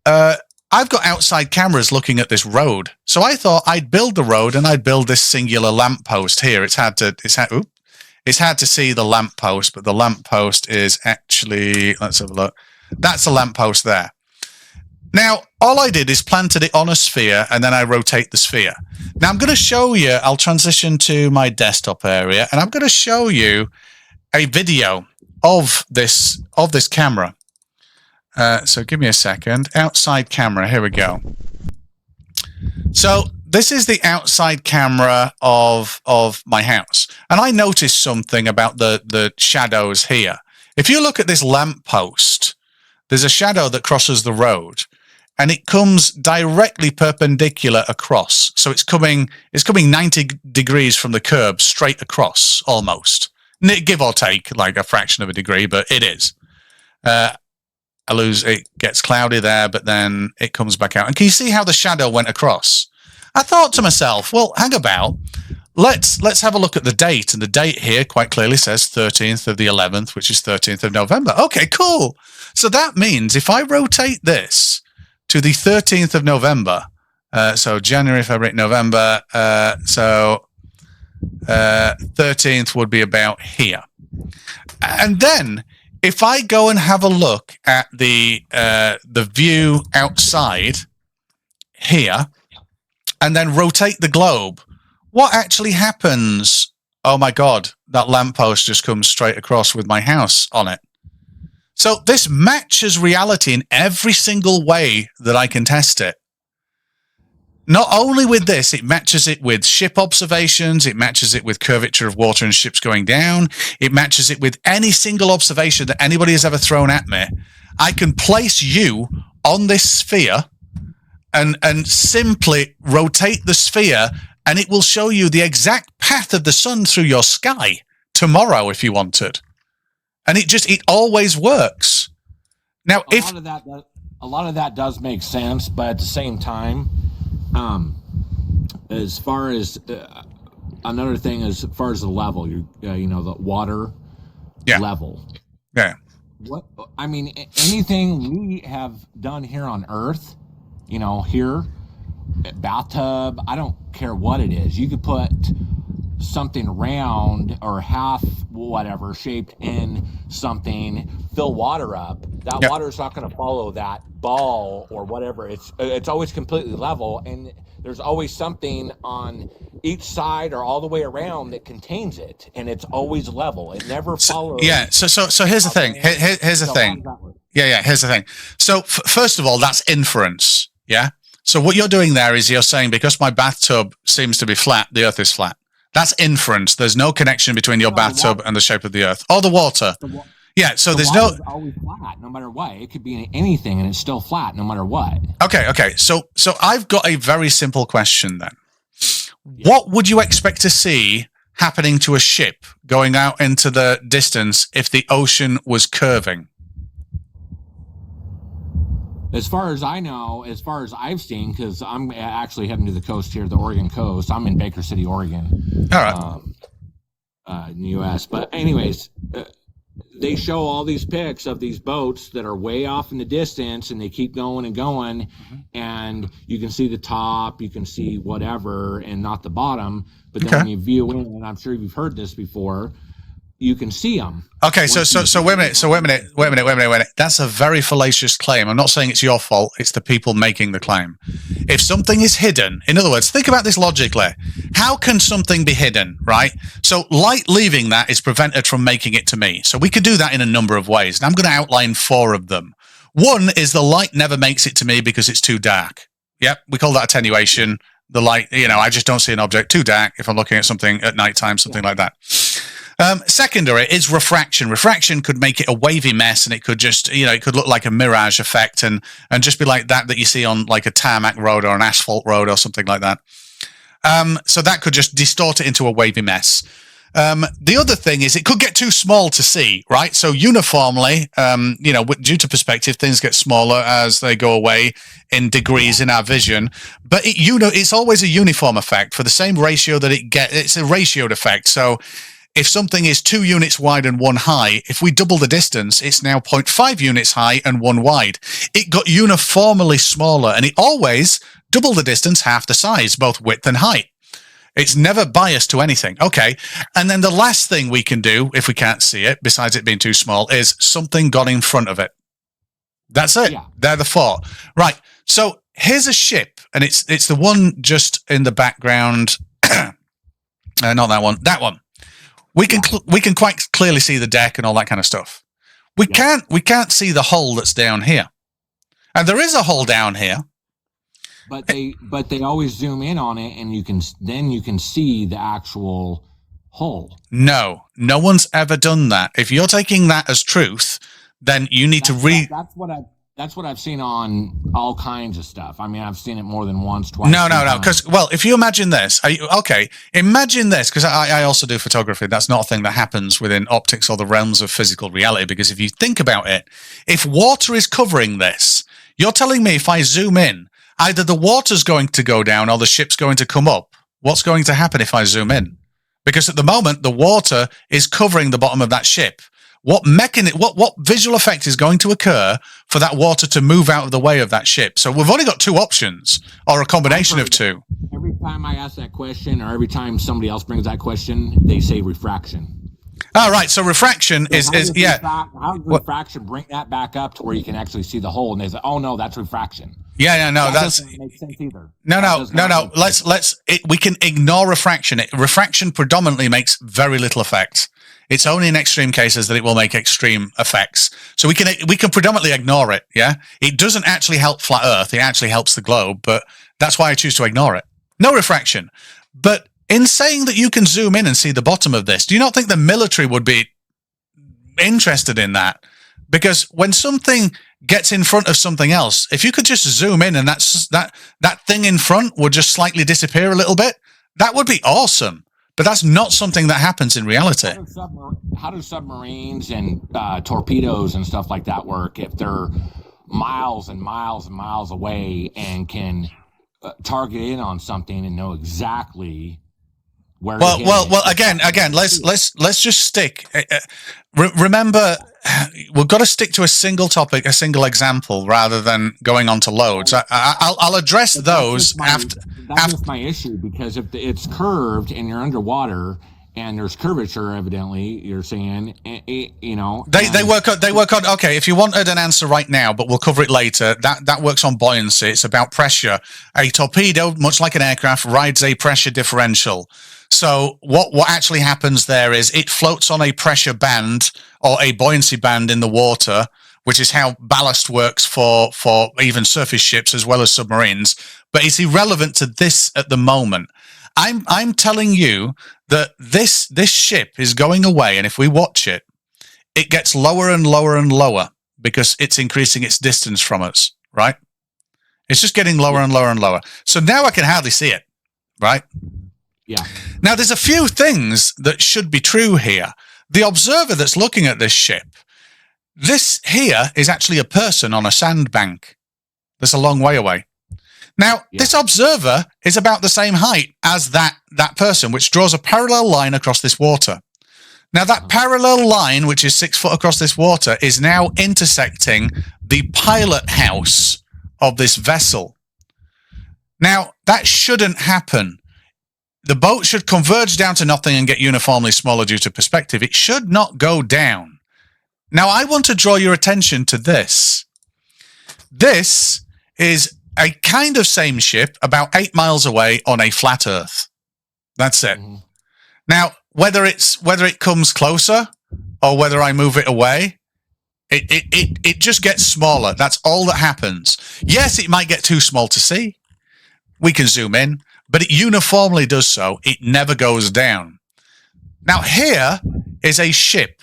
I've got outside cameras looking at this road, so I thought I'd build the road and I'd build this singular lamppost here. It's hard to see the lamppost, but the lamppost is actually, let's have a look. That's a lamppost there. Now, all I did is planted it on a sphere, and then I rotate the sphere. Now, I'm going to show you. I'll transition to my desktop area, and I'm going to show you a video of this camera. So give me a second. Outside camera. Here we go. So this is the outside camera of my house, and I noticed something about the shadows here. If you look at this lamppost, there's a shadow that crosses the road, and it comes directly perpendicular across. So it's coming 90 degrees from the curb straight across, almost. Give or take like a fraction of a degree, but it is. It gets cloudy there, but then it comes back out. And can you see how the shadow went across? I thought to myself, well, hang about. Let's have a look at the date. And the date here quite clearly says 13th of the 11th, which is 13th of November. Okay, cool. So that means if I rotate this to the 13th of November, So January, February, November. So 13th would be about here. And then if I go and have a look at the view outside here and then rotate the globe, what actually happens? Oh my God, that lamppost just comes straight across with my house on it. So this matches reality in every single way that I can test it. Not only with this, it matches it with ship observations, it matches it with curvature of water and ships going down, it matches it with any single observation that anybody has ever thrown at me. I can place you on this sphere and simply rotate the sphere, and it will show you the exact path of the sun through your sky tomorrow if you wanted. And it always works. Now, a lot of that does make sense, but at the same time, as far as another thing, as far as the level, the water level. Yeah. What I mean, anything we have done here on Earth, here, bathtub, I don't care what it is. You could put something round or half whatever shaped in something, fill water up. That water is not going to follow that ball or whatever. It's always completely level, and there's always something on each side or all the way around that contains it, and it's always level. It never follows. So here's the thing. Here's the thing. Here's the thing. So first of all, that's inference. Yeah. So what you're doing there is you're saying, because my bathtub seems to be flat, the Earth is flat. That's inference. There's no connection between your bathtub and the shape of the Earth or the water. So there's no. It's always flat, no matter what. It could be anything, and it's still flat, no matter what. Okay. So I've got a very simple question then. What would you expect to see happening to a ship going out into the distance if the ocean was curving? As far as I know, as far as I've seen, because I'm actually heading to the coast here, the Oregon coast. I'm in Baker City, Oregon. All right. In the U.S. But anyways, they show all these pics of these boats that are way off in the distance, and they keep going and going, and you can see the top, you can see whatever, and not the bottom. But then when you view in, and I'm sure you've heard this before, you can see them. Okay, so wait a minute. That's a very fallacious claim. I'm not saying it's your fault. It's the people making the claim. If something is hidden, in other words, think about this logically. How can something be hidden, right? So light leaving that is prevented from making it to me. So we could do that in a number of ways. And I'm going to outline 4 of them. One is the light never makes it to me because it's too dark. Yep, we call that attenuation. The light, I just don't see an object too dark if I'm looking at something at nighttime, something like that. Secondary is refraction. Refraction could make it a wavy mess, and it could just, it could look like a mirage effect and just be like that you see on like a tarmac road or an asphalt road or something like that. So that could just distort it into a wavy mess. The other thing is it could get too small to see, right? So uniformly, due to perspective, things get smaller as they go away in degrees in our vision. But it's always a uniform effect for the same ratio that it's a ratioed effect. So if something is 2 units wide and 1 high, if we double the distance, it's now 0.5 units high and 1 wide. It got uniformly smaller, and it always double the distance, half the size, both width and height. It's never biased to anything. Okay. And then the last thing we can do, if we can't see it, besides it being too small, is something got in front of it. That's it. Yeah. They're the 4. Right. So here's a ship, and it's the one just in the background. Not that one. That one. We can quite clearly see the deck and all that kind of stuff. We can't see the hull that's down here, and there is a hull down here. But they always zoom in on it, and you can see the actual hull. No one's ever done that. If you're taking that as truth, then you need to read. That's what I've seen on all kinds of stuff. I mean, I've seen it more than once, twice. No. Because, if you imagine this, imagine this, because I also do photography. That's not a thing that happens within optics or the realms of physical reality. Because if you think about it, if water is covering this, you're telling me if I zoom in, either the water's going to go down or the ship's going to come up. What's going to happen if I zoom in? Because at the moment, the water is covering the bottom of that ship. what visual effect is going to occur for that water to move out of the way of that ship. So we've only got two options, or a combination of two. Every time I ask that question, or every time somebody else brings that question, they say refraction. All right, so refraction So is yeah. How does refraction bring that back up to where you can actually see the hole? And they say, "Oh no, that's refraction." Yeah, no, that that's doesn't make sense either. No. We can ignore refraction. Refraction predominantly makes very little effect. It's only in extreme cases that it will make extreme effects. So we can predominantly ignore it. Yeah, it doesn't actually help flat Earth. It actually helps the globe, but that's why I choose to ignore it. No refraction, but in saying that you can zoom in and see the bottom of this, do you not think the military would be interested in that? Because when something gets in front of something else, if you could just zoom in and that thing in front would just slightly disappear a little bit, that would be awesome. But that's not something that happens in reality. How do submarines and torpedoes and stuff like that work if they're miles and miles and miles away and can target in on something and know exactly where? Well. Again. Let's just stick. Remember, we've got to stick to a single topic, a single example, rather than going on to loads. I'll address those after. That's my issue, because if it's curved and you're underwater and there's curvature, evidently, you're saying, you know, they work on. Okay, if you wanted an answer right now, but we'll cover it later. That works on buoyancy. It's about pressure. A torpedo, much like an aircraft, rides a pressure differential. So what actually happens there is it floats on a pressure band or a buoyancy band in the water, which is how ballast works for even surface ships as well as submarines. But it's irrelevant to this at the moment. I'm telling you that this ship is going away, and if we watch it, it gets lower and lower and lower because it's increasing its distance from us, right? It's just getting lower and lower and lower. So now I can hardly see it, right? Yeah. Now, there's a few things that should be true here. The observer that's looking at this ship, this here is actually a person on a sandbank that's a long way away. Now, this observer is about the same height as that person, which draws a parallel line across this water. Now, that parallel line, which is 6 foot across this water, is now intersecting the pilot house of this vessel. Now, that shouldn't happen. The boat should converge down to nothing and get uniformly smaller due to perspective. It should not go down. Now, I want to draw your attention to this. This is a kind of same ship about 8 miles away on a flat Earth. That's it. Mm-hmm. Now, whether it comes closer or whether I move it away, it just gets smaller. That's all that happens. Yes, it might get too small to see. We can zoom in, but it uniformly does so. It never goes down. Now, here is a ship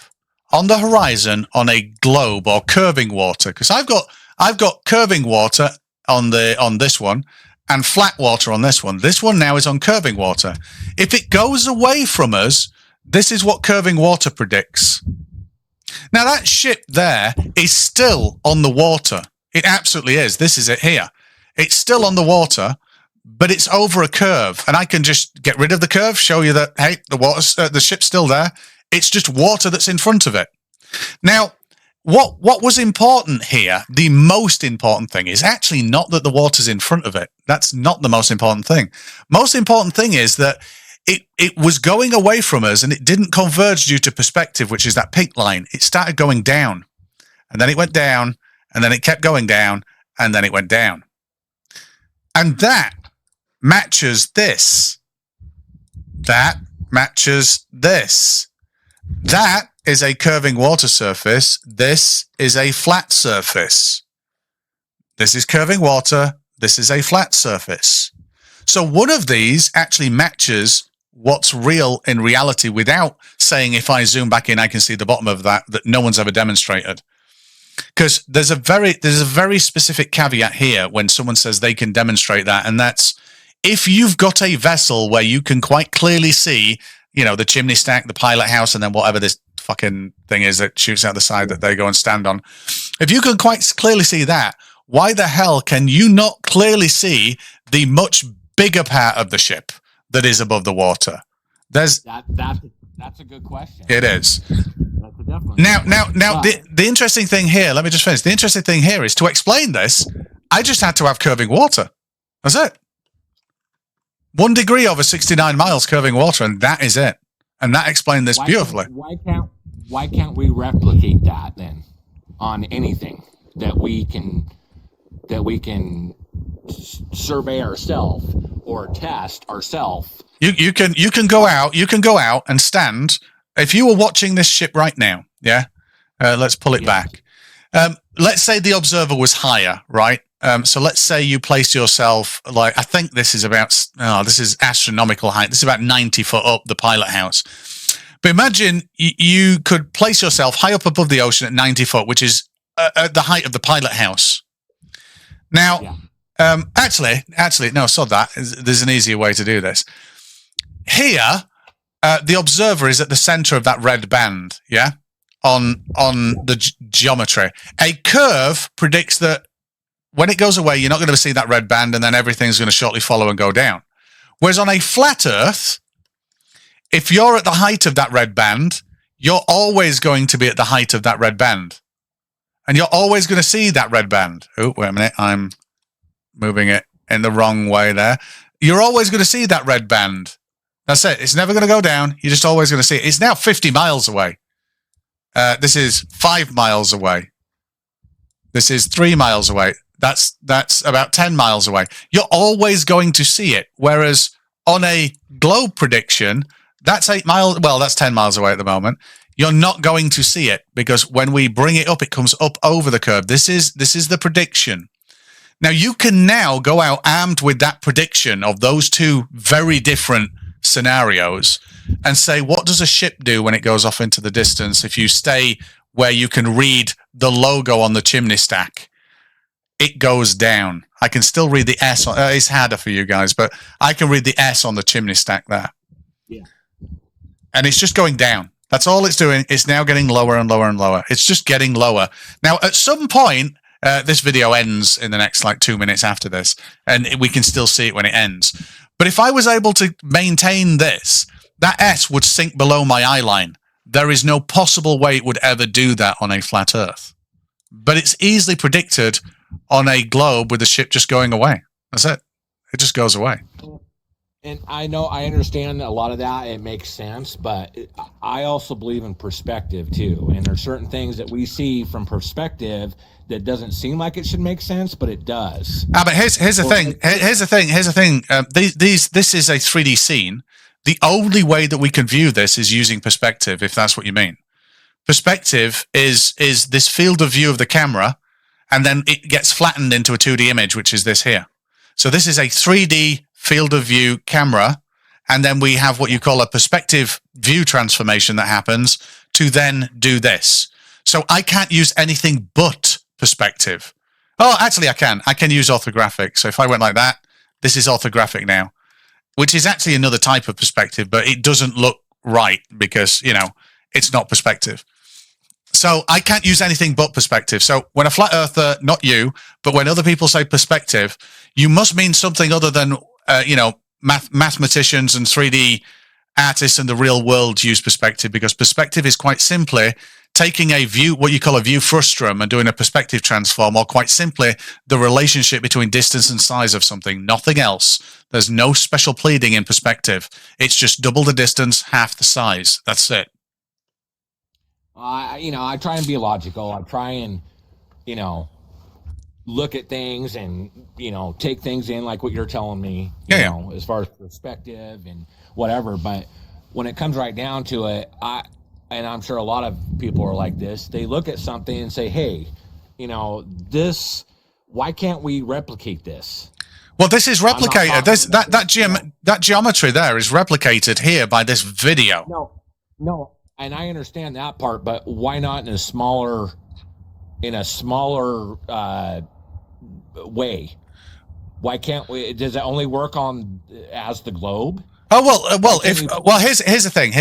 on the horizon on a globe or curving water, because I've got curving water on this one and flat water on this one. This one now is on curving water. If it goes away from us, this is what curving water predicts. Now, that ship there is still on the water. It absolutely is. This is it here. It's still on the water, but it's over a curve. And I can just get rid of the curve, show you that, hey, the ship's still there. It's just water that's in front of it. Now, what was important here, the most important thing, is actually not that the water's in front of it. That's not the most important thing. Most important thing is that it was going away from us and it didn't converge due to perspective, which is that pink line. It started going down, and then it went down, and then it kept going down, and then it went down. And that matches this. That matches this. That is a curving water surface. This is a flat surface. This is curving water. This is a flat surface. So one of these actually matches what's real in reality without saying, if I zoom back in, I can see the bottom of that no one's ever demonstrated. Because there's a very specific caveat here when someone says they can demonstrate that, and that's if you've got a vessel where you can quite clearly see, you know, the chimney stack, the pilot house, and then whatever this fucking thing is that shoots out the side that they go and stand on. If you can quite clearly see that, why the hell can you not clearly see the much bigger part of the ship that is above the water? There's that's That's a good question. It is. That's a definitely. Now, the interesting thing here, let me just finish. The interesting thing here is to explain this, I just had to have curving water. That's it. 1 degree over 69 miles curving water, and that is it. And that explained this beautifully. Why can't we replicate that then on anything that we can survey ourselves or test ourselves? You can go out and stand. If you were watching this ship right now, yeah, let's pull it back. Let's say the observer was higher, right? So let's say you place yourself, like, I think this is this is astronomical height. This is about 90 foot up the pilot house. But imagine you could place yourself high up above the ocean at 90 foot, which is at the height of the pilot house. Now, actually, no, sod that. There's an easier way to do this. Here, the observer is at the center of that red band, yeah, on the geometry. A curve predicts that when it goes away, you're not going to see that red band, and then everything's going to shortly follow and go down. Whereas on a flat Earth, if you're at the height of that red band, you're always going to be at the height of that red band. And you're always going to see that red band. Oh, wait a minute. I'm moving it in the wrong way there. You're always going to see that red band. That's it. It's never going to go down. You're just always going to see it. It's now 50 miles away. This is 5 miles away. This is 3 miles away. That's about 10 miles away. You're always going to see it. Whereas on a globe prediction, that's 8 miles. Well, that's 10 miles away at the moment. You're not going to see it because when we bring it up, it comes up over the curve. This is the prediction. Now you can now go out armed with that prediction of those two very different scenarios and say, what does a ship do when it goes off into the distance? If you stay where you can read the logo on the chimney stack, it goes down. I can still read the S on, it's harder for you guys, but I can read the S on the chimney stack there. Yeah. And it's just going down. That's all it's doing. It's now getting lower and lower and lower. It's just getting lower. Now, at some point, this video ends in the next 2 minutes after this, and we can still see it when it ends. But if I was able to maintain this, that S would sink below my eye line. There is no possible way it would ever do that on a flat Earth. But it's easily predicted on a globe with the ship just going away. That's it. It just goes away. And I understand a lot of that. It makes sense, but I also believe in perspective too. And there's certain things that we see from perspective that doesn't seem like it should make sense, but it does. But here's the thing. Here's the thing. This is a 3D scene. The only way that we can view this is using perspective, if that's what you mean. Perspective is this field of view of the camera, and then it gets flattened into a 2D image, which is this here. So this is a 3D field of view camera, and then we have what you call a perspective view transformation that happens to then do this. So I can't use anything but perspective. Oh, actually I can. I can use orthographic. So if I went like that, this is orthographic now, which is actually another type of perspective, but it doesn't look right because, it's not perspective. So I can't use anything but perspective. So when a flat earther, not you, but when other people say perspective, you must mean something other than, mathematicians and 3D artists in the real world use perspective, because perspective is quite simply taking a view, what you call a view frustum, and doing a perspective transform, or quite simply the relationship between distance and size of something, nothing else. There's no special pleading in perspective. It's just double the distance, half the size. That's it. I try and be logical. I try and, look at things and, take things in like what you're telling me, you know, as far as perspective and whatever. But when it comes right down to it, and I'm sure a lot of people are like this, they look at something and say, hey, why can't we replicate this? Well, this is replicated. That geometry there is replicated here by this video. No. And I understand that part, but why not in a smaller way? Why can't we? Does it only work as the globe? Oh here's the thing.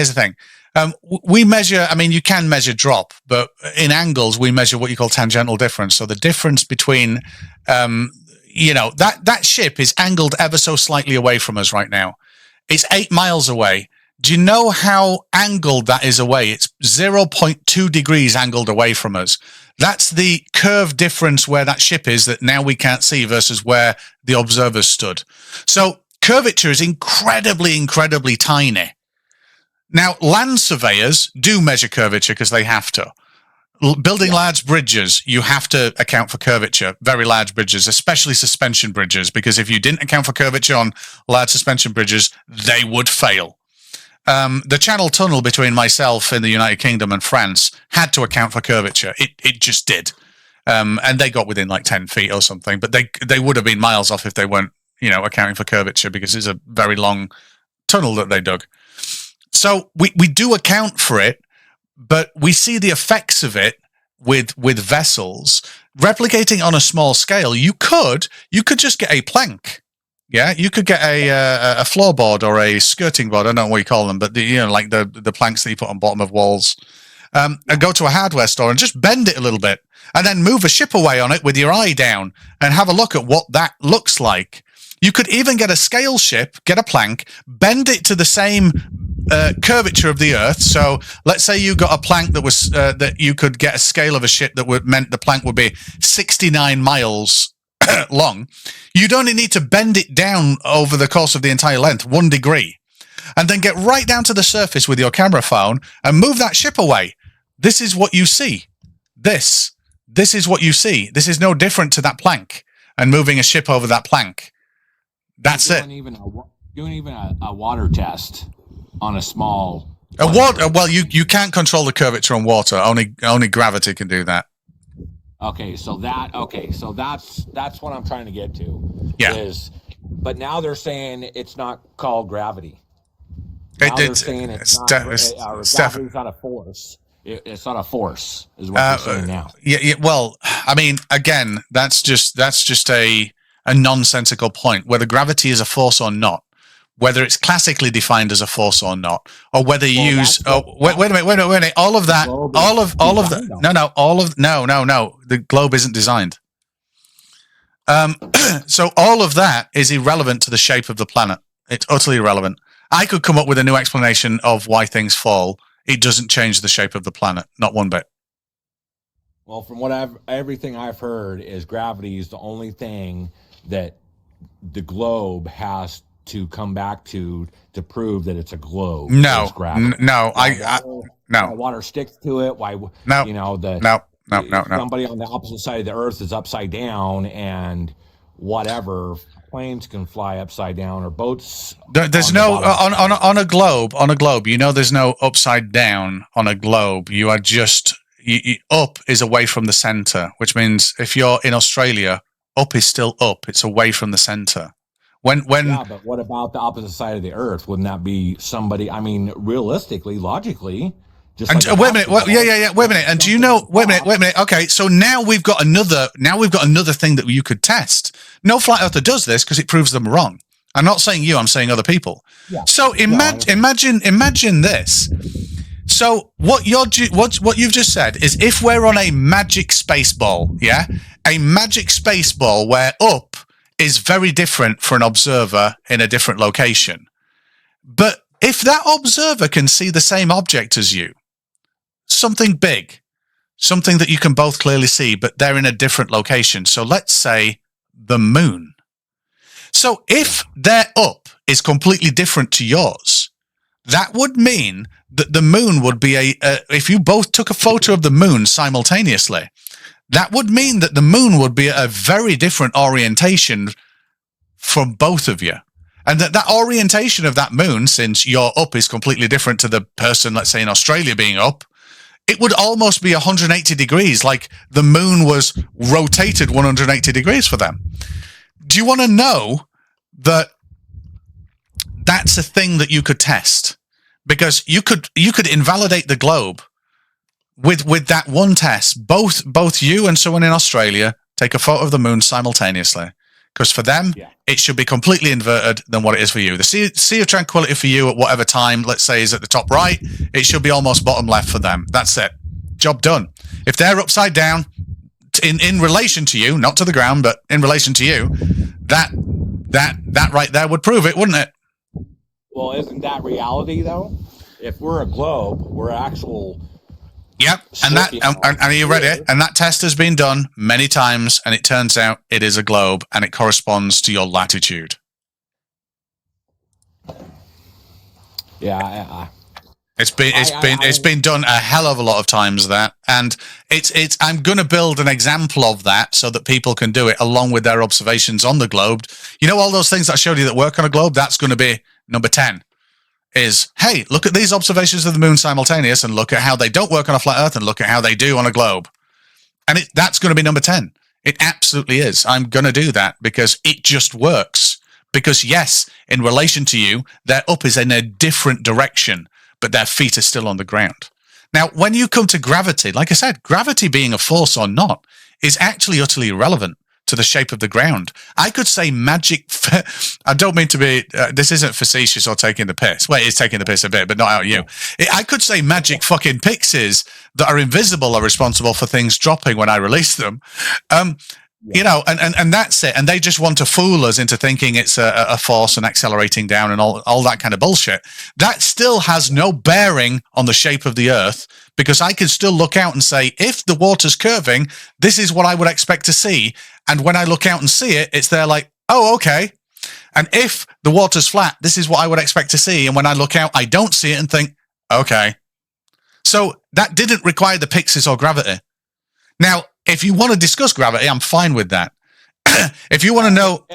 We measure. I mean, you can measure drop, but in angles we measure what you call tangential difference. So the difference between, that ship is angled ever so slightly away from us right now. It's 8 miles away. Do you know how angled that is away? It's 0.2 degrees angled away from us. That's the curve difference where that ship is that now we can't see versus where the observers stood. So curvature is incredibly, incredibly tiny. Now, land surveyors do measure curvature because they have to. Building large bridges, you have to account for curvature, very large bridges, especially suspension bridges, because if you didn't account for curvature on large suspension bridges, they would fail. The Channel Tunnel between myself in the United Kingdom and France had to account for curvature. It just did. And they got within like 10 feet or something, but they would have been miles off if they weren't, accounting for curvature, because it's a very long tunnel that they dug. So we do account for it, but we see the effects of it with vessels. Replicating on a small scale, you could just get a plank. Yeah, you could get a floorboard or a skirting board. I don't know what you call them, but like the planks that you put on bottom of walls. And go to a hardware store and just bend it a little bit, and then move a ship away on it with your eye down and have a look at what that looks like. You could even get a scale ship, get a plank, bend it to the same curvature of the Earth. So let's say you got a plank that was that you could get a scale of a ship that meant the plank would be 69 miles long. You'd only need to bend it down over the course of the entire length 1 degree, and then get right down to the surface with your camera phone and move that ship away. This is what you see. This is what you see. This is no different to that plank and moving a ship over that plank. That's it. Doing even a water test on a small. Well, you can't control the curvature on water. Only gravity can do that. Okay, so that's what I'm trying to get to. Yeah. But now they're saying it's not called gravity. Now they're saying gravity's not a force. It's not a force, is what they're saying now. Yeah. Well, I mean, again, that's just a nonsensical point. Whether gravity is a force or not, whether it's classically defined as a force or not, or whether you use. Wait a minute. All of that. No. The globe isn't designed. So all of that is irrelevant to the shape of the planet. It's utterly irrelevant. I could come up with a new explanation of why things fall. It doesn't change the shape of the planet, not one bit. Well, from everything I've heard, is gravity is the only thing that the globe has to come back to prove that it's a globe. No. Water sticks to it. Why? No. Somebody on the opposite side of the Earth is upside down, and whatever. Planes can fly upside down, or boats. There's no on a globe. On a globe, there's no upside down on a globe. You are just up is away from the center, which means if you're in Australia, up is still up. It's away from the center. Yeah, but what about the opposite side of the Earth? Wouldn't that be somebody? I mean, realistically, logically. Wait a minute. Wait a minute. And do you know? Wait a minute. Okay, so now we've got another thing that you could test. No flat earther does this because it proves them wrong. I'm not saying you. I'm saying other people. Yeah. So imagine this. So what you've just said is, if we're on a magic space ball, yeah, a magic space ball where up is very different for an observer in a different location, but if that observer can see the same object as you, something big, something that you can both clearly see, but they're in a different location. So let's say the moon. So if their up is completely different to yours, that would mean that the moon would be if you both took a photo of the moon simultaneously, that would mean that the moon would be a very different orientation from both of you. And that orientation of that moon, since your up is completely different to the person, let's say in Australia, being up, it would almost be 180 degrees, like the moon was rotated 180 degrees for them. Do you want to know that that's a thing that you could test? Because you could invalidate the globe with that one test. Both you and someone in Australia take a photo of the moon simultaneously. Because for them, it should be completely inverted than what it is for you. The sea of tranquility for you at whatever time, let's say, is at the top right, it should be almost bottom left for them. That's it. Job done. If they're upside down, in relation to you, not to the ground, but in relation to you, that right there would prove it, wouldn't it? Well, isn't that reality though? If we're a globe, we're actual. Yep, and you read it, and that test has been done many times, and it turns out it is a globe, and it corresponds to your latitude. Yeah, it's been done a hell of a lot of times that, and it's I'm going to build an example of that so that people can do it along with their observations on the globe. You know, all those things that I showed you that work on a globe. That's going to be number 10. Is, hey, look at these observations of the moon simultaneous, and look at how they don't work on a flat Earth, and look at how they do on a globe. And that's going to be number 10. It absolutely is. I'm going to do that because it just works. Because yes, in relation to you, their up is in a different direction, but their feet are still on the ground. Now, when you come to gravity, like I said, gravity being a force or not is actually utterly irrelevant to the shape of the ground. I could say magic. I don't mean to be. This isn't facetious or taking the piss. Well, it is taking the piss a bit, but not out of you. I could say magic fucking pixies that are invisible are responsible for things dropping when I release them. You know, and that's it. And they just want to fool us into thinking it's a force and accelerating down and all that kind of bullshit. That still has no bearing on the shape of the Earth, because I can still look out and say, if the water's curving, this is what I would expect to see. And when I look out and see it, it's there like, oh, okay. And if the water's flat, this is what I would expect to see. And when I look out, I don't see it and think, okay. So that didn't require the pixies or gravity. Now, if you want to discuss gravity, I'm fine with that. If you want to know,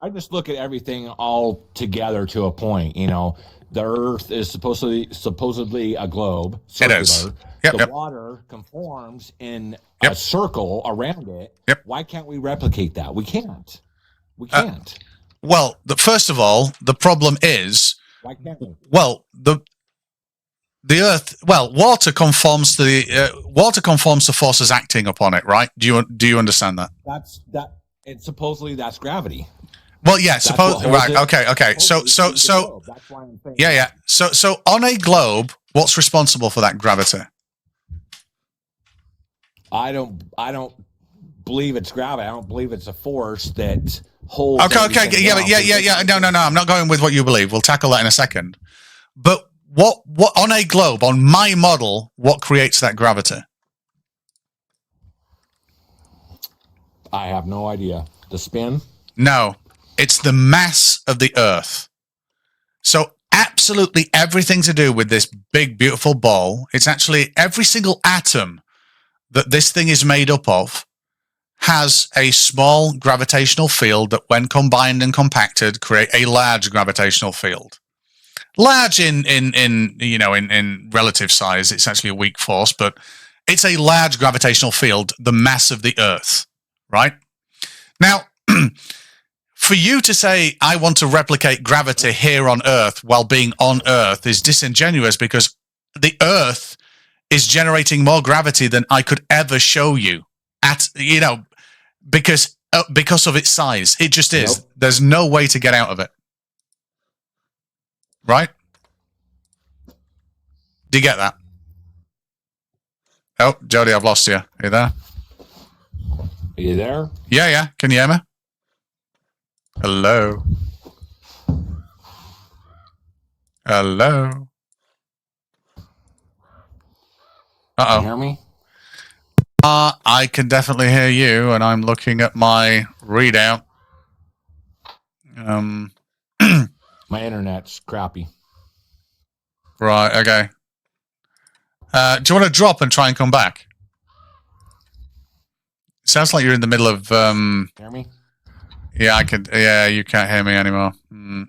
I just look at everything all together to a point. You know, the Earth is supposedly a globe. Circular. It is. The water conforms in a circle around it. Yep. Why can't we replicate that? We can't. We can't. Well, first of all, the problem is, why can't we? Well, the Earth, water conforms to forces acting upon it, right? Do you understand that? It's supposedly that's gravity. Well, yeah, right. Okay. So That's why I'm saying yeah. So on a globe, what's responsible for that gravity? I don't believe it's gravity. I don't believe it's a force that holds. Okay. Yeah. No. I'm not going with what you believe. We'll tackle that in a second. But what on a globe, on my model, what creates that gravity? I have no idea. The spin? No, it's the mass of the Earth. So absolutely everything to do with this big, beautiful ball, it's actually every single atom that this thing is made up of has a small gravitational field that, when combined and compacted, create a large gravitational field. Large in relative size, it's actually a weak force, but it's a large gravitational field, the mass of the Earth, right? Now, for you to say, I want to replicate gravity here on Earth while being on Earth is disingenuous, because the Earth is generating more gravity than I could ever show you because of its size. It just is. Nope. There's no way to get out of it. Right? Do you get that? Oh, Jody, I've lost you. Are you there? Are you there? Yeah. Can you hear me? Hello? Uh-oh. Can you hear me? I can definitely hear you, and I'm looking at my readout. My internet's crappy. Right, okay. Do you want to drop and try and come back? Sounds like you're in the middle of... Hear me? Yeah, I could. Yeah, you can't hear me anymore.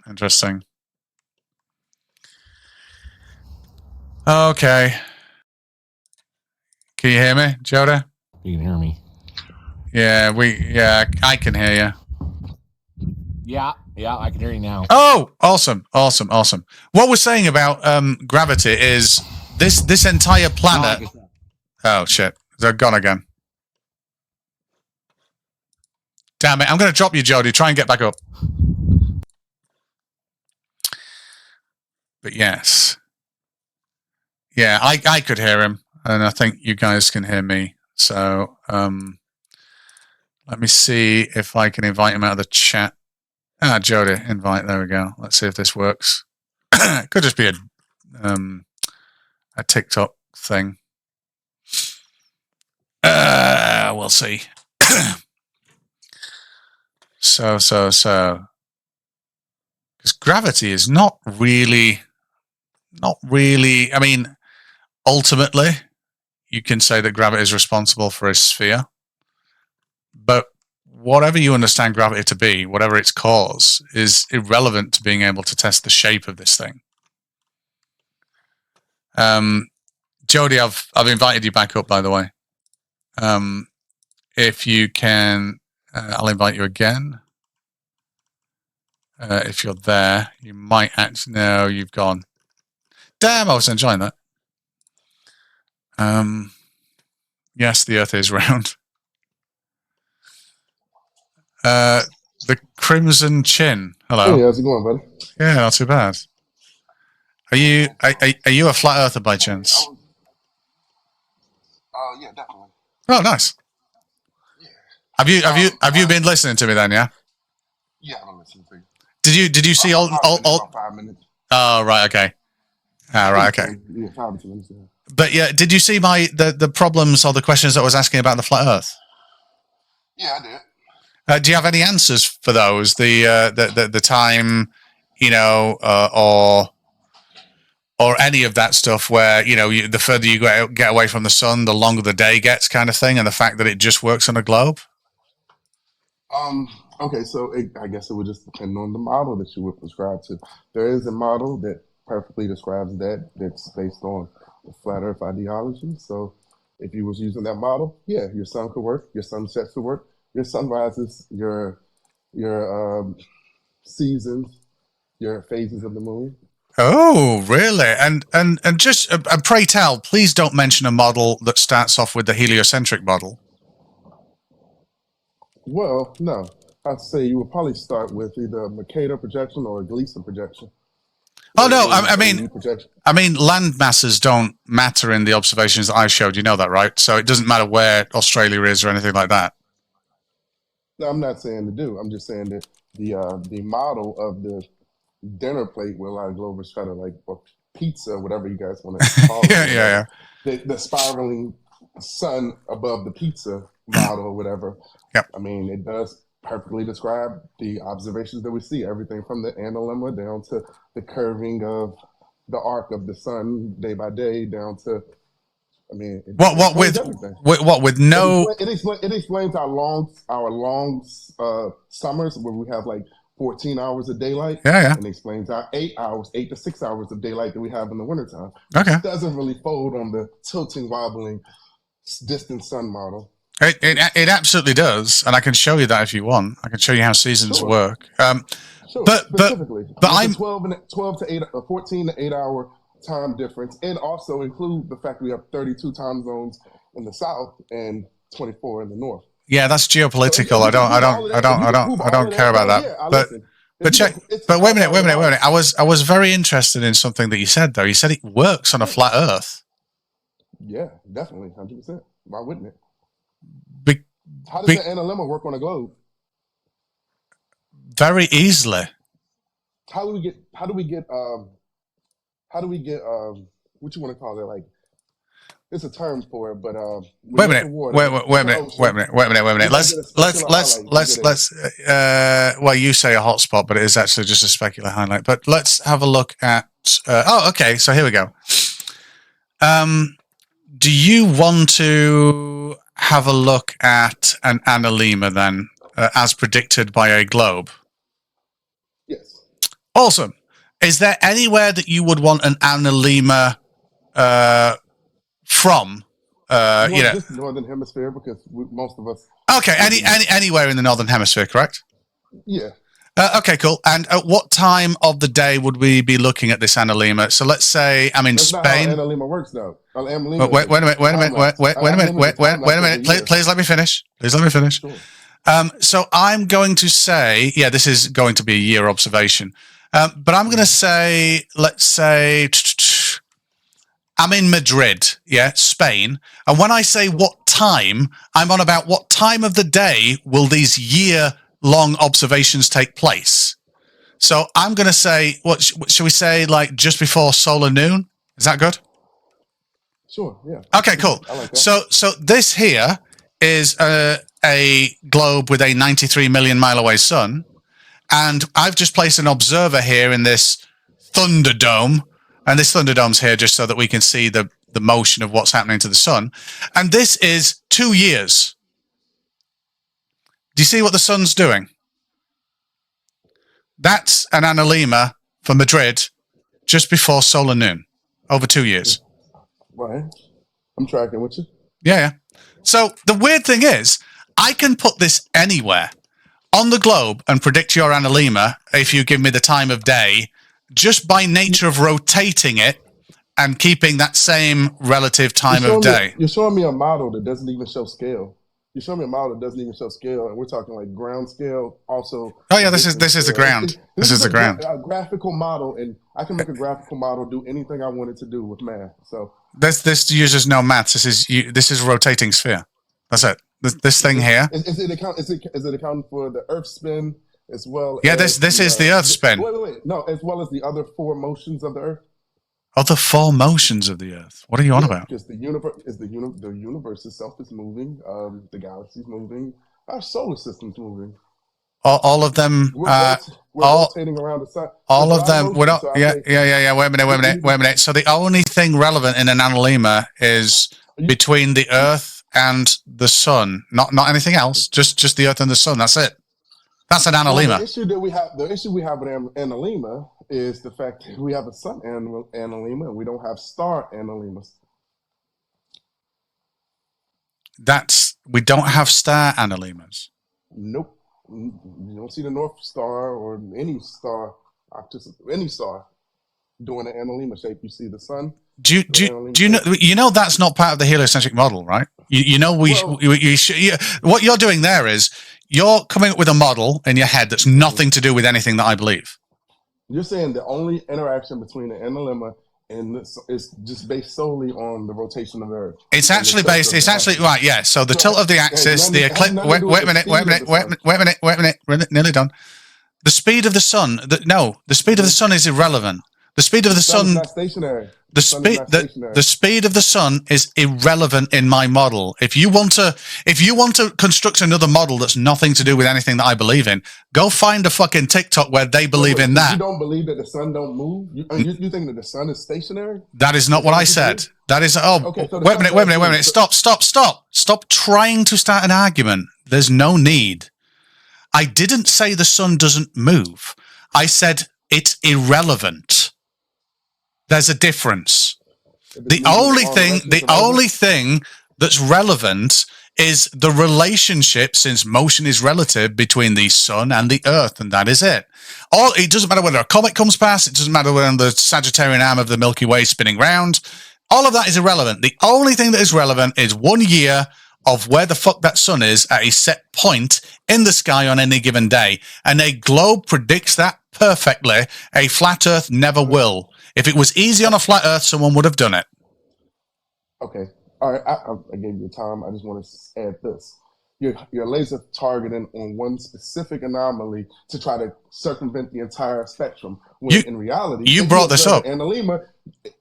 Interesting. Okay. Can you hear me, Joda? You can hear me. Yeah, I can hear you. Yeah, I can hear you now. Oh, awesome. What we're saying about gravity is this entire planet. Oh shit, they're gone again. Damn it! I'm going to drop you, Jody. Try and get back up. But yes, yeah, I could hear him, and I think you guys can hear me. So let me see if I can invite him out of the chat. Ah, Jody, invite. There we go. Let's see if this works. It could just be a TikTok thing. We'll see. So. Because gravity is not really. I mean, ultimately, you can say that gravity is responsible for a sphere. But whatever you understand gravity to be, whatever its cause, is irrelevant to being able to test the shape of this thing. Jody, I've invited you back up, by the way. If you can, I'll invite you again. If you're there, you might actually. No, you've gone. Damn, I was enjoying that. Yes, the Earth is round. The Crimson Chin. Hello. Hey, how's it going, buddy? Yeah, not too bad. Are you a flat earther by chance? Yeah, definitely. Oh, nice. Yeah. Have you been listening to me then? Yeah. Yeah, I'm listening to you. Did you see all? About 5 minutes. Oh, right. Okay. Right. Okay. Yeah, 5 minutes. Yeah. But yeah, did you see the problems or the questions that I was asking about the flat Earth? Yeah, I did. Do you have any answers for those? The time, or any of that stuff where the further you get away from the sun, the longer the day gets, kind of thing, and the fact that it just works on a globe. Okay, so I guess it would just depend on the model that you would prescribe to. There is a model that perfectly describes that. That's based on the flat Earth ideology. So if you was using that model, yeah, your sun could work, your sunsets could work, your sunrises, your seasons, your phases of the moon. Oh, really? And just pray tell, please don't mention a model that starts off with the heliocentric model. Well, no. I'd say you would probably start with either a Mercator projection or a Gleason projection. Oh no, I mean land masses don't matter in the observations that I showed. You know that, right? So it doesn't matter where Australia is or anything like that. No, I'm not saying to do. I'm just saying that the model of the dinner plate where a lot of Globers try to or pizza, whatever you guys want to call it. yeah. The spiraling sun above the pizza model or whatever. Yep. I mean, it does perfectly describe the observations that we see, everything from the analemma down to the curving of the arc of the sun day by day down to, I mean, with no. It explains our long summers where we have 14 hours of daylight. Yeah. And explains our 8 to 6 hours of daylight that we have in the wintertime. Okay. It doesn't really fold on the tilting, wobbling, distant sun model. It absolutely does, and I can show you that if you want. I can show you how seasons work. Sure, but I'm 12 to 8, 14 to 8 hour time difference, and also include the fact we have 32 time zones in the south and 24 in the north. Yeah, that's geopolitical. So I don't care about that. Yeah, but wait a minute. I was very interested in something that you said though. You said it works on a flat Earth. Yeah, definitely, 100%. Why wouldn't it? How does the analemma work on a globe? Very easily. How do we get what you want to call it? It's a term for it, but wait a minute. Let's well, you say a hotspot, but it is actually just a specular highlight. But let's have a look at okay, so here we go. Do you want to have a look at an analemma then, as predicted by a globe? Yes. Awesome. Is there anywhere that you would want an analemma from? Just northern hemisphere, because most of us. Okay, anywhere in the northern hemisphere, correct? Yeah. Okay, cool. And at what time of the day would we be looking at this analemma? So let's say I'm in That's Spain. Not how analemma works, though. Wait a minute. Please let me finish. Sure. So I'm going to say, yeah, this is going to be a year observation. But I'm going to say, let's say, I'm in Madrid, Spain. And when I say what time, I'm on about what time of the day will these year long observations take place. So I'm going to say, what should we say, like just before solar noon? Is that good? Sure, yeah. Okay, cool. I like that. So this here is a globe with a 93 million mile away sun, and I've just placed an observer here in this Thunderdome, and this Thunderdome's here just so that we can see the motion of what's happening to the sun, and this is 2 years. Do you see what the sun's doing? That's an analemma for Madrid just before solar noon, over 2 years. Right. I'm tracking with you. Yeah. So the weird thing is, I can put this anywhere on the globe and predict your analemma if you give me the time of day, just by nature of rotating it and keeping that same relative time of day. You're showing me a model that doesn't even show scale. You're showing me a model that doesn't even show scale, and we're talking like ground scale also. Oh yeah, this is the ground. This is the ground. A graphical model, and I can make a graphical model do anything I wanted to do with math. So this uses no maths. This is a rotating sphere. That's it. This thing here. Is it accounting for the Earth spin as well? Yeah, as this is the Earth spin. Wait. No, as well as the other 4 motions of the Earth. Other 4 motions of the Earth. What are you on about? Because the universe itself is moving. The galaxy's moving. Our solar system's moving. All of them. We're rotating around the sun. All of them. We're not. Yeah. Wait a minute. So the only thing relevant in an analemma is between the Earth and the sun. Not anything else. Just the Earth and the sun. That's it. That's an analemma. Well, the issue we have with analemma is the fact that we have a sun analemma and we don't have star analemmas. We don't have star analemmas. Nope. You don't see the North Star or any star doing an analemma shape. You see the sun. Do you know? You know that's not part of the heliocentric model, right? You know what you're doing there is you're coming up with a model in your head that's nothing to do with anything that I believe. You're saying the only interaction between the analemma and this is just based solely on the rotation of the Earth. It's actually based. It's actually right. Yeah. So the tilt of the axis, the eclipse. Wait a minute. Nearly done. The speed of the sun. The speed of the sun is irrelevant. The speed of the sun. Is not stationary. The speed of the sun is irrelevant in my model. If you want to construct another model that's nothing to do with anything that I believe in, go find a fucking TikTok where they believe in that. You don't believe that the sun don't move? You think that the sun is stationary? That is not what I said. That is okay, so wait a minute. Stop trying to start an argument. There's no need. I didn't say the sun doesn't move. I said it's irrelevant. There's a difference. The only thing that's relevant is the relationship, since motion is relative, between the sun and the Earth, and that is it. It doesn't matter whether a comet comes past, it doesn't matter whether the Sagittarian arm of the Milky Way is spinning round. All of that is irrelevant. The only thing that is relevant is 1 year of where the fuck that sun is at a set point in the sky on any given day. And a globe predicts that perfectly. A flat Earth never will. If it was easy on a flat Earth, someone would have done it. Okay. All right. I gave you time. I just want to add this. You're laser targeting on one specific anomaly to try to circumvent the entire spectrum. When in reality, you brought this up. Analemma,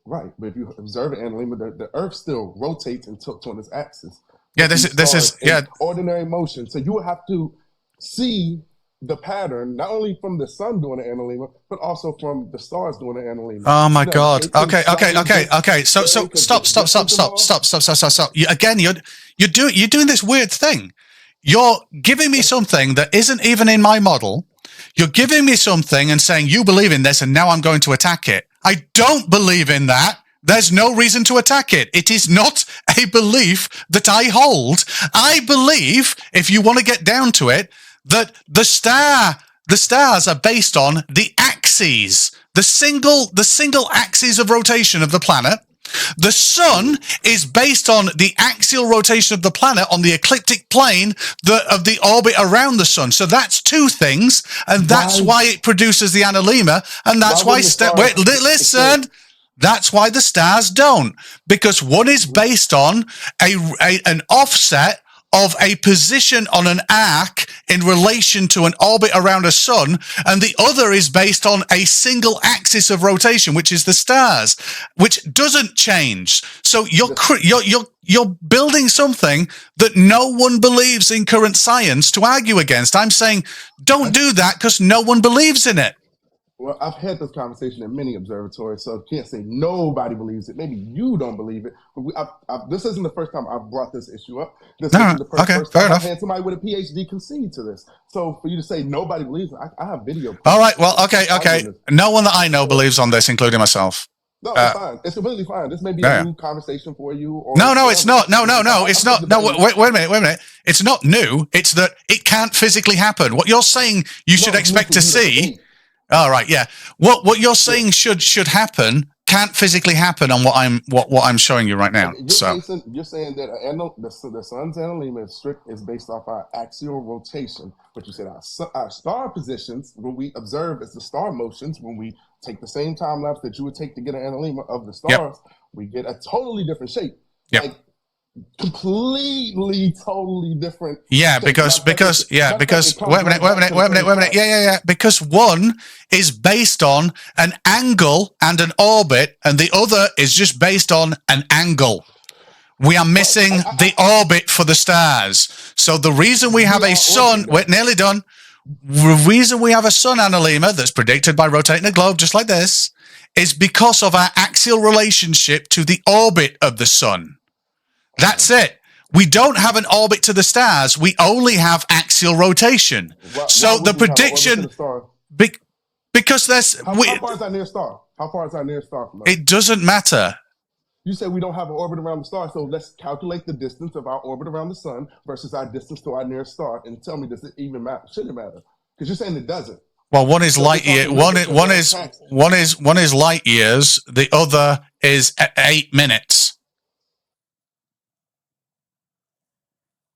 right? But if you observe an analemma, the Earth still rotates and tilts on its axis. Yeah, this is ordinary motion. So you would have to see the pattern, not only from the sun doing the analemma, but also from the stars doing the analemma. Oh my God. Okay. So stop. Again, you're doing this weird thing. You're giving me something that isn't even in my model. You're giving me something and saying you believe in this, and now I'm going to attack it. I don't believe in that. There's no reason to attack it. It is not a belief that I hold. I believe, if you want to get down to it, that the stars are based on the axes, the single axis of rotation of the planet. The sun is based on the axial rotation of the planet on the ecliptic plane of the orbit around the sun. So that's 2 things, and that's why it produces the analemma, and that's why listen. That's why the stars don't, because one is based on an offset of a position on an arc in relation to an orbit around a sun, and the other is based on a single axis of rotation, which is the stars, which doesn't change. So you're building something that no one believes in current science to argue against. I'm saying don't do that because no one believes in it. Well, I've had this conversation in many observatories, so I can't say nobody believes it. Maybe you don't believe it, but this isn't the first time I've brought this issue up. This isn't the first time I've had somebody with a PhD concede to this. So for you to say nobody believes it, I have video. All right, well, okay. No one that I know believes on this, including myself. No, it's fine. It's completely fine. This may be a new conversation for you. Or no, it's not. No, it's not. No, wait a minute. It's not new. It's that it can't physically happen. What you're saying you should expect to see. All right, yeah. What you're saying should happen can't physically happen on what I'm showing you right now. You're saying that the sun's analemma is based off our axial rotation, but you said our star positions when we observe as the star motions, when we take the same time lapse that you would take to get an analemma of the stars, we get a totally different shape. Yep. Like completely, totally different. Yeah, because wait a minute. Yeah. Because one is based on an angle and an orbit, and the other is just based on an angle. We are missing the orbit for the stars. So the reason we have a sun, we're nearly done. The reason we have a sun analemma that's predicted by rotating a globe just like this is because of our axial relationship to the orbit of the sun. That's it. We don't have an orbit to the stars. We only have axial rotation. So the prediction, because there's... How far is our nearest star? How far is our nearest star from us? It doesn't matter. You said we don't have an orbit around the star, so let's calculate the distance of our orbit around the sun versus our distance to our nearest star, and tell me, does it even matter? Should it matter? Because you're saying it doesn't. Well, one is light year. One is light years. The other is 8 minutes.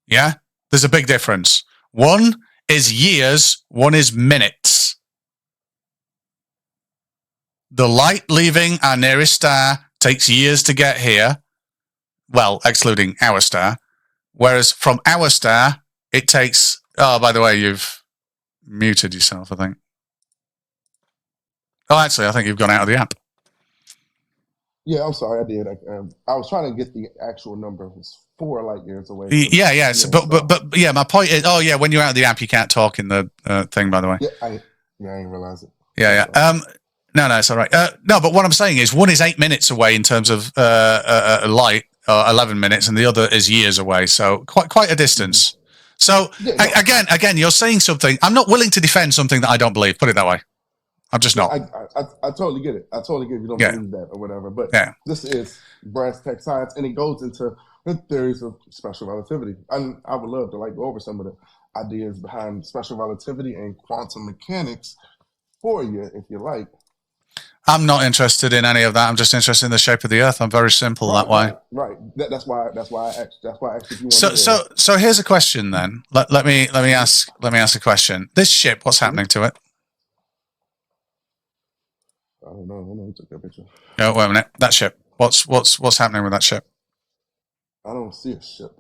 Yeah, there's a big difference. One is years, one is minutes. The light leaving our nearest star takes years to get here. Well, excluding our star. Whereas from our star, it takes... Oh, by the way, you've muted yourself, I think. Oh, actually, I think you've gone out of the app. Yeah, I'm sorry, I did. I was trying to get the actual number. It was 4 light years away. Yeah. But yeah, my point is, when you're out of the app, you can't talk in the thing. By the way. Yeah, I didn't realize it. Yeah. No, it's all right. No, but what I'm saying is, one is 8 minutes away in terms of light, 11 minutes, and the other is years away. So quite a distance. So again, you're saying something. I'm not willing to defend something that I don't believe. Put it that way. I'm just not. I totally get it. I totally get it if you don't believe that or whatever. But this is brass tech science, and it goes into the theories of special relativity. I would love to go over some of the ideas behind special relativity and quantum mechanics for you, if you like. I'm not interested in any of that. I'm just interested in the shape of the Earth. I'm very simple that way. Right. That's why I asked if you want So here's a question then. Let me ask a question. This ship, what's happening to it? I don't know. Who took that picture? Oh, wait a minute. That ship. What's happening with that ship? I don't see a ship.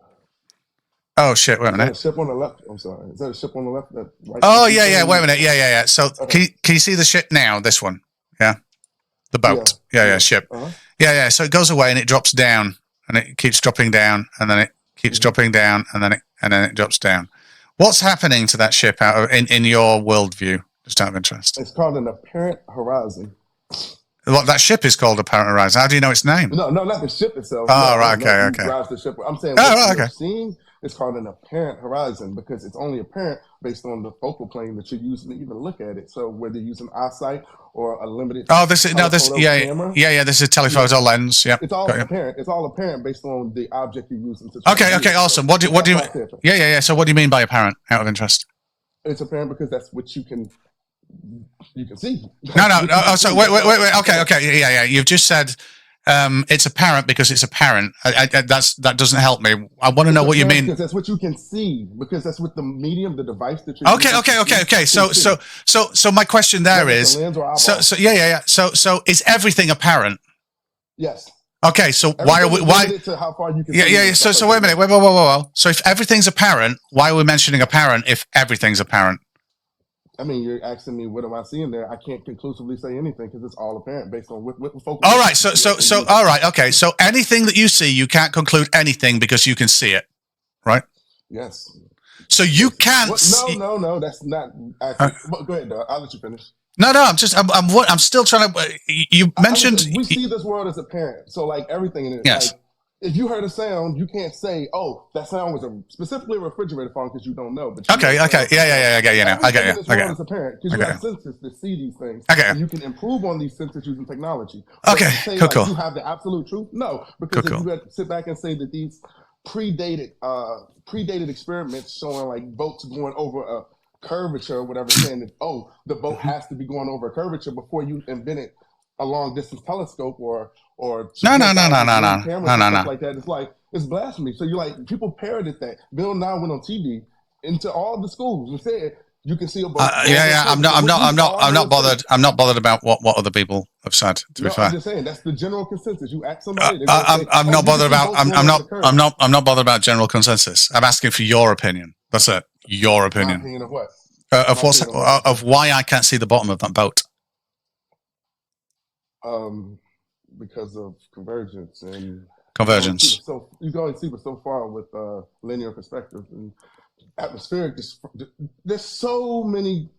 Oh shit! Wait a minute. Is that a ship on the left? I'm sorry. Is that a ship on the left? Oh yeah. Wait a minute. Yeah. So can you see the ship now? This one. Yeah. The boat. Yeah. Ship. Yeah. So it goes away and it drops down, and it keeps dropping down, and then it keeps dropping down, and then it drops down. What's happening to that ship in your worldview? Just out of interest. It's called an apparent horizon. What, that ship is called Apparent Horizon? How do you know its name? No, not the ship itself. Oh, right, okay. Drives the ship. I'm saying what you're seeing is called an apparent horizon because it's only apparent based on the focal plane that you're using to even look at it. So whether you're using eyesight or a limited camera. This is a telephoto lens. Yeah, it's all apparent. It's all apparent based on the object you're using. Okay, awesome. What do you mean? Yeah. So what do you mean by apparent? Out of interest. It's apparent because that's what you can see. No. Oh, so wait. Okay. Yeah. You've just said it's apparent because it's apparent. That doesn't help me. I want to know what you mean. Because that's what you can see. Because that's what the medium, the device that you're using. Okay. So my question there is. So is everything apparent? Yes. Okay, so why are we? Why? To how far you can Yeah. So wait a minute. Wait. So if everything's apparent, why are we mentioning apparent if everything's apparent? I mean, you're asking me what am I seeing there? I can't conclusively say anything because it's all apparent based on what focus. All right. So all right. Okay. So anything that you see, you can't conclude anything because you can see it, right? Yes. So you can't. No. That's not. Go ahead, Doug. I'll let you finish. No. I'm still trying to. You mentioned we see this world as apparent. So like everything in it. Yes. Like, if you heard a sound, you can't say, "Oh, that sound was specifically a refrigerator phone," because you don't know. But okay. Yeah. I get you now. I get you. This world is apparent because you have senses to see these things. Okay. And you can improve on these senses using technology. Okay. Say, Cool. You have the absolute truth. No, because if you had to sit back and say that these predated experiments showing like boats going over a curvature or whatever, saying that the boat has to be going over a curvature before you invented a long distance telescope or no like that. It's like it's blasphemy. So you're like people parroted that. Bill Nye went on TV into all the schools and said you can see a boat. I'm not bothered. I'm not bothered about what other people have said. To be fair, I'm just saying that's the general consensus. You ask somebody. I'm not bothered about. I'm not bothered about general consensus. I'm asking for your opinion. That's it. Your opinion. My opinion of what? Of why I can't see the bottom of that boat. Because of convergence and convergence. So you can only see but so far with linear perspective and atmospheric. There's so many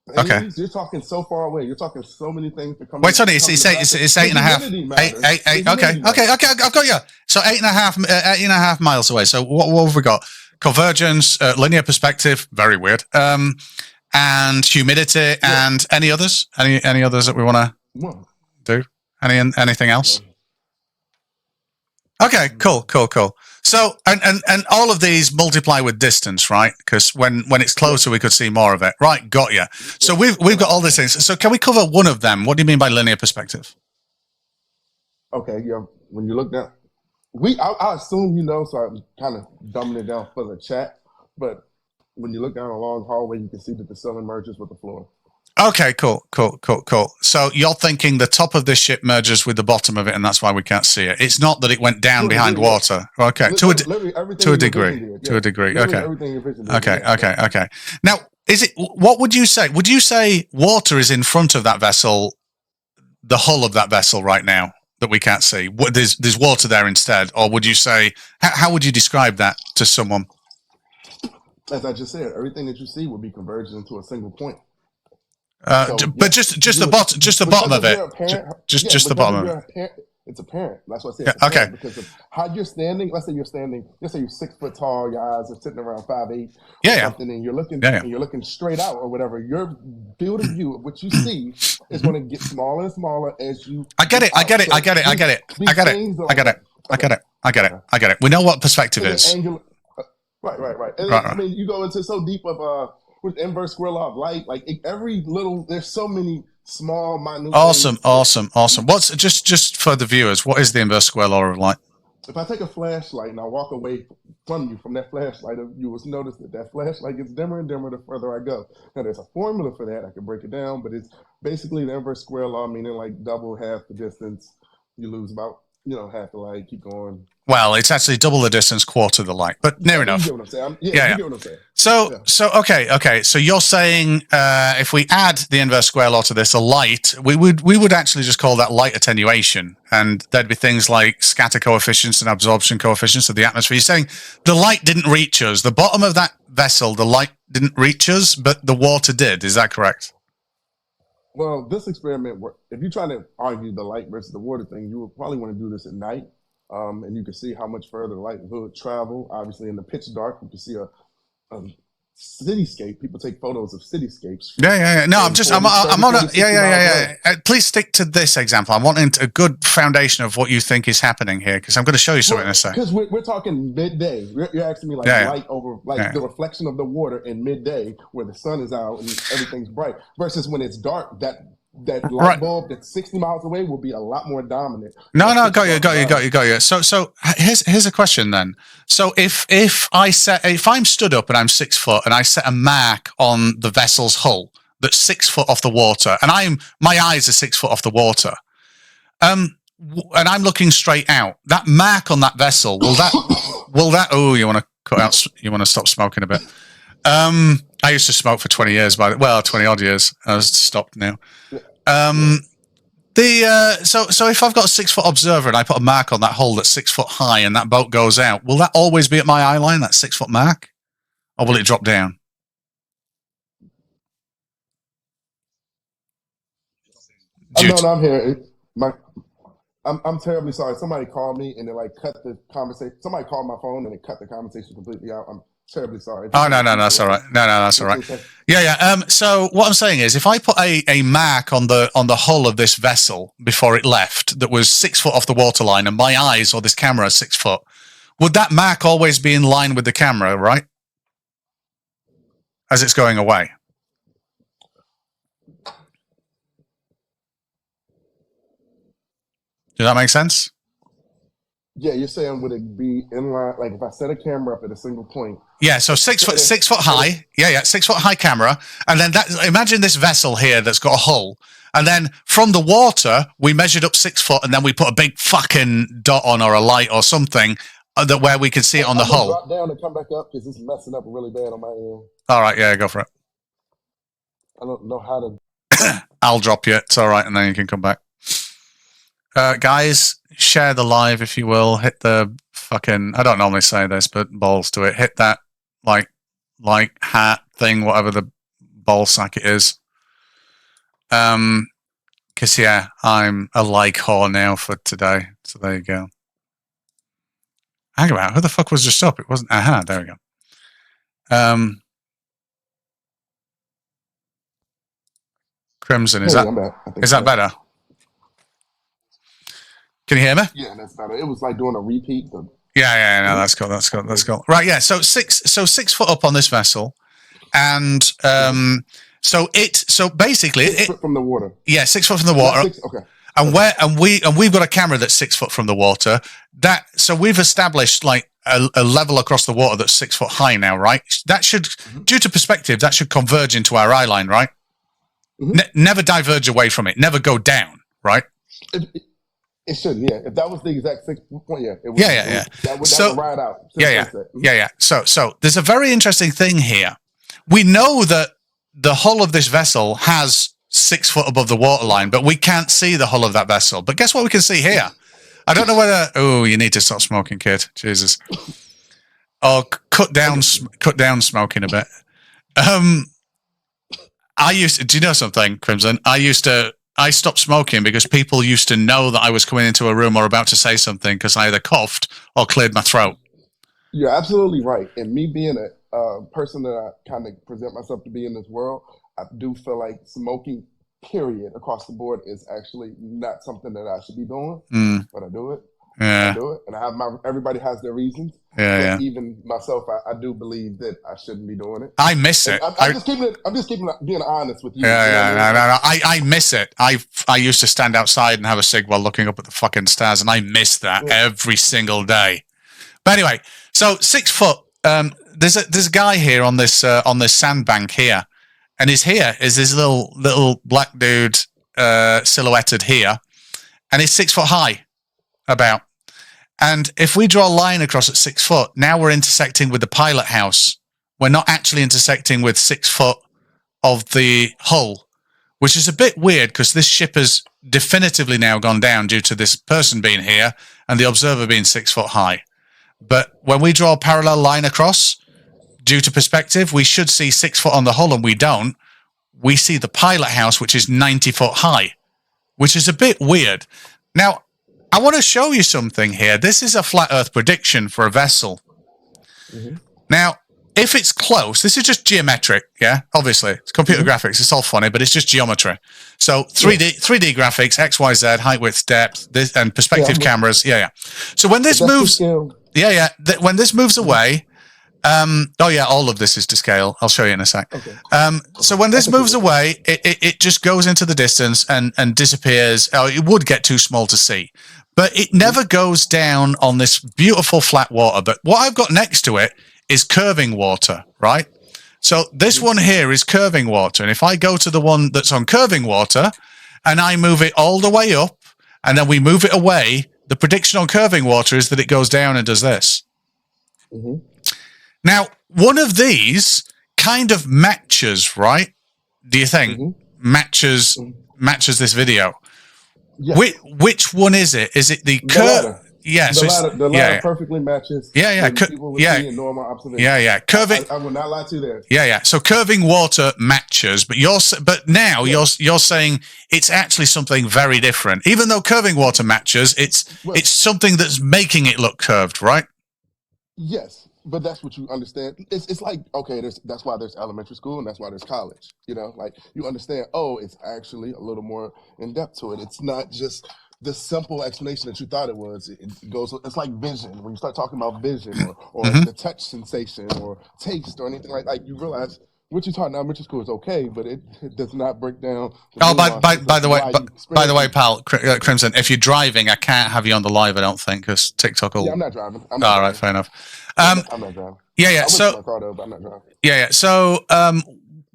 things. Okay. You're talking so far away. You're talking so many things to come. Wait, Tony, it's 8.5. Eight. Okay. I've got you. So 8.5 miles away. So what have we got? Convergence, linear perspective, very weird. And humidity, and any others? Any others that we want to do? Anything else? Okay, cool. So, and all of these multiply with distance, right? Because when it's closer, we could see more of it. Right, got you. So we've got all these things. So can we cover one of them? What do you mean by linear perspective? Okay, yeah. When you look down, I assume you know, so I'm kind of dumbing it down for the chat. But when you look down a long hallway, you can see that the ceiling merges with the floor. Okay, cool. So you're thinking the top of this ship merges with the bottom of it, and that's why we can't see it. It's not that it went down behind water. Okay, to a degree. Okay. Now, is it? What would you say? Would you say water is in front of that vessel, the hull of that vessel right now that we can't see? There's water there instead, or would you say? How would you describe that to someone? As I just said, everything that you see will be converged into a single point. But just the bottom of it. Just the bottom of it. It's apparent. That's what I said. Okay. Because of how you're standing. Let's say you're 6 foot tall. Your eyes are sitting around 5'8". Something, and you're looking. And you're looking straight out or whatever. Your field of view of what you see is going to get smaller and smaller as you. I get it. We know what perspective is. Right. And I mean, you go into so deep of with inverse square law of light, like there's so many small, minute. Awesome. What's just for the viewers? What is the inverse square law of light? If I take a flashlight and I walk away from that flashlight, you will notice that flashlight gets dimmer and dimmer the further I go. Now, there's a formula for that. I can break it down, but it's basically the inverse square law, meaning like double half the distance, you lose about half the light. Keep going. Well, it's actually double the distance, quarter the light, but near enough. You get what I'm saying? You get what I'm saying. So okay. So you're saying if we add the inverse square law to this, a light, we would actually just call that light attenuation, and there'd be things like scatter coefficients and absorption coefficients of the atmosphere. You're saying the light didn't reach us. The bottom of that vessel, the light didn't reach us, but the water did. Is that correct? Well, this experiment, if you're trying to argue the light versus the water thing, you would probably want to do this at night. And you can see how much further the light would travel. Obviously, in the pitch dark, you can see a cityscape. People take photos of cityscapes. Yeah. No, I'm on a. Please stick to this example. I'm wanting a good foundation of what you think is happening here, because I'm going to show you something in a second. Because we're talking midday. You're asking me light over the reflection of the water in midday, where the sun is out and everything's bright, versus when it's dark. That light bulb that's 60 miles away will be a lot more dominant. No, got you. So here's a question then. So if I'm stood up and I'm 6 foot and I set a mark on the vessel's hull that's 6 foot off the water, and my eyes are 6 foot off the water, and I'm looking straight out, that mark on that vessel, will that, oh, you want to cut out, you want to stop smoking a bit. I used to smoke for 20 years, 20 odd years. I was stopped now. So if I've got a 6 foot observer and I put a mark on that hole that's 6 foot high and that boat goes out, will that always be at my eye line, that 6 foot mark? Or will it drop down? No, I'm here. I'm terribly sorry. Somebody called me and they like cut the conversation. Somebody called my phone and they cut the conversation completely out. I'm terribly sorry. Oh, no, that's all right. No, that's all right. Yeah. So what I'm saying is, if I put a mark on the hull of this vessel before it left that was 6 foot off the waterline, and my eyes or this camera is 6 foot, would that mark always be in line with the camera, right? As it's going away. Does that make sense? Yeah, you're saying would it be in line? Like if I set a camera up at a single point. Yeah, so 6 foot high. Yeah, 6 foot high camera, and then imagine this vessel here that's got a hull, and then from the water we measured up 6 foot, and then we put a big fucking dot on or a light or something that where we can see it on the hull. Drop down and come back up because it's messing up really bad on my end. All right, yeah, go for it. I don't know how to. I'll drop you. It's all right, and then you can come back. Guys, share the live if you will. Hit the fucking, I don't normally say this, but balls to it. Hit that like hat thing, whatever the ball sack it is. Cause yeah, I'm a like whore now for today. So there you go. Hang about, who the fuck was just up? It wasn't, there we go. Crimson, is that better? Can you hear me? Yeah, that's better. It was like doing a repeat. Yeah, no, that's cool. Right, yeah. So 6 foot up on this vessel, and so basically 6 foot from the water. Yeah, 6 foot from the water. Okay. And we've got a camera that's 6 foot from the water. So we've established like a level across the water that's 6 foot high now, right? That should, due to perspective, that should converge into our eye line, right? Never diverge away from it. Never go down, right? It should, yeah. If that was the exact 6 point, yeah. It would, Yeah. That would ride out. Yeah. So there's a very interesting thing here. We know that the hull of this vessel has 6 foot above the waterline, but we can't see the hull of that vessel. But guess what we can see here? I don't know whether. Oh, you need to stop smoking, kid. Jesus. Oh, cut down smoking a bit. Do you know something, Crimson? I stopped smoking because people used to know that I was coming into a room or about to say something because I either coughed or cleared my throat. You're absolutely right. And me being a person that I kind of present myself to be in this world, I do feel like smoking, period, across the board is actually not something that I should be doing. But I do it. Yeah. I do it. And everybody has their reasons. Yeah. Even myself, I do believe that I shouldn't be doing it. I miss it. I'm just being honest with you. Yeah. No. I miss it. I used to stand outside and have a cig while looking up at the fucking stars, and I miss that every single day. But anyway, so 6 foot. There's a guy here on this sandbank here, and is this little black dude silhouetted here, and he's 6 foot high, about. And if we draw a line across at 6 foot, now we're intersecting with the pilot house. We're not actually intersecting with 6 foot of the hull, which is a bit weird because this ship has definitively now gone down due to this person being here and the observer being 6 foot high. But when we draw a parallel line across, due to perspective, we should see 6 foot on the hull, and we don't. We see the pilot house, which is 90 foot high, which is a bit weird. Now, I want to show you something here. This is a flat Earth prediction for a vessel. Now, if it's close, this is just geometric, yeah? Obviously, it's computer graphics. It's all funny, but it's just geometry. So 3D graphics, X, Y, Z, height, width, depth, and perspective cameras. Yeah. So when this moves, when this moves away, all of this is to scale. I'll show you in a sec. Okay. So when this moves away, it just goes into the distance and disappears. It would get too small to see. But it never goes down on this beautiful flat water. But what I've got next to it is curving water, right? So this one here is curving water. And if I go to the one that's on curving water and I move it all the way up and then we move it away, the prediction on curving water is that it goes down and does this. Mm-hmm. Now, one of these kind of matches, right? Do you think matches this video? Yes. Which one is it? Is it the curve? Yeah, the ladder perfectly matches. People would see in normal observation. Curving. I will not lie to you there. Yeah. So curving water matches, but now you're saying it's actually something very different. Even though curving water matches, it's something that's making it look curved, right? Yes, but that's what you understand. It's like, okay, that's why there's elementary school and that's why there's college. You know, like you understand. Oh, it's actually a little more in depth to it. It's not just the simple explanation that you thought it was. It goes. It's like vision. When you start talking about vision or the touch sensation or taste or anything like that, you realize what you're talking about. Elementary school is okay, but it does not break down. By the way, pal, Crimson, if you're driving, I can't have you on the live. I don't think because TikTok will. Yeah, I'm not driving. Right, fair enough. I'm not driving. Yeah. So my car though, but I'm not driving. Yeah. So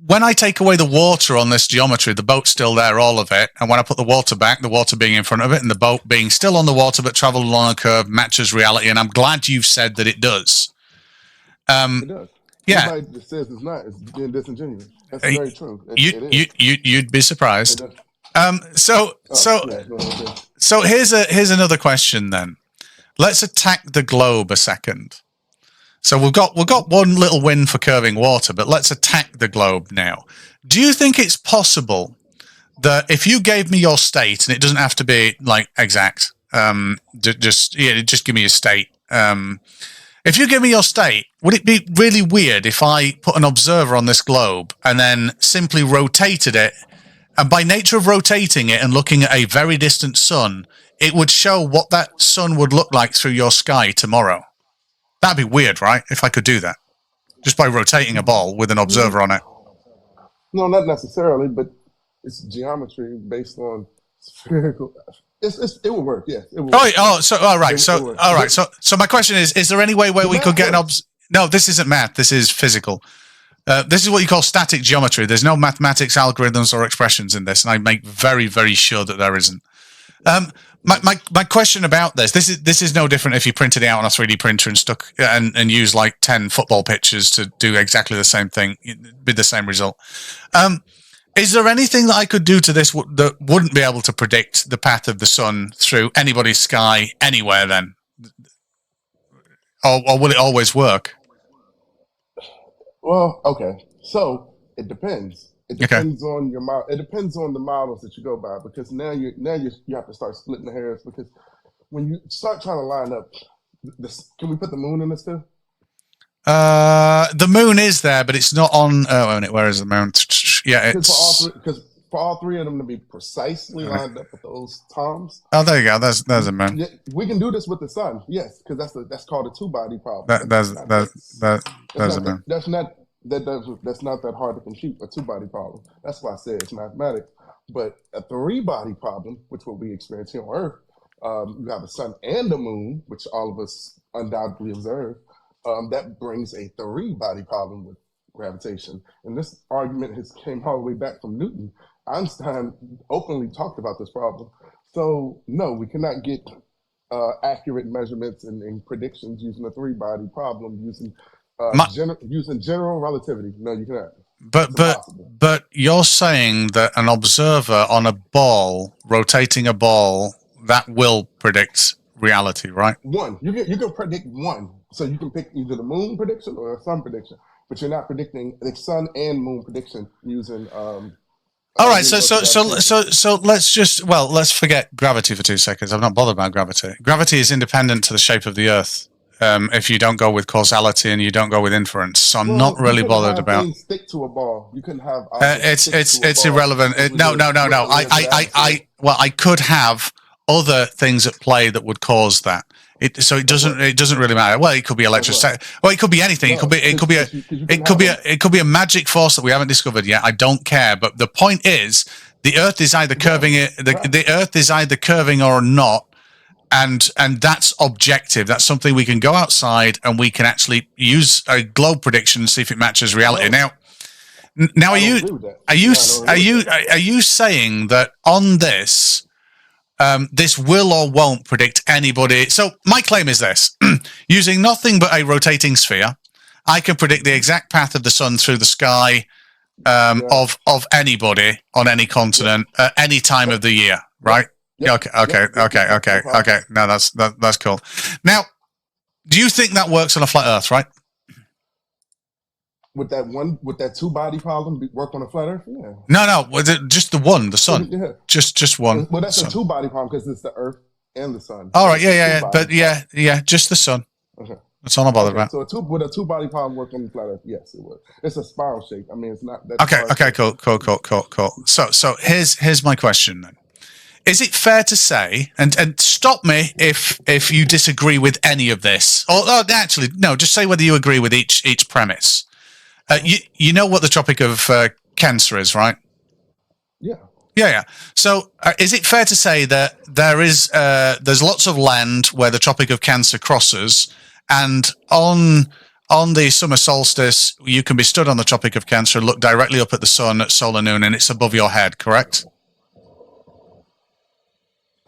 when I take away the water on this geometry, the boat's still there, all of it. And when I put the water back, the water being in front of it and the boat being still on the water but traveled along a curve matches reality. And I'm glad you've said that it does. It does. Yeah. Anybody that says it's not is being disingenuous. That's very true. You'd be surprised. So here's another question then. Let's attack the globe a second. So we've got one little win for curving water, but let's attack the globe now. Do you think it's possible that if you gave me your state, and it doesn't have to be like exact, just give me a state. If you give me your state, would it be really weird if I put an observer on this globe and then simply rotated it? And by nature of rotating it and looking at a very distant sun, it would show what that sun would look like through your sky tomorrow. That'd be weird, right? If I could do that. Just by rotating a ball with an observer on it. No, not necessarily, but it's geometry based on spherical. It will work, yes. It will work. So my question is there any way where we could get an No, this isn't math. This is physical. This is what you call static geometry. There's no mathematics, algorithms, or expressions in this, and I make very, very sure that there isn't. My question about this is no different if you printed it out on a 3D printer and stuck and used like 10 football pitches to do exactly the same thing, be the same result. Is there anything that I could do to this that wouldn't be able to predict the path of the sun through anybody's sky anywhere then? Or will it always work? Well, okay. So it depends. It depends on your model. It depends on the models that you go by, because now you have to start splitting the hairs, because when you start trying to line up this, can we put the moon in this too? The moon is there, but it's not on. Oh, wait a minute, where is the moon? Yeah, it's because for all three of them to be precisely lined up with those toms. Oh, there you go. There's a moon. Yeah, we can do this with the sun. Yes, because that's called a two-body problem. There's a moon. That's not that hard to compute, a two-body problem. That's why I said it's mathematics. But a three-body problem, which what we experience here on Earth, you have the sun and the moon, which all of us undoubtedly observe. That brings a three-body problem with gravitation. And this argument came all the way back from Newton. Einstein openly talked about this problem. So no, we cannot get accurate measurements and predictions using a three-body problem using general relativity. No, you cannot. But you're saying that an observer on a ball rotating a ball that will predict reality, right? One, you can predict one. So you can pick either the moon prediction or a sun prediction, but you're not predicting the sun and moon prediction using. All right, so let's forget gravity for 2 seconds. I'm not bothered about gravity. Gravity is independent to the shape of the Earth. If you don't go with causality and you don't go with inference, so I'm not really bothered about. Stick to a ball. You couldn't have. It's irrelevant. No. I could have other things at play that would cause that. It doesn't really matter. Well, it could be electricity. Well, it could be anything. It could be a magic force that we haven't discovered yet. I don't care. But the point is, the Earth is either curving. The Earth is either curving or not, and that's objective. That's something we can go outside and we can actually use a globe prediction and see if it matches reality. Now, are you saying that on this? this will or won't predict anybody. So my claim is this: using nothing but a rotating sphere, I can predict the exact path of the sun through the sky of anybody on any continent at any time of the year, right? Okay. No, that's cool. Now, do you think that works on a flat Earth, right? With that two body problem, work on a flat Earth? Yeah. No, just the one, the sun. Yeah. Just one. Well, that's sun. a two body problem because it's the Earth and the sun. All right, but just the sun. Okay. That's all I'm bothered about. So with a two body problem, work on the flat Earth? Yes, it would. It's a spiral shape. I mean, it's not that. Okay, cool. So here's my question then. Is it fair to say, and stop me if you disagree with any of this, or actually no, just say whether you agree with each premise. You know what the Tropic of Cancer is, right? Yeah. So is it fair to say that there's lots of land where the Tropic of Cancer crosses, and on the summer solstice you can be stood on the Tropic of Cancer and look directly up at the sun at solar noon, and it's above your head, correct?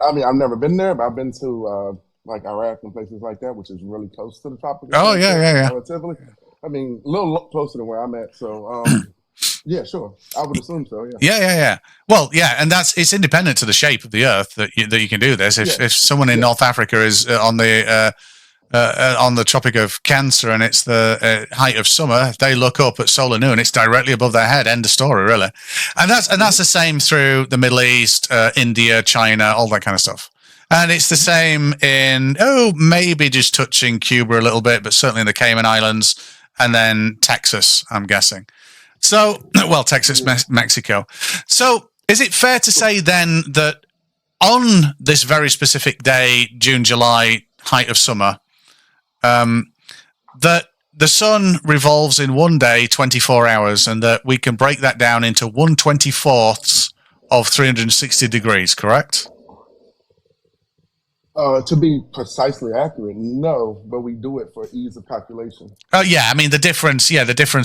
I mean, I've never been there, but I've been to like Iraq and places like that, which is really close to the Tropic of Cancer. Yeah. Relatively. I mean, a little closer than where I'm at. So, yeah, sure. I would assume so. Yeah. Well, yeah, and it's independent to the shape of the Earth that you can do this. If someone in North Africa is on the Tropic of Cancer and it's the height of summer, if they look up at solar noon, it's directly above their head. End of story, really. And that's the same through the Middle East, India, China, all that kind of stuff. And it's the same in maybe just touching Cuba a little bit, but certainly in the Cayman Islands. And then Texas, I'm guessing. So, well, Texas, Mexico. So, is it fair to say then that on this very specific day, June, July, height of summer, that the sun revolves in one day, 24 hours, and that we can break that down into 1/24 of 360 degrees, correct? To be precisely accurate, no, but we do it for ease of calculation. Oh yeah, I mean the difference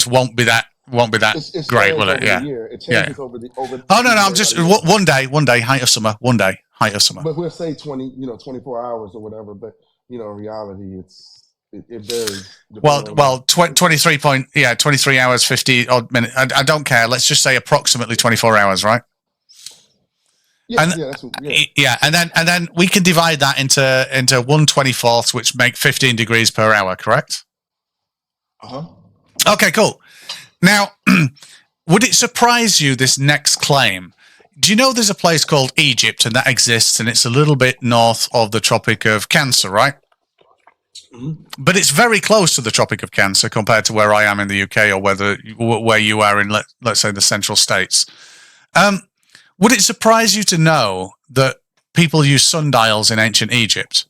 won't be that It's great, will it? Over Yeah. the year. It changes over. Oh no, I'm just one day height of summer, height of summer. But we'll say 24 hours or whatever. But in reality, it varies. Well, 23 hours, 50 odd minutes. I don't care. Let's just say approximately 24 hours, right? And then we can divide that into 1/24, which make 15 degrees per hour, correct? Okay, cool. Now, would it surprise you, this next claim? Do you know there's a place called Egypt, and that exists, and it's a little bit north of the Tropic of Cancer, right? But it's very close to the Tropic of Cancer compared to where I am in the UK, or where you are in, let's say, the central states. Would it surprise you to know that people use sundials in ancient Egypt?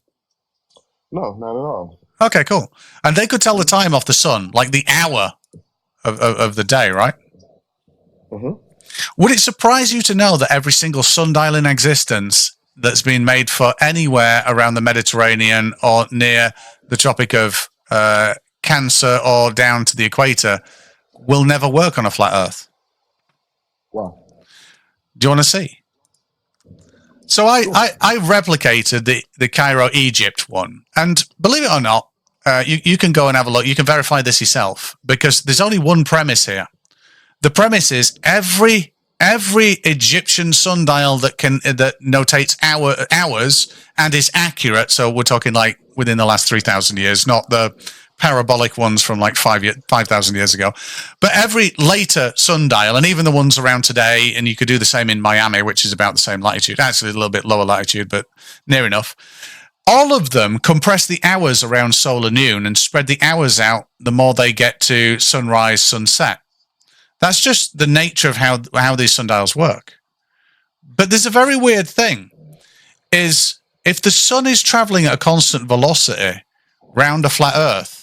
No, not at all. Okay, cool. And they could tell the time off the sun, like the hour of the day, right? Would it surprise you to know that every single sundial in existence that's been made for anywhere around the Mediterranean or near the Tropic of Cancer or down to the equator will never work on a flat Earth? Wow. Do you want to see? So I replicated the Cairo, Egypt one. And believe it or not, you can go and have a look. You can verify this yourself, because there's only one premise here. The premise is every Egyptian sundial that notates hours and is accurate. So we're talking like within the last 3,000 years, not the parabolic ones from like 5,000 years ago. But every later sundial, and even the ones around today, and you could do the same in Miami, which is about the same latitude, actually a little bit lower latitude, but near enough. All of them compress the hours around solar noon and spread the hours out the more they get to sunrise, sunset. That's just the nature of how these sundials work. But there's a very weird thing, is if the sun is traveling at a constant velocity round a flat Earth,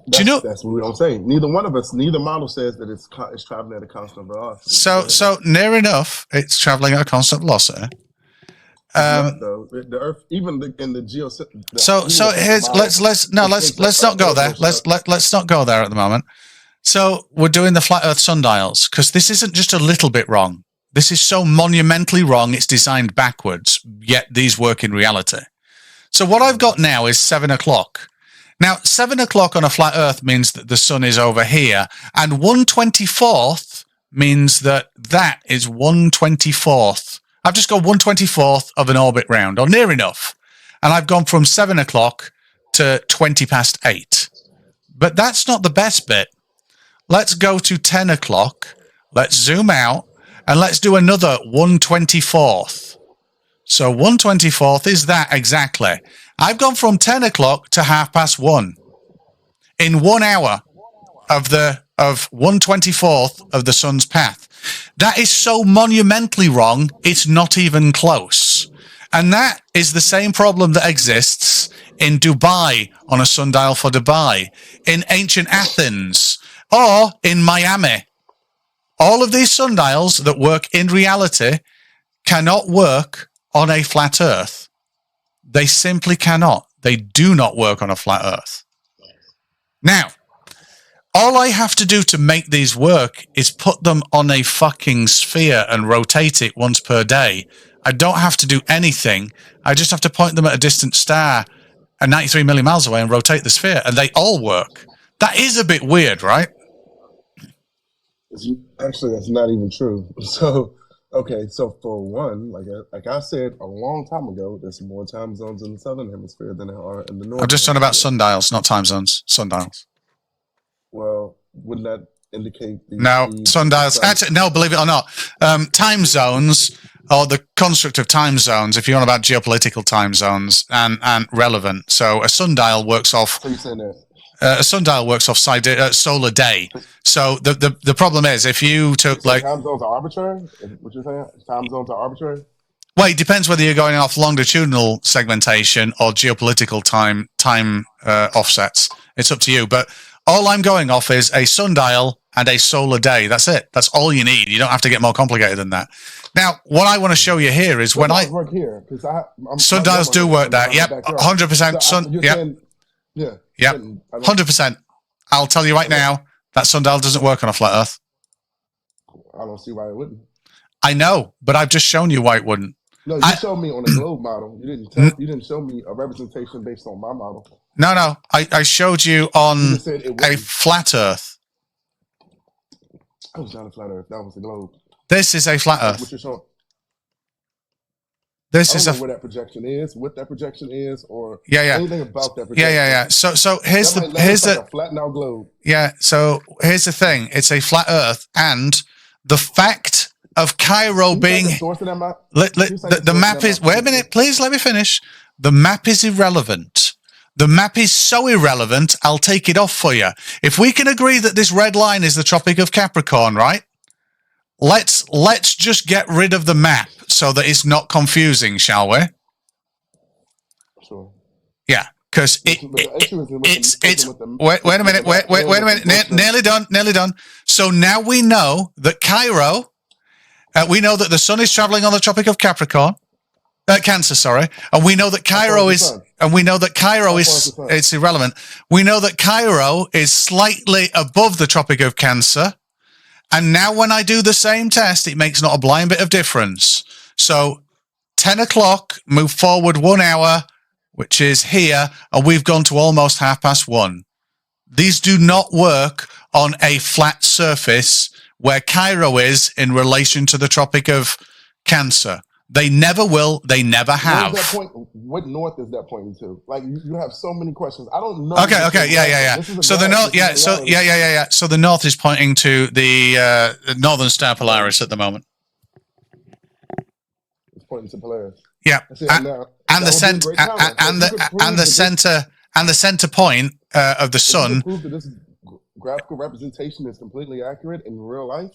that's what I'm saying. Neither model says that it's traveling at a constant velocity. So near enough, it's traveling at a constant velocity. The Earth, even in the geosynthesis. So here's let's not go there. Let's not go there at the moment. So we're doing the flat Earth sundials, because this isn't just a little bit wrong. This is so monumentally wrong. It's designed backwards, yet these work in reality. So what I've got now is 7 o'clock. Now, 7 o'clock on a flat Earth means that the sun is over here, and 1/24th means that is 1/24th. I've just got 1/24th of an orbit round, or near enough. And I've gone from 7 o'clock to 20 past 8. But that's not the best bit. Let's go to 10 o'clock. Let's zoom out, and let's do another 1/24th. So 1/24th is that exactly. I've gone from 10 o'clock to 1:30. In 1 hour of 1/24th of the sun's path. That is so monumentally wrong, it's not even close. And that is the same problem that exists in Dubai, on a sundial for Dubai, in ancient Athens, or in Miami. All of these sundials that work in reality cannot work on a flat Earth. They simply cannot. They do not work on a flat Earth. Now, all I have to do to make these work is put them on a fucking sphere and rotate it once per day. I don't have to do anything. I just have to point them at a distant star at 93 million miles away and rotate the sphere, and they all work. That is a bit weird, right? Actually, that's not even true. So, okay, so for one, like I said a long time ago, there's more time zones in the southern hemisphere than there are in the northern. I'm just talking about sundials, not time zones. Sundials. Well, wouldn't that indicate sundials? Actually, no, believe it or not, time zones, or the construct of time zones, if you're on about geopolitical time zones, aren't relevant. So a sundial works off. So you're saying that a sundial works off solar day. So the problem is, if you took like time zones are arbitrary. What you're saying? Time zones are arbitrary. Well, it depends whether you're going off longitudinal segmentation or geopolitical time offsets. It's up to you. But all I'm going off is a sundial and a solar day. That's it. That's all you need. You don't have to get more complicated than that. Now, what I want to show you here is when I work here because sundials do work that. Yep, 100%. Yeah. 100%. I'll tell you right now, that sundial doesn't work on a flat Earth. I don't see why it wouldn't. I know, but I've just shown you why it wouldn't. No, you showed me on a globe model. You didn't show me a representation based on my model. No. I showed you on a flat Earth. That was not a flat Earth. That was a globe. This is a flat Earth. What you're showing. This is where that projection is, what that projection is, or anything about that projection. Yeah. So here's a flattened out globe. Yeah. So here's the thing: it's a flat Earth, and the fact of Cairo being the map is. Wait a minute, please. Let me finish. The map is irrelevant. The map is so irrelevant. I'll take it off for you. If we can agree that this red line is the Tropic of Capricorn, right? Let's just get rid of the map so that it's not confusing, shall we? Sure. Yeah, because it's wait a minute, nearly done. So now we know that Cairo, we know that the sun is traveling on the Tropic of Capricorn, Cancer, sorry, and we know that Cairo is, it's irrelevant. We know that Cairo is slightly above the Tropic of Cancer. And now when I do the same test, it makes not a blind bit of difference. So 10 o'clock, move forward 1 hour, which is here, and we've gone to almost 1:30. These do not work on a flat surface where Cairo is in relation to the Tropic of Cancer. They never will. They never have. What north is that pointing to? Like you have so many questions. I don't know. Okay, yeah. So the north, So the north is pointing to the northern star Polaris at the moment. It's pointing to Polaris. Yeah, and the center point of the sun. Prove that this graphical representation is completely accurate in real life.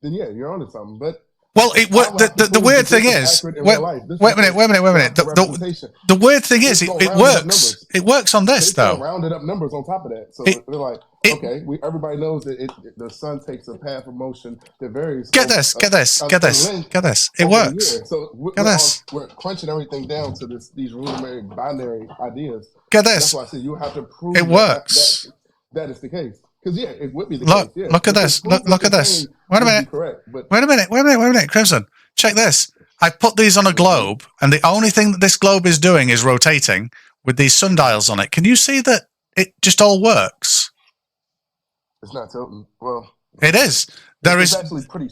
Then yeah, you're onto something. But well, the weird thing is, wait a minute. The weird thing is, it works. It works on this though. Rounded up numbers on top of that, so they're like, okay, everybody knows that the sun takes a path of motion that varies. Get this. It works. So we're crunching everything down to these rudimentary binary ideas. Get this. That's why I said you have to prove it works. That is the case. Because it would be the Look, case. Yeah. look at But this. to prove Look what at you're this. saying Wait a would be minute. correct, but Wait a minute, Crimson. Check this. I put these on a globe, and the only thing that this globe is doing is rotating with these sundials on it. Can you see that it just all works? it's not tilting. Well, It is. it's actually pretty.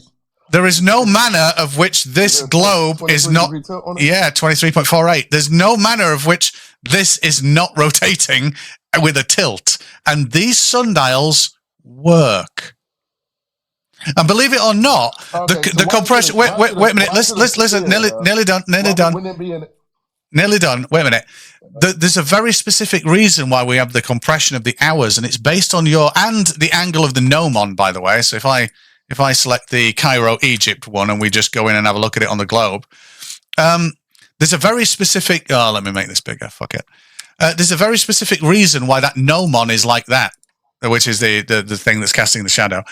There is no manner of which this globe is not. 23-degree tilt on it? Yeah, 23.48. There's no manner of which this is not rotating with a tilt. And these sundials work. And believe it or not, Okay, so the why compression. should it- Wait why a minute. should it- Listen. yeah, Nearly done. Wouldn't it be in? Nearly done. Wait a minute. There's a very specific reason why we have the compression of the hours, and it's based on and the angle of the gnomon, by the way. So if I select the Cairo, Egypt one, and we just go in and have a look at it on the globe, there's a very specific. Oh, let me make this bigger. Fuck it. There's a very specific reason why that gnomon is like that, which is the thing that's casting the shadow.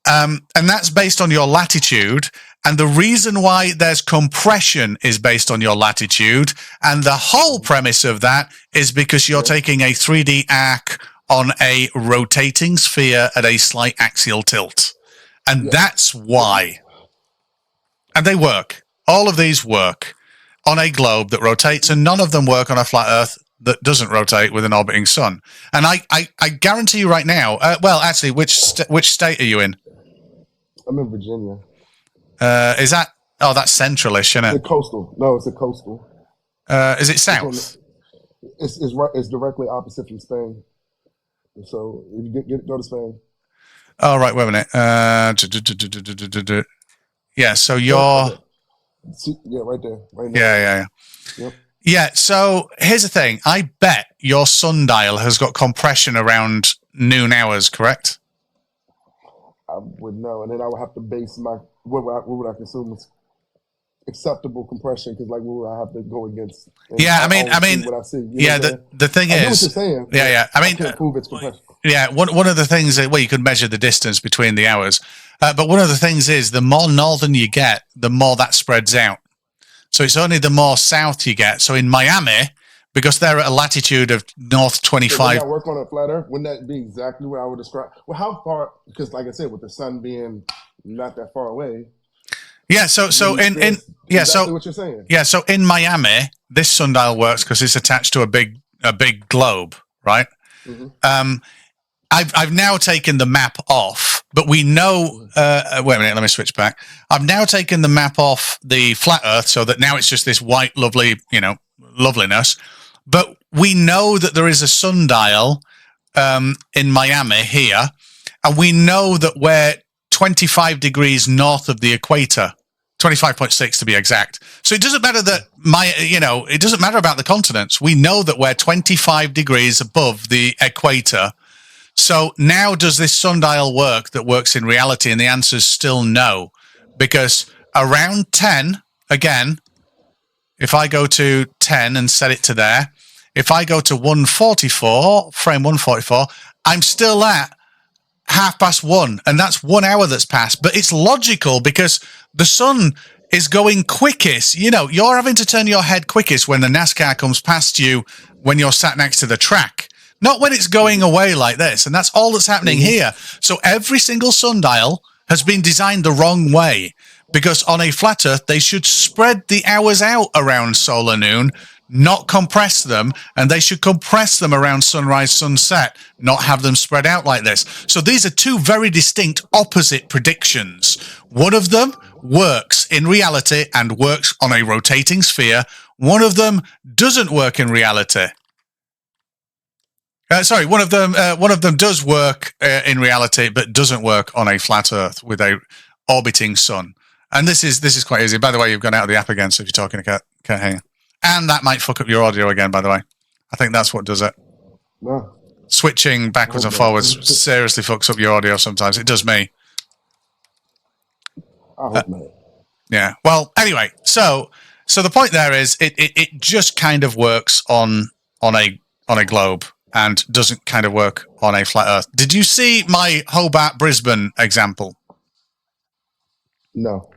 And that's based on your latitude. And the reason why there's compression is based on your latitude. And the whole premise of that is because you're taking a 3D arc on a rotating sphere at a slight axial tilt. And that's why. And they work. All of these work on a globe that rotates, and none of them work on a flat Earth that doesn't rotate with an orbiting sun. And I guarantee you right now, well, actually, which state are you in? I'm in Virginia. Is that? Oh, that's centralish, isn't It's a it? coastal. No, it's a coastal. Is it south? It's right. It's directly opposite from Spain. So if you go to Spain. Oh, right. Wait a minute. Yeah. So you're. Yeah, right there. Right now. Yeah. Yep. Yeah. So here's the thing. I bet your sundial has got compression around noon hours. Correct? I would know, and then I would have to base my what would I consume as acceptable compression, because like what would I have to go against? And Yeah, I only mean, see what I see. You know yeah. what I'm saying? The thing I get what is, you're saying. yeah. I mean, can't prove it's compression. yeah. One of the things that, well, you could measure the distance between the hours, but one of the things is the more northern you get, the more that spreads out. So it's only the more south you get. So in Miami, because they're at a latitude of north So would 25. that work on a flat Earth? Wouldn't that be exactly what I would describe? Well, how far? Because like I said, with the sun being not that far away. Yeah. So in yeah. Exactly So what you're saying. yeah. So in Miami, this sundial works because it's attached to a big globe, right? Mm-hmm. I've now taken the map off, but we know. Wait a minute, let me switch back. I've now taken the map off the flat Earth, so that now it's just this white, lovely, loveliness. But we know that there is a sundial in Miami here, and we know that we're 25 degrees north of the equator, 25.6 to be exact. So it doesn't matter that it doesn't matter about the continents. We know that we're 25 degrees above the equator. So now does this sundial work that works in reality? And the answer is still no, because around 10, again, if I go to 10 and set it to there, if I go to 144, frame 144, I'm still at 1:30, and that's 1 hour that's passed. But it's logical because the sun is going quickest. You're having to turn your head quickest when the NASCAR comes past you when you're sat next to the track. Not when it's going away like this. And that's all that's happening here. So every single sundial has been designed the wrong way, because on a flat Earth, they should spread the hours out around solar noon, not compress them. And they should compress them around sunrise, sunset, not have them spread out like this. So these are two very distinct opposite predictions. One of them works in reality and works on a rotating sphere. One of them doesn't work in reality. One of them does work in reality, but doesn't work on a flat Earth with a orbiting sun. And this is quite easy. By the way, you've gone out of the app again, so if you're talking to Cat here, and that might fuck up your audio again. By the way, I think that's what does it. No. Switching backwards and forwards seriously fucks up your audio sometimes. It does me. I hope not. Yeah. Well, anyway, so the point there is it just kind of works on a globe, and doesn't kind of work on a flat Earth. Did you see my Hobart Brisbane example? No.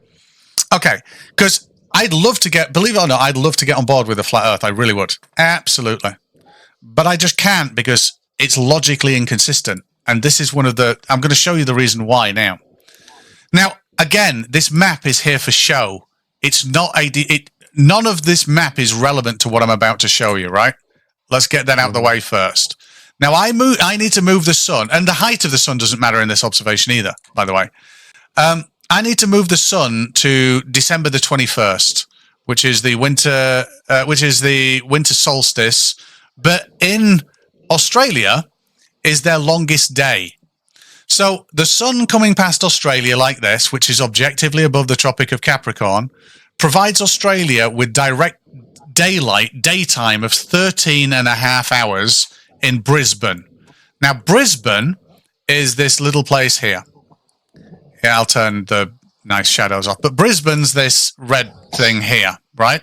Okay, because believe it or not, I'd love to get on board with a flat Earth. I really would. Absolutely. But I just can't, because it's logically inconsistent. And this is I'm going to show you the reason why now. Now, again, this map is here for show. It's not none of this map is relevant to what I'm about to show you, right? Let's get that out of the way first. Now, I need to move the sun, and the height of the sun doesn't matter in this observation either, by the way. I need to move the sun to December the 21st, which is the winter solstice. But in Australia is their longest day. So the sun coming past Australia like this, which is objectively above the Tropic of Capricorn, provides Australia with direct daytime of 13 and a half hours in Brisbane. Now, Brisbane is this little place here. Yeah, I'll turn the nice shadows off. But Brisbane's this red thing here, right?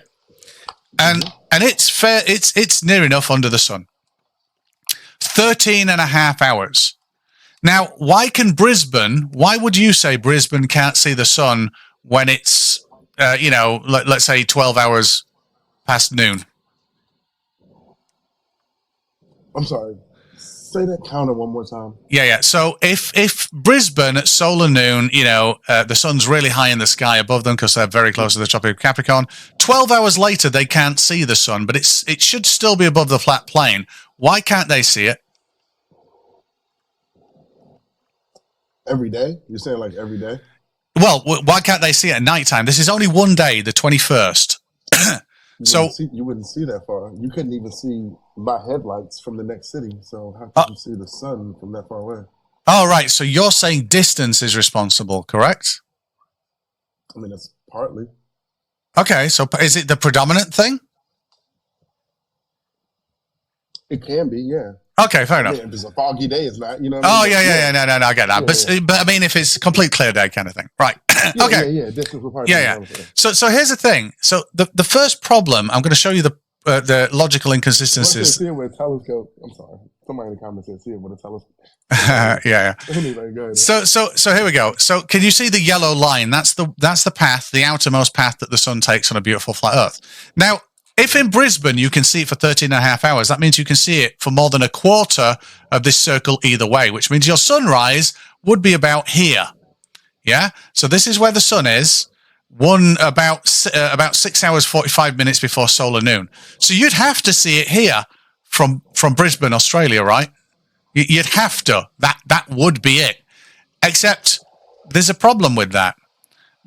And it's fair. It's near enough under the sun. 13 and a half hours. Now, why would you say Brisbane can't see the sun when it's, let's say 12 hours past noon? I'm sorry. Say that counter one more time. Yeah. So if Brisbane at solar noon, the sun's really high in the sky above them because they're very close to the Tropic of Capricorn, 12 hours later, they can't see the sun, but it should still be above the flat plane. Why can't they see it? Every day? You're saying like every day? Well, why can't they see it at nighttime? This is only one day, the 21st. You wouldn't see that far. You couldn't even see my headlights from the next city. So how could you see the sun from that far away? Oh, right. So you're saying distance is responsible, correct? I mean, it's partly. Okay. So is it the predominant thing? It can be, yeah. Okay, fair enough. Yeah, if it's a foggy day, it's not, No, I get that. But I mean, if it's a complete clear day kind of thing. Right. Okay. Yeah. Distance will probably So here's the thing. So the first problem, I'm going to show you the logical inconsistencies. See it with a telescope. I'm sorry. Somebody in the comments said see it with a telescope. Yeah. So here we go. So can you see the yellow line? That's the path, the outermost path that the sun takes on a beautiful flat Earth. Now, if in Brisbane you can see it for 13 and a half hours, that means you can see it for more than a quarter of this circle either way, which means your sunrise would be about here. Yeah? So this is where the sun is, about 6 hours, 45 minutes before solar noon. So you'd have to see it here from Brisbane, Australia, right? You'd have to. That would be it. Except there's a problem with that.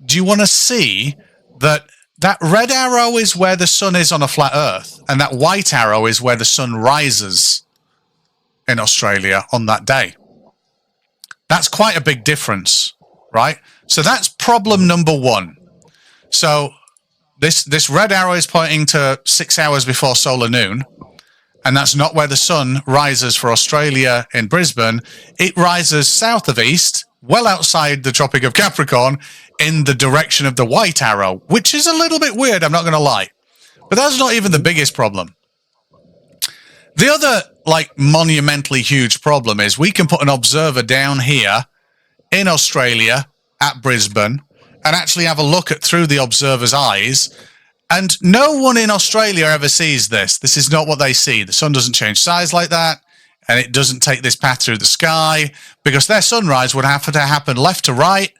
Do you want to see that red arrow is where the sun is on a flat Earth, and that white arrow is where the sun rises in Australia on that day? That's quite a big difference, right? So that's problem number one. So this red arrow is pointing to 6 hours before solar noon, and that's not where the sun rises for Australia in Brisbane. It rises south of east, well outside the Tropic of Capricorn, in the direction of the white arrow, which is a little bit weird, I'm not going to lie. But that's not even the biggest problem. The other, monumentally huge problem is we can put an observer down here in Australia at Brisbane and actually have a look through the observer's eyes. And no one in Australia ever sees this. This is not what they see. The sun doesn't change size like that, and it doesn't take this path through the sky, because their sunrise would have to happen left to right,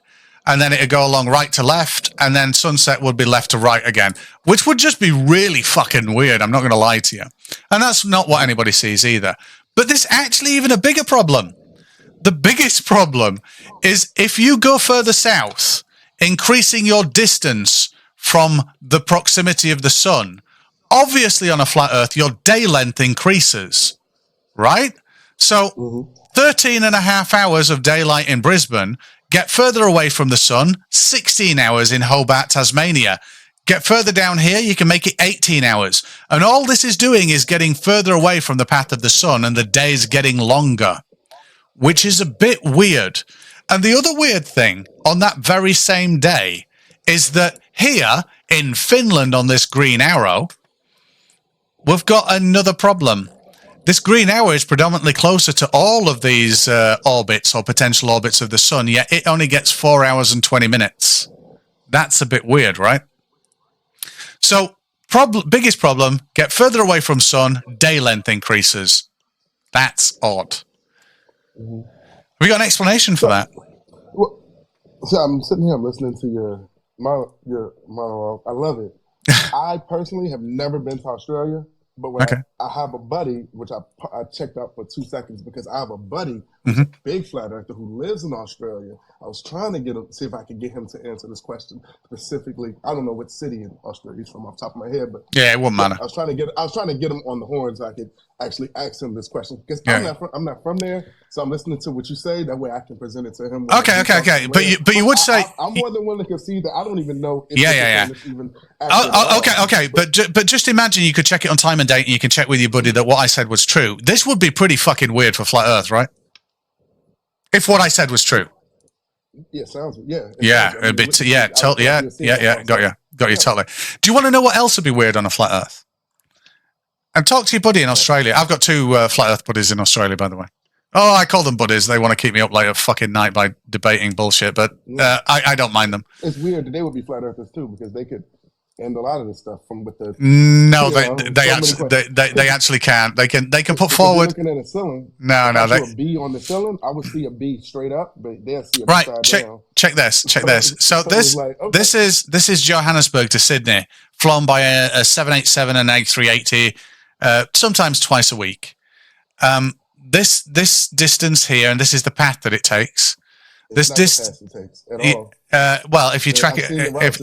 and then it'd go along right to left, and then sunset would be left to right again, which would just be really fucking weird. I'm not going to lie to you. And that's not what anybody sees either. But there's actually even a bigger problem. The biggest problem is if you go further south, increasing your distance from the proximity of the sun, obviously on a flat Earth, your day length increases, right? So 13 and a half hours of daylight in Brisbane. Get further away from the sun, 16 hours in Hobart, Tasmania. Get further down here, you can make it 18 hours. And all this is doing is getting further away from the path of the sun, and the days getting longer, which is a bit weird. And the other weird thing on that very same day is that here in Finland on this green arrow, we've got another problem. This green arrow is predominantly closer to all of these orbits or potential orbits of the sun, yet it only gets 4 hours and 20 minutes. That's a bit weird, right? So, biggest problem, get further away from sun, day length increases. That's odd. we got an explanation for that? Well, so I'm sitting here, I'm listening to your monologue. I love it. I personally have never been to Australia, but when I have a buddy, which I checked out for 2 seconds because I have a buddy who's a big flat earther who lives in Australia. I was trying to see if I could get him to answer this question specifically. I don't know what city in Australia he's from off the top of my head, but yeah, it wouldn't matter. I was trying to get him on the horn so I could actually ask him this question because I'm not from there, so I'm listening to what you say. That way I can present it to him. Okay. But you would say I'm more than willing to concede that I don't even know. If even okay. But just imagine you could check it on time and date, and you can check with your buddy that what I said was true. This would be pretty fucking weird for flat Earth, right? If what I said was true. Yeah, sounds Got you totally. Do you want to know what else would be weird on a flat Earth? And talk to your buddy in Australia. I've got 2 flat Earth buddies in Australia, by the way. Oh, I call them buddies. They want to keep me up late a fucking night by debating bullshit, but I don't mind them. It's weird that they would be flat earthers too, because they could handle a lot of this stuff from with the. No, they actually can't. They can put forward. Looking at a ceiling. No, a B on the ceiling. I would see a B straight up, but they'll see a B side down. Check this. So this is Johannesburg to Sydney, flown by a 787 and A380, sometimes twice a week. This distance here, and this is the path that it takes. This distance takes at all. Well, if you track it, if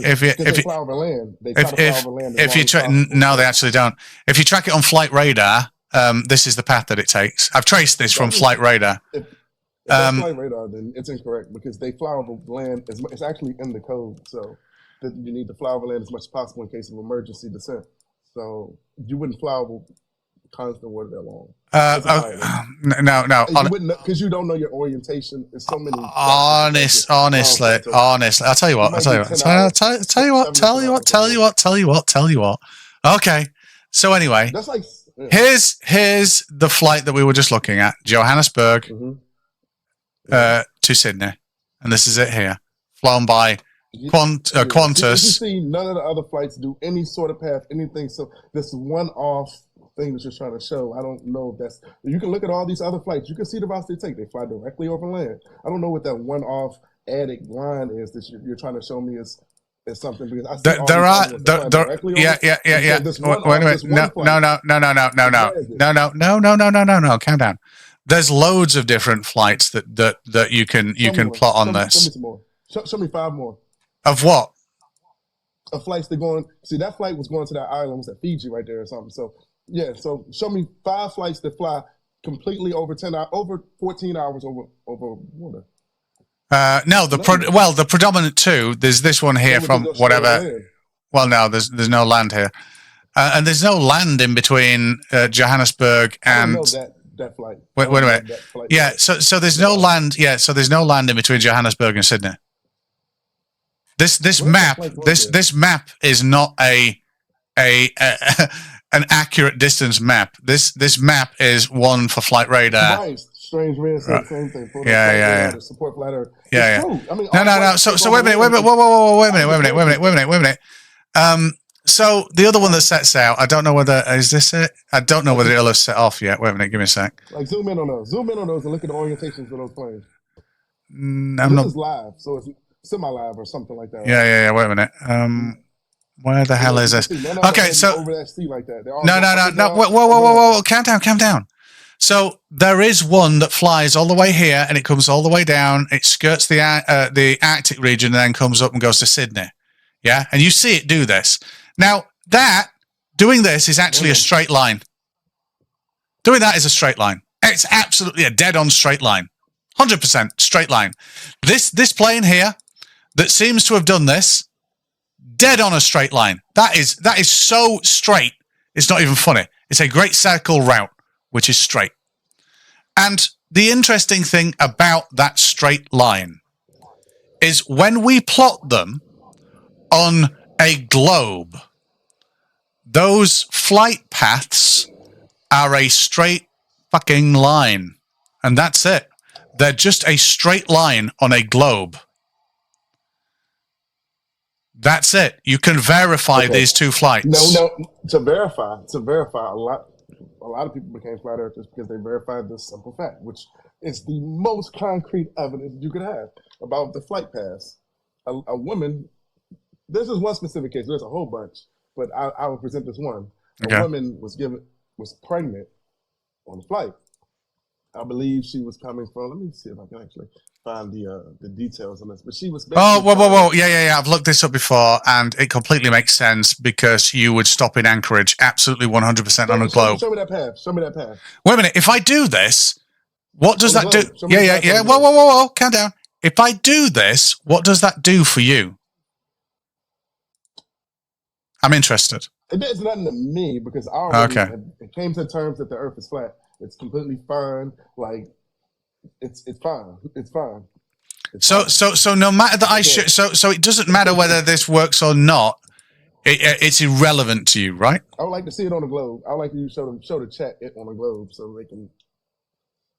you fly over land, no, they actually don't. If you track it on flight radar, this is the path that it takes. I've traced this from flight radar. If flight radar, then it's incorrect because they fly over land. It's actually in the code, so that you need to fly over land as much as possible in case of emergency descent. So you wouldn't fly over constant water that long. No. Because you don't know your orientation. There's so many. Honestly, I'll tell you what. Okay. So anyway, that's like here's the flight that we were just looking at, Johannesburg to Sydney, and this is it here, flown by Qantas. You see, none of the other flights do any sort of path, anything. So this one-off thing that you're trying to show, I don't know if that's. You can look at all these other flights. You can see the routes they take. They fly directly over land. I don't know what that one-off added line is that you're trying to show me is something, because I see Wait a minute. No. Calm down. There's loads of different flights that you can plot on this. Show me some more. Show me 5 more. Of what? Of flights that going. See, that flight was going to that island. Was at Fiji right there or something? So yeah. So show me 5 flights that fly completely over 14 hours over water. The predominant 2. There's this one here from whatever. Well, no, there's no land here, and there's no land in between Johannesburg and. That flight. Wait a minute. Yeah, so there's no land. Yeah, so there's no land in between Johannesburg and Sydney. This map is not an accurate distance map. This map is one for flight radar. Nice. Strange Red said the same thing. Yeah. Support flat Earth. Yeah. I mean, no. So wait a minute. Wait a minute. So the other one that sets out, I don't know whether is this it. I don't know whether it'll have set off yet. Wait a minute. Give me a sec. Like zoom in on those and look at the orientations of those planes. This is live, so it's semi-live or something like that. Right? Yeah. Wait a minute. Where the hell is this? Okay, so over that sea like that. No. Whoa. Calm down. So there is one that flies all the way here, and it comes all the way down. It skirts the Arctic region, and then comes up and goes to Sydney. Yeah, and you see it do this. Now doing this is actually a straight line. Doing that is a straight line. It's absolutely a dead-on straight line, 100% straight line. This plane here that seems to have done this, dead on a straight line. That is so straight. It's not even funny. It's a great circle route, which is straight. And the interesting thing about that straight line is when we plot them on a globe, those flight paths are a straight fucking line. And that's it. They're just a straight line on a globe. That's it. You can verify these 2 flights. No. To verify, a lot of people became flat earthers because they verified this simple fact, which It's the most concrete evidence you could have about the flight paths. A woman, this is one specific case. There's a whole bunch, but I will present this one. Okay. A woman was pregnant on the flight. I believe she was coming from. Let me see if I can actually find the details on this. But she was. Oh, whoa! Yeah. I've looked this up before, and it completely makes sense because you would stop in Anchorage, absolutely 100% on a globe. Show me that path. Show me that path. Wait a minute. If I do this, what does that do? Yeah. Globe. Whoa! Calm down. If I do this, what does that do for you? I'm interested. It does nothing to me because I already came to terms that the Earth is flat. It's completely fine. Like it's fine. It's fine. So no matter that so it doesn't matter whether this works or not. It's irrelevant to you, right? I would like to see it on the globe. I would like you to show the chat it on the globe so they can.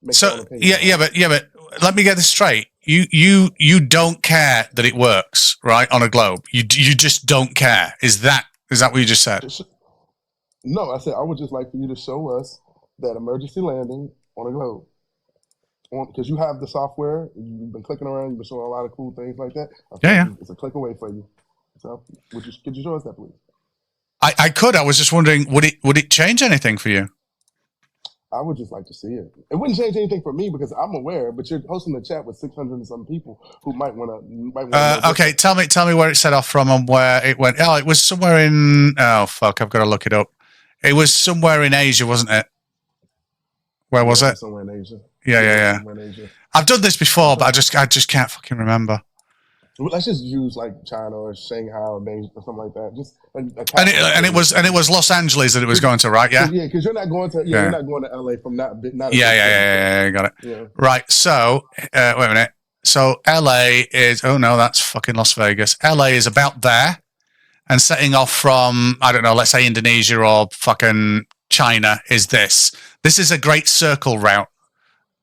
Make but let me get this straight. You don't care that it works, right? On a globe, you just don't care. Is that what you just said? No, I said I would just like for you to show us that emergency landing on a globe. Because you have the software, you've been clicking around, you've been showing a lot of cool things like that. It's a click away for you. So, could you show us that, please? I could. I was just wondering, would it change anything for you? I would just like to see it. It wouldn't change anything for me because I'm aware, but you're hosting the chat with 600 and some people who might want to. Okay, tell me where it set off from and where it went. Oh, it was somewhere in. Oh fuck, I've got to look it up. It was somewhere in Asia, wasn't it? Where was it? Somewhere in Asia. Yeah. Somewhere in Asia. I've done this before, but I just can't fucking remember. Let's just use like China or Shanghai or Beijing or something like that. Just and it was Los Angeles that it was going to, right? Yeah. Yeah, because you're not going to you're not going to LA from not. Yeah. Got it. Yeah. Right. So wait a minute. So LA is that's fucking Las Vegas. LA is about there, and setting off from I don't know, let's say Indonesia or fucking China is this. This is a great circle route,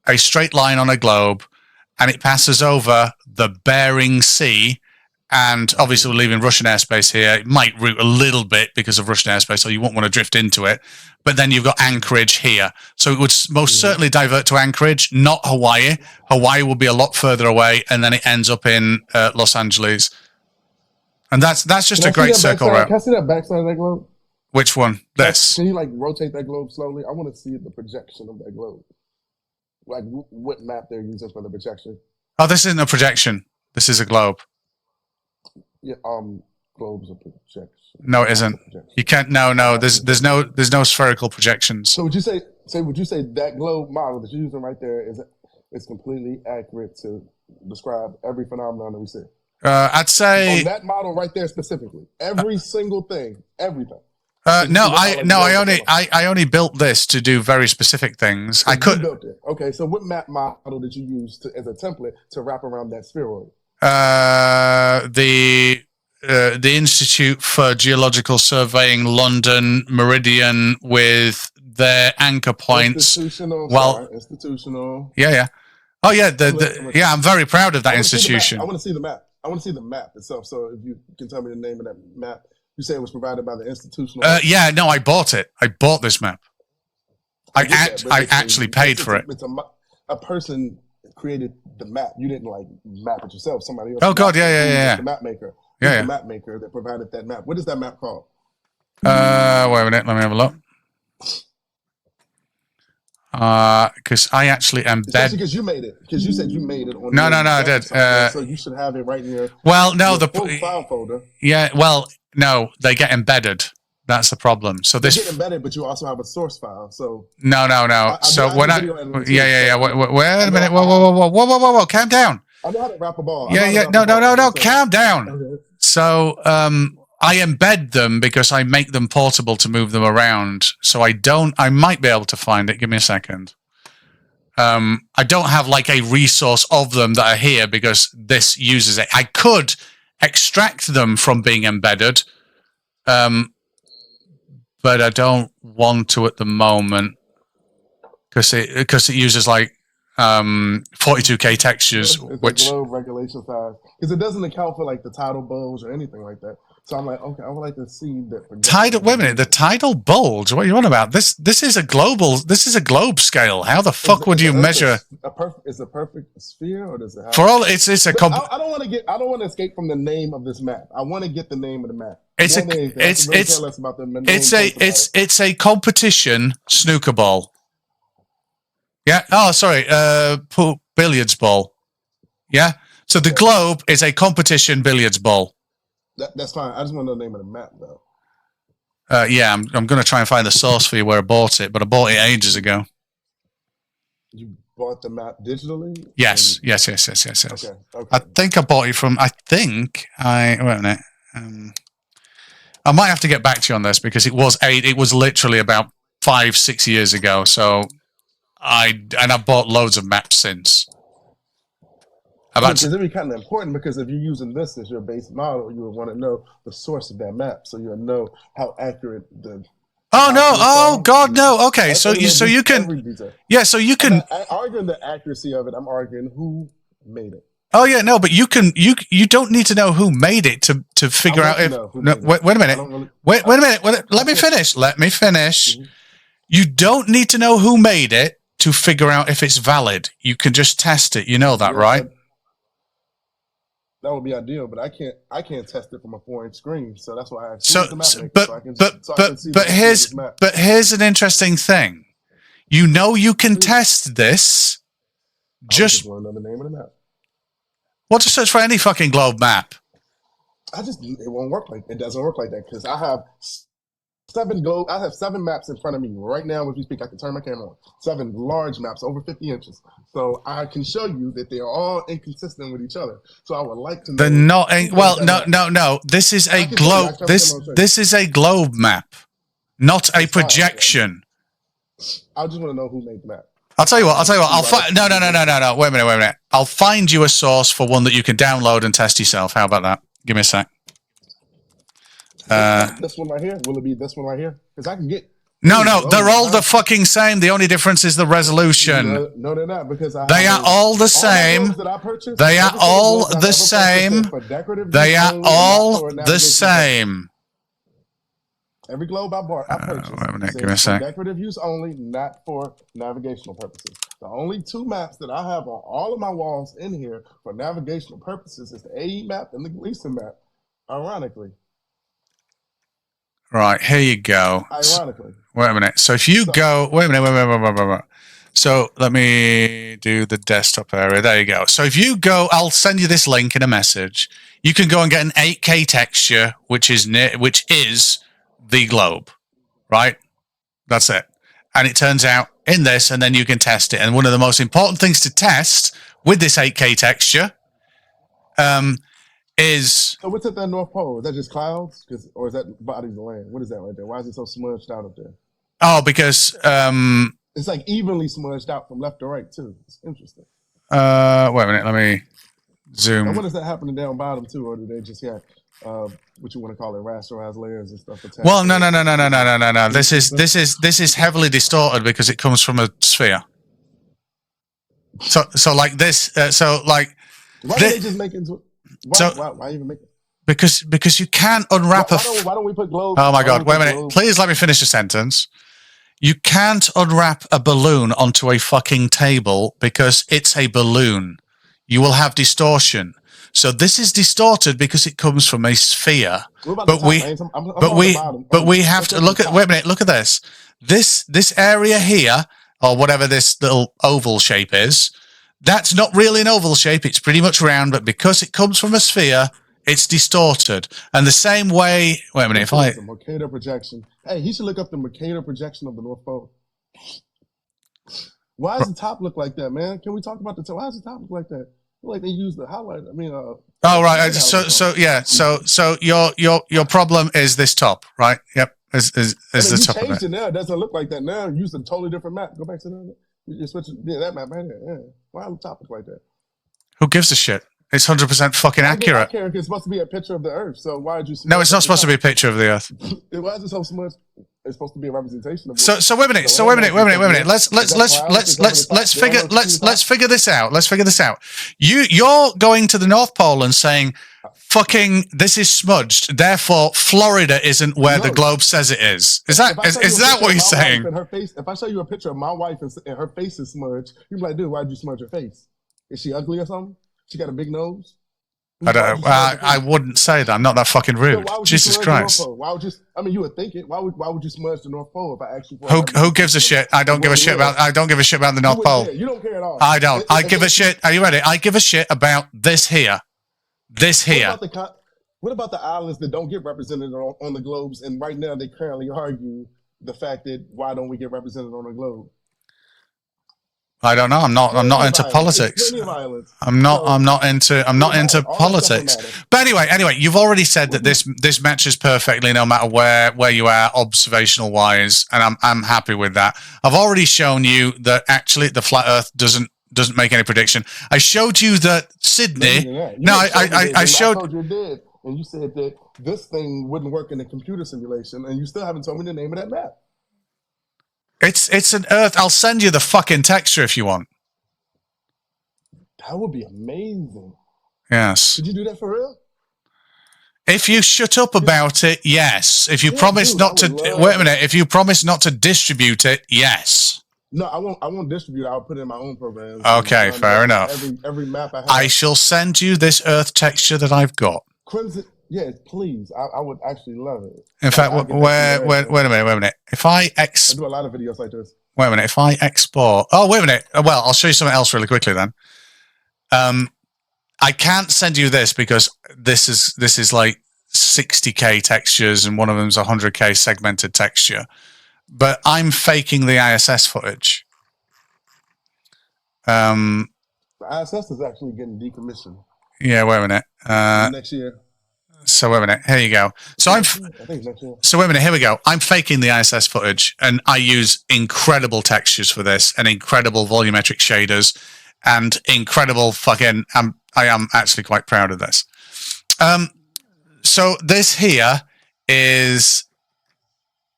a straight line on a globe. And it passes over the Bering Sea, and obviously we're leaving Russian airspace here. It might route a little bit because of Russian airspace, so you won't want to drift into it. But then you've got Anchorage here. So it would most certainly divert to Anchorage, not Hawaii. Hawaii will be a lot further away, and then it ends up in Los Angeles. And that's just a great circle route. Can I see that backside of that globe? Which one? This. Can you rotate that globe slowly? I want to see the projection of that globe. Like what map they're using for the projection? Oh, this isn't a projection. This is a globe. Yeah, globes are projection. No, it isn't. You can't. No. There's no spherical projections. So would you say that globe model that you're using right there is completely accurate to describe every phenomenon that we see? I'd say on that model right there specifically, every single thing, everything. I only built this to do very specific things. So I could built it. Okay, so what map model did you use as a template to wrap around that spheroid? The Institute for Geological Surveying London Meridian with their anchor points. Institutional. Yeah. Oh yeah, I'm very proud of that institution. I want to see the map. I want to see the map itself. So if you can tell me the name of that map. You say it was provided by the institutional. I bought it. I bought this map. I actually paid for it. A person created the map. You didn't map it yourself. Somebody else. Oh God, yeah. The map maker. Yeah. The map maker that provided that map. What is that map called? Wait a minute. Let me have a look. Because I actually embed. Because you made it. Because you said you made it. No, I did. So you should have it right in your. Well, no, the file folder. Yeah. Well. No, they get embedded. That's the problem. So they get embedded, but you also have a source file. So no. So when I yeah. Wait a minute. Whoa. Calm down. I know how to wrap a ball. Yeah. No. Calm down. Okay. So I embed them because I make them portable to move them around. So I might be able to find it. Give me a second. I don't have a resource of them that are here because this uses it. I could extract them from being embedded, but I don't want to at the moment because it uses 42K textures. It's which globe regulation size because it doesn't account for the tidal bulge or anything like that. So I'm like, okay, I would like to see that. Tidal. Wait a minute. The tidal bulge. What are you on about? This is a global. This is a globe scale. How the fuck would you measure? Is a perfect sphere, or does it have? For all it's a. I don't want to get. I don't want to escape from the name of this map. I want to get the name of the map. It's a competition snooker ball. Yeah. Oh, sorry. Billiards ball. Yeah. So the globe is a competition billiards ball. That's fine. I just want to know the name of the map, though. Yeah, I'm going to try and find the source for you where I bought it, but I bought it ages ago. You bought the map digitally? Yes. Okay. I think I bought it from. Wait a minute. I might have to get back to you on this because it was literally about 5-6 years ago. So I bought loads of maps since. Because it'd be kind of important, because if you're using this as your base model, you would want to know the source of that map, so you'll know how accurate the. Oh no! Oh God, no! Okay, so you can. Yeah, so you can. I'm arguing the accuracy of it. I'm arguing who made it. Oh yeah, no, but you don't need to know who made it to figure out if. No, wait a minute. Wait a minute. Let me finish. Mm-hmm. You don't need to know who made it to figure out if it's valid. You can just test it. You know that, right? That would be ideal, but I can't test it from a 4-inch screen, so that's why I But here's an interesting thing. You know you can test this. Just want to know the name of the map. What to search for any fucking globe map? It won't work it doesn't work like that, because I have 7 maps in front of me right now as we speak. I can turn my camera on. 7 large maps over 50 inches. So I can show you that they are all inconsistent with each other. So I would like to know. They're not. No. This is a globe. This is a globe map, not a projection. I just want to know who made the map. I'll tell you what. I'll find. No. Wait a minute. I'll find you a source for one that you can download and test yourself. How about that? Give me a sec. This one right here? Will it be this one right here? Because I can get. No, they're all the fucking same. The only difference is the resolution. No, they're not, because they are all the same. They are all the same. They are all the same. Every globe I purchased. Wait a minute, give me a sec. For decorative use only, not for navigational purposes. The only 2 maps that I have on all of my walls in here for navigational purposes is the AE map and the Gleason map. Ironically. Right, here you go. Ironically. Wait a minute. So if you go... Wait a minute. So let me do the desktop area. There you go. So if you go... I'll send you this link in a message. You can go and get an 8K texture, which is the globe. Right? That's it. And it turns out in this, and then you can test it. And one of the most important things to test with this 8K texture is... So what's at that North Pole? Is that just clouds? Or is that bodies of land? What is that right there? Why is it so smudged out up there? Oh, because... it's like evenly smudged out from left to right, too. It's interesting. Wait a minute. Let me zoom. And what is that happening down bottom, too? Or do they just have, what you want to call it, rasterized layers and stuff? Well, no. This is heavily distorted because it comes from a sphere. So like this... Why are they just making... Why even make it? Because you can't unwrap why don't we put globes? Oh my God! Wait a minute. Please let me finish the sentence. You can't unwrap a balloon onto a fucking table because it's a balloon. You will have distortion. So this is distorted because it comes from a sphere. But we have to look at. Wait a minute. Look at this. This area here, or whatever this little oval shape is. That's not really an oval shape. It's pretty much round, but because it comes from a sphere, it's distorted. And the same way... Wait a minute, the Mercator projection. Hey, he should look up the Mercator projection of the North Pole. Why does the top look like that, man? Can we talk about the top? Why does the top look like that? Like they use the highlight. Oh, right. So your problem is this top, right? Yep. Is the top of it. You changed it now. It doesn't look like that now. You used a totally different map. Go back to that. You switch that map right there. Yeah. Why does the top look like that? Who gives a shit? It's 100% fucking I get accurate. care because it's supposed to be a picture of the Earth. So why would you? No, it's not supposed to be a picture of the Earth. Why is it so much? It's supposed to be a representation of. So wait a minute. So wait a minute. Let's figure this out. Let's figure this out. You're going to the North Pole and saying, "Fucking, this is smudged. Therefore, Florida isn't where the globe says it is." Is that what you're saying? Her face, if I show you a picture of my wife and her face is smudged, you're like, "Dude, why'd you smudge her face? Is she ugly or something? She got a big nose." I don't know. I wouldn't say that. I'm not that fucking rude. Jesus Christ. Why would you? I mean, you would think it. Why would you smudge the North Pole if I asked you for? Who gives a shit? I don't give a shit about. I don't give a shit about the North Pole. You don't care at all. I don't. I give a shit. Are you ready? I give a shit about this here. This here. What about the islands that don't get represented on the globes? And right now, they currently argue the fact that why don't we get represented on the globe? I don't know. I'm not into politics. I'm not into politics. But anyway, you've already said that this matches perfectly no matter where you are observational wise, and I'm happy with that. I've already shown you that actually the flat Earth doesn't make any prediction. I showed you that Sydney. I showed. I told you it did, and you said that this thing wouldn't work in a computer simulation, and you still haven't told me the name of that map. It's an Earth. I'll send you the fucking texture if you want. That would be amazing. Yes. Could you do that for real? If you shut up about it, yes. If you promise not to wait a minute, if you promise not to distribute it, yes. No, I won't distribute it. I'll put it in my own program. Okay, fair enough. Every map I have. I shall send you this Earth texture that I've got. Crimson. Yes, please. I would actually love it. In fact, wait a minute. If I I do a lot of videos like this. Wait a minute. If I export... Oh, wait a minute. Well, I'll show you something else really quickly then. I can't send you this because this is like 60k textures and one of them's 100k segmented texture. But I'm faking the ISS footage. The ISS is actually getting decommissioned. Yeah, wait a minute. Next year. So wait a minute. Here you go. So I think next year. So wait a minute. Here we go. I'm faking the ISS footage, and I use incredible textures for this, and incredible volumetric shaders, and incredible fucking. I am actually quite proud of this. So this here is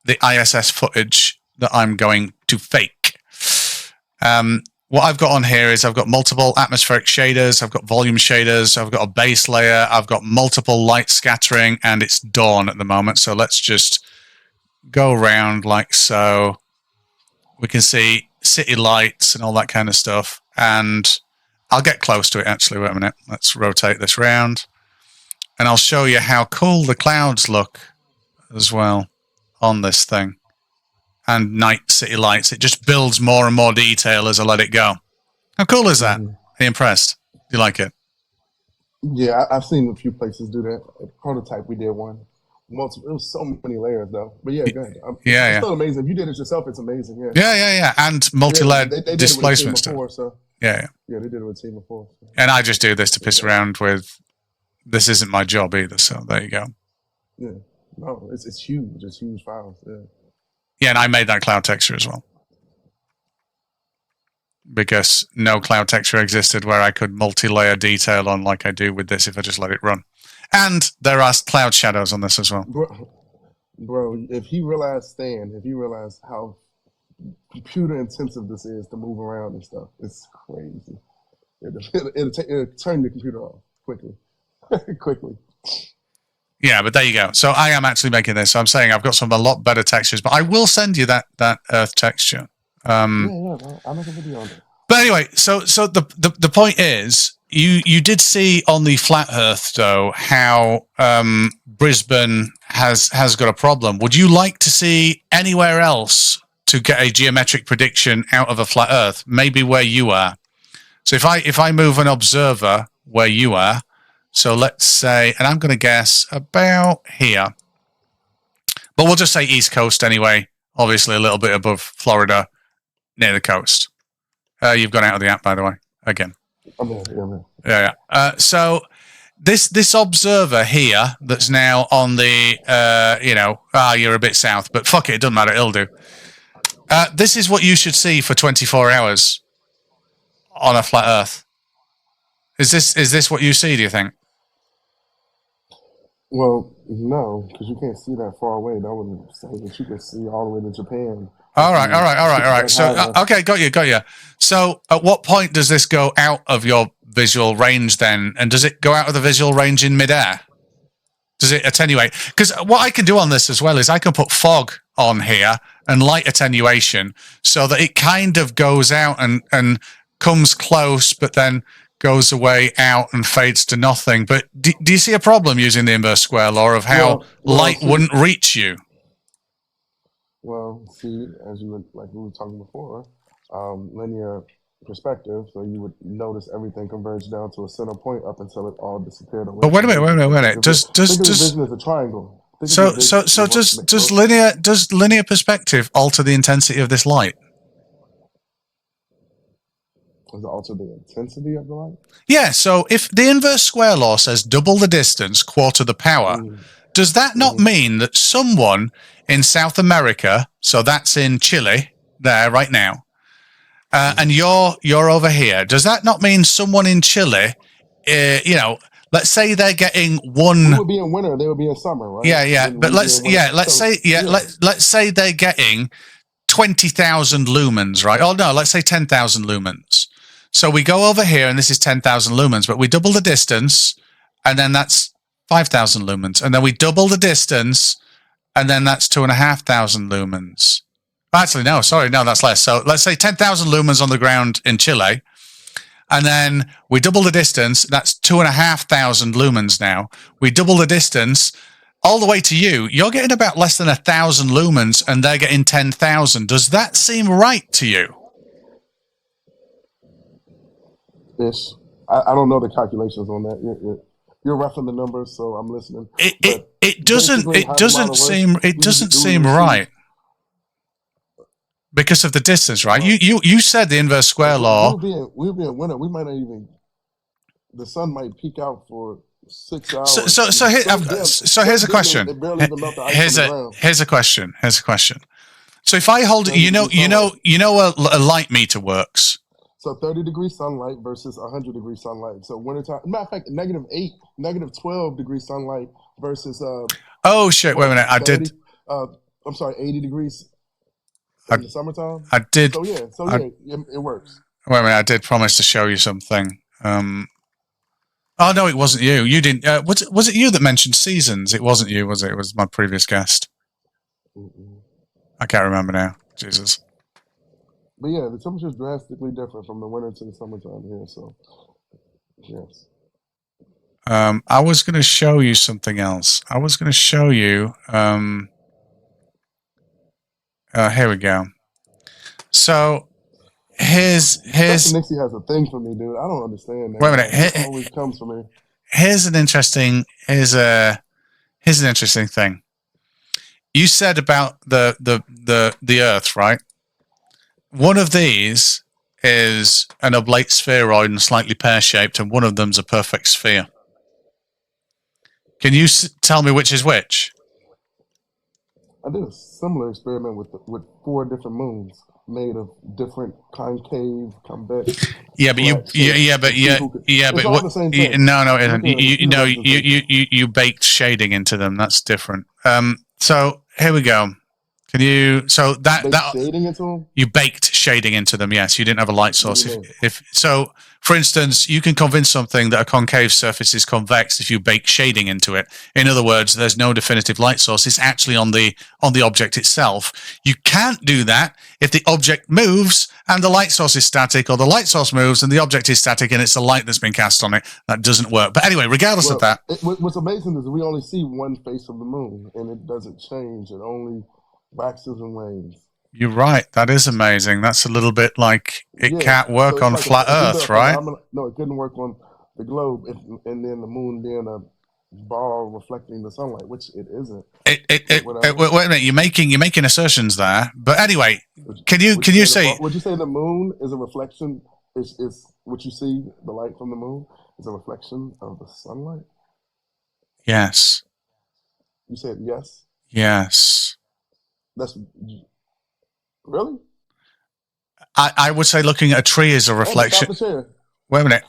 the ISS footage that I'm going to fake. What I've got on here is I've got multiple atmospheric shaders, I've got volume shaders, I've got a base layer, I've got multiple light scattering, and it's dawn at the moment. So let's just go around like so. We can see city lights and all that kind of stuff. And I'll get close to it actually. Wait a minute. Let's rotate this round. And I'll show you how cool the clouds look as well on this thing. And night city lights. It just builds more and more detail as I let it go. How cool is that? Are you impressed? Do you like it? Yeah, I've seen a few places do that. A prototype, we did one. Multiple. It was so many layers though. But yeah, go ahead. It's still amazing. If you did it yourself, it's amazing. Yeah. And multi-layered displacement stuff. Before, so. Yeah, they did it with team before. So. And I just do this to piss around with. This isn't my job either. So there you go. Yeah. No, it's huge. It's huge files. Yeah. Yeah, and I made that cloud texture as well. Because no cloud texture existed where I could multi-layer detail on like I do with this if I just let it run. And there are cloud shadows on this as well. Bro, if he realized how computer intensive this is to move around and stuff, it's crazy. It'll turn the computer off quickly. Quickly. Yeah, but there you go. So I am actually making this. So I'm saying I've got some a lot better textures, but I will send you that Earth texture. I'll make a video on it. But anyway, so the point is, you did see on the flat Earth though how Brisbane has got a problem. Would you like to see anywhere else to get a geometric prediction out of a flat Earth? Maybe where you are. So if I move an observer where you are. So let's say, and I'm going to guess about here. But we'll just say East Coast anyway. Obviously a little bit above Florida, near the coast. You've gone out of the app, by the way, again. Yeah. So this observer here that's now on the, you're a bit south, but fuck it, it doesn't matter, it'll do. This is what you should see for 24 hours on a flat Earth. Is this what you see, do you think? Well, no, because you can't see that far away. That wouldn't say that you can see all the way to Japan. All right. So, okay, got you. So, at what point does this go out of your visual range then? And does it go out of the visual range in midair? Does it attenuate? Because what I can do on this as well is I can put fog on here and light attenuation so that it kind of goes out and comes close, but then goes away out and fades to nothing. But do you see a problem using the inverse square law of how light wouldn't reach you? Well, see, as you like we were talking before, linear perspective, so you would notice everything converge down to a center point up until it all disappeared away. But wait a minute. Does vision is a triangle. So does linear perspective alter the intensity of this light? Does it alter the intensity of the light? Yeah. So if the inverse square law says double the distance, quarter the power, does that not mean that someone in South America, so that's in Chile, there right now, and you're over here, does that not mean someone in Chile, let's say they're getting one? We would be in winter, they would be in summer, right? Yeah. But let's say they're getting 20,000 lumens, right? Oh no, let's say 10,000 lumens. So we go over here, and this is 10,000 lumens, but we double the distance, and then that's 5,000 lumens, and then we double the distance, and then that's 2,500 lumens. Actually, no, that's less. So let's say 10,000 lumens on the ground in Chile, and then we double the distance. That's 2,500 lumens now. We double the distance all the way to you. You're getting about less than 1,000 lumens, and they're getting 10,000. Does that seem right to you? Ish. I don't know the calculations on that. You're roughing the numbers, so I'm listening. It doesn't seem right because of the distance, right? You said the inverse square law. We'll be in winter. We might not even. The sun might peak out for 6 hours. So here's a question. Here's a question. So if I hold, a light meter works. So 30-degree sunlight versus 100-degree sunlight. So wintertime, matter of fact, -8, -12-degree sunlight versus oh shit! Wait a minute, 30, I'm sorry, 80 degrees in the summertime. I did. So it works. Wait a minute, I did promise to show you something. Oh no, it wasn't you. You didn't. Was it you that mentioned seasons? It wasn't you, was it? It was my previous guest. I can't remember now. Jesus. But yeah, the temperature is drastically different from the winter to the summertime here. So, yes. I was going to show you something else. I was going to show you. Here we go. So here's Nixie has a thing for me, dude. I don't understand that. Wait a minute. It always comes for me. Here's an interesting thing. You said about the Earth, right? One of these is an oblate spheroid and slightly pear-shaped, and one of them's a perfect sphere. Can you tell me which is which? I did a similar experiment with 4 different moons made of different concave, convex. Yeah, but what? No, it isn't. You baked shading into them. That's different. So here we go. Can you? So that shading into them? You baked shading into them. Yes, you didn't have a light source. If so, for instance, you can convince something that a concave surface is convex if you bake shading into it. In other words, there's no definitive light source. It's actually on the object itself. You can't do that if the object moves and the light source is static, or the light source moves and the object is static and it's the light that's been cast on it. That doesn't work. But anyway, regardless of that, what's amazing is we only see one face of the moon, and it doesn't change. It only waxes and wanes. You're right. That is amazing. That's a little bit like it can't work on flat Earth, right? No, it couldn't work on the globe, and then the moon being a ball reflecting the sunlight, which it isn't. Wait a minute. You're making assertions there. But anyway, can you say? Would you say the moon is a reflection? Is what you see, the light from the moon, is a reflection of the sunlight? Yes. You said yes. Yes. That's really. I would say looking at a tree is a reflection. Wait a minute.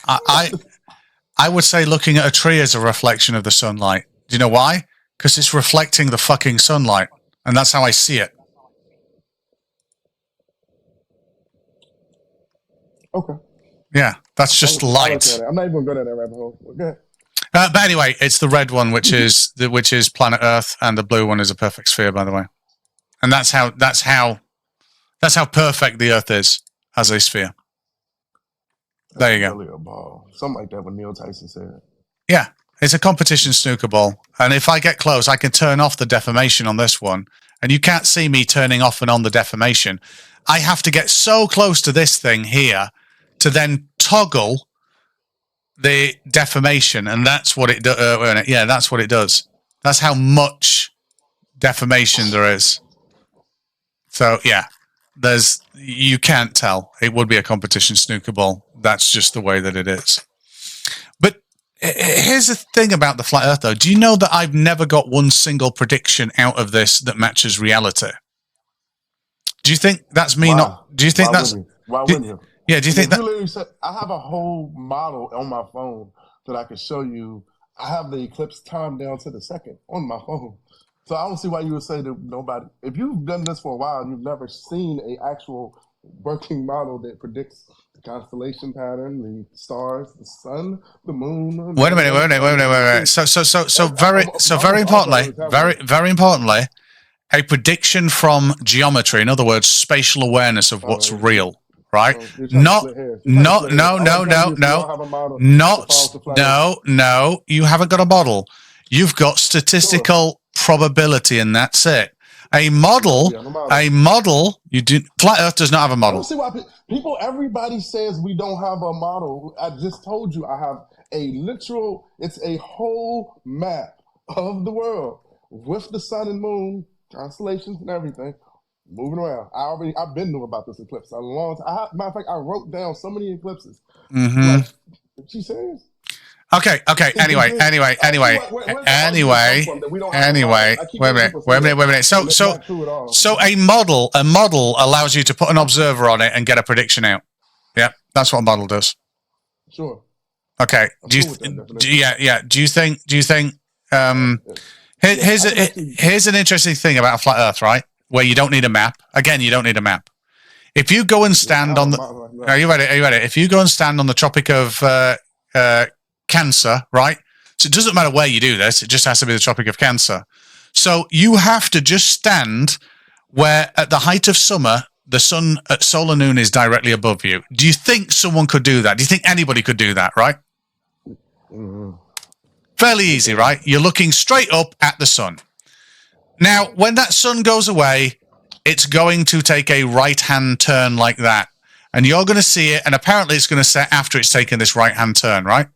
I would say looking at a tree is a reflection of the sunlight. Do you know why? Because it's reflecting the fucking sunlight. And that's how I see it. Okay. Yeah, that's just light. I'm not even going to that rabbit hole. Okay. But anyway, it's the red one, which is planet Earth, and the blue one is a perfect sphere, by the way. And that's how perfect the Earth is as a sphere. There you go. Really a ball. Something like that when Neil Tyson said. Yeah, it's a competition snooker ball. And if I get close, I can turn off the deformation on this one. And you can't see me turning off and on the deformation. I have to get so close to this thing here to then toggle the deformation, and that's what it does. Yeah, that's what it does. That's how much deformation there is. So yeah, you can't tell. It would be a competition snooker ball. That's just the way that it is. But here's the thing about the flat Earth, though. Do you know that I've never got one single prediction out of this that matches reality? Do you think that's me? Not? Do you think that's? Why wouldn't you? Yeah, do you think that? I have a whole model on my phone that I could show you. I have the eclipse time down to the second on my phone. So I don't see why you would say that nobody, if you've done this for a while and you've never seen an actual working model that predicts the constellation pattern, the stars, the sun, the moon. Wait a minute. So very importantly, a prediction from geometry, in other words, spatial awareness of what's real. Right? No, you haven't got a model. You've got statistical probability, and that's it. A model, you do. Flat Earth does not have a model. I don't see why everybody says we don't have a model. I just told you I have it's a whole map of the world with the sun and moon, constellations and everything. Moving around. I've been knew about this eclipse a long time. Matter of fact, I wrote down so many eclipses. Like, she serious? Okay. Anyway. Wait a minute. So a model allows you to put an observer on it and get a prediction out. Yeah, that's what a model does. Sure. Okay. Do you think? Here's an interesting thing about a flat Earth, right? Where you don't need a map. Again, you don't need a map. If you go and stand on the... Are you ready? If you go and stand on the Tropic of Cancer, right? So it doesn't matter where you do this. It just has to be the Tropic of Cancer. So you have to just stand where at the height of summer, the sun at solar noon is directly above you. Do you think someone could do that? Do you think anybody could do that, right? Fairly easy, right? You're looking straight up at the sun. Now, when that sun goes away, it's going to take a right-hand turn like that. And you're going to see it, and apparently it's going to set after it's taken this right-hand turn, right?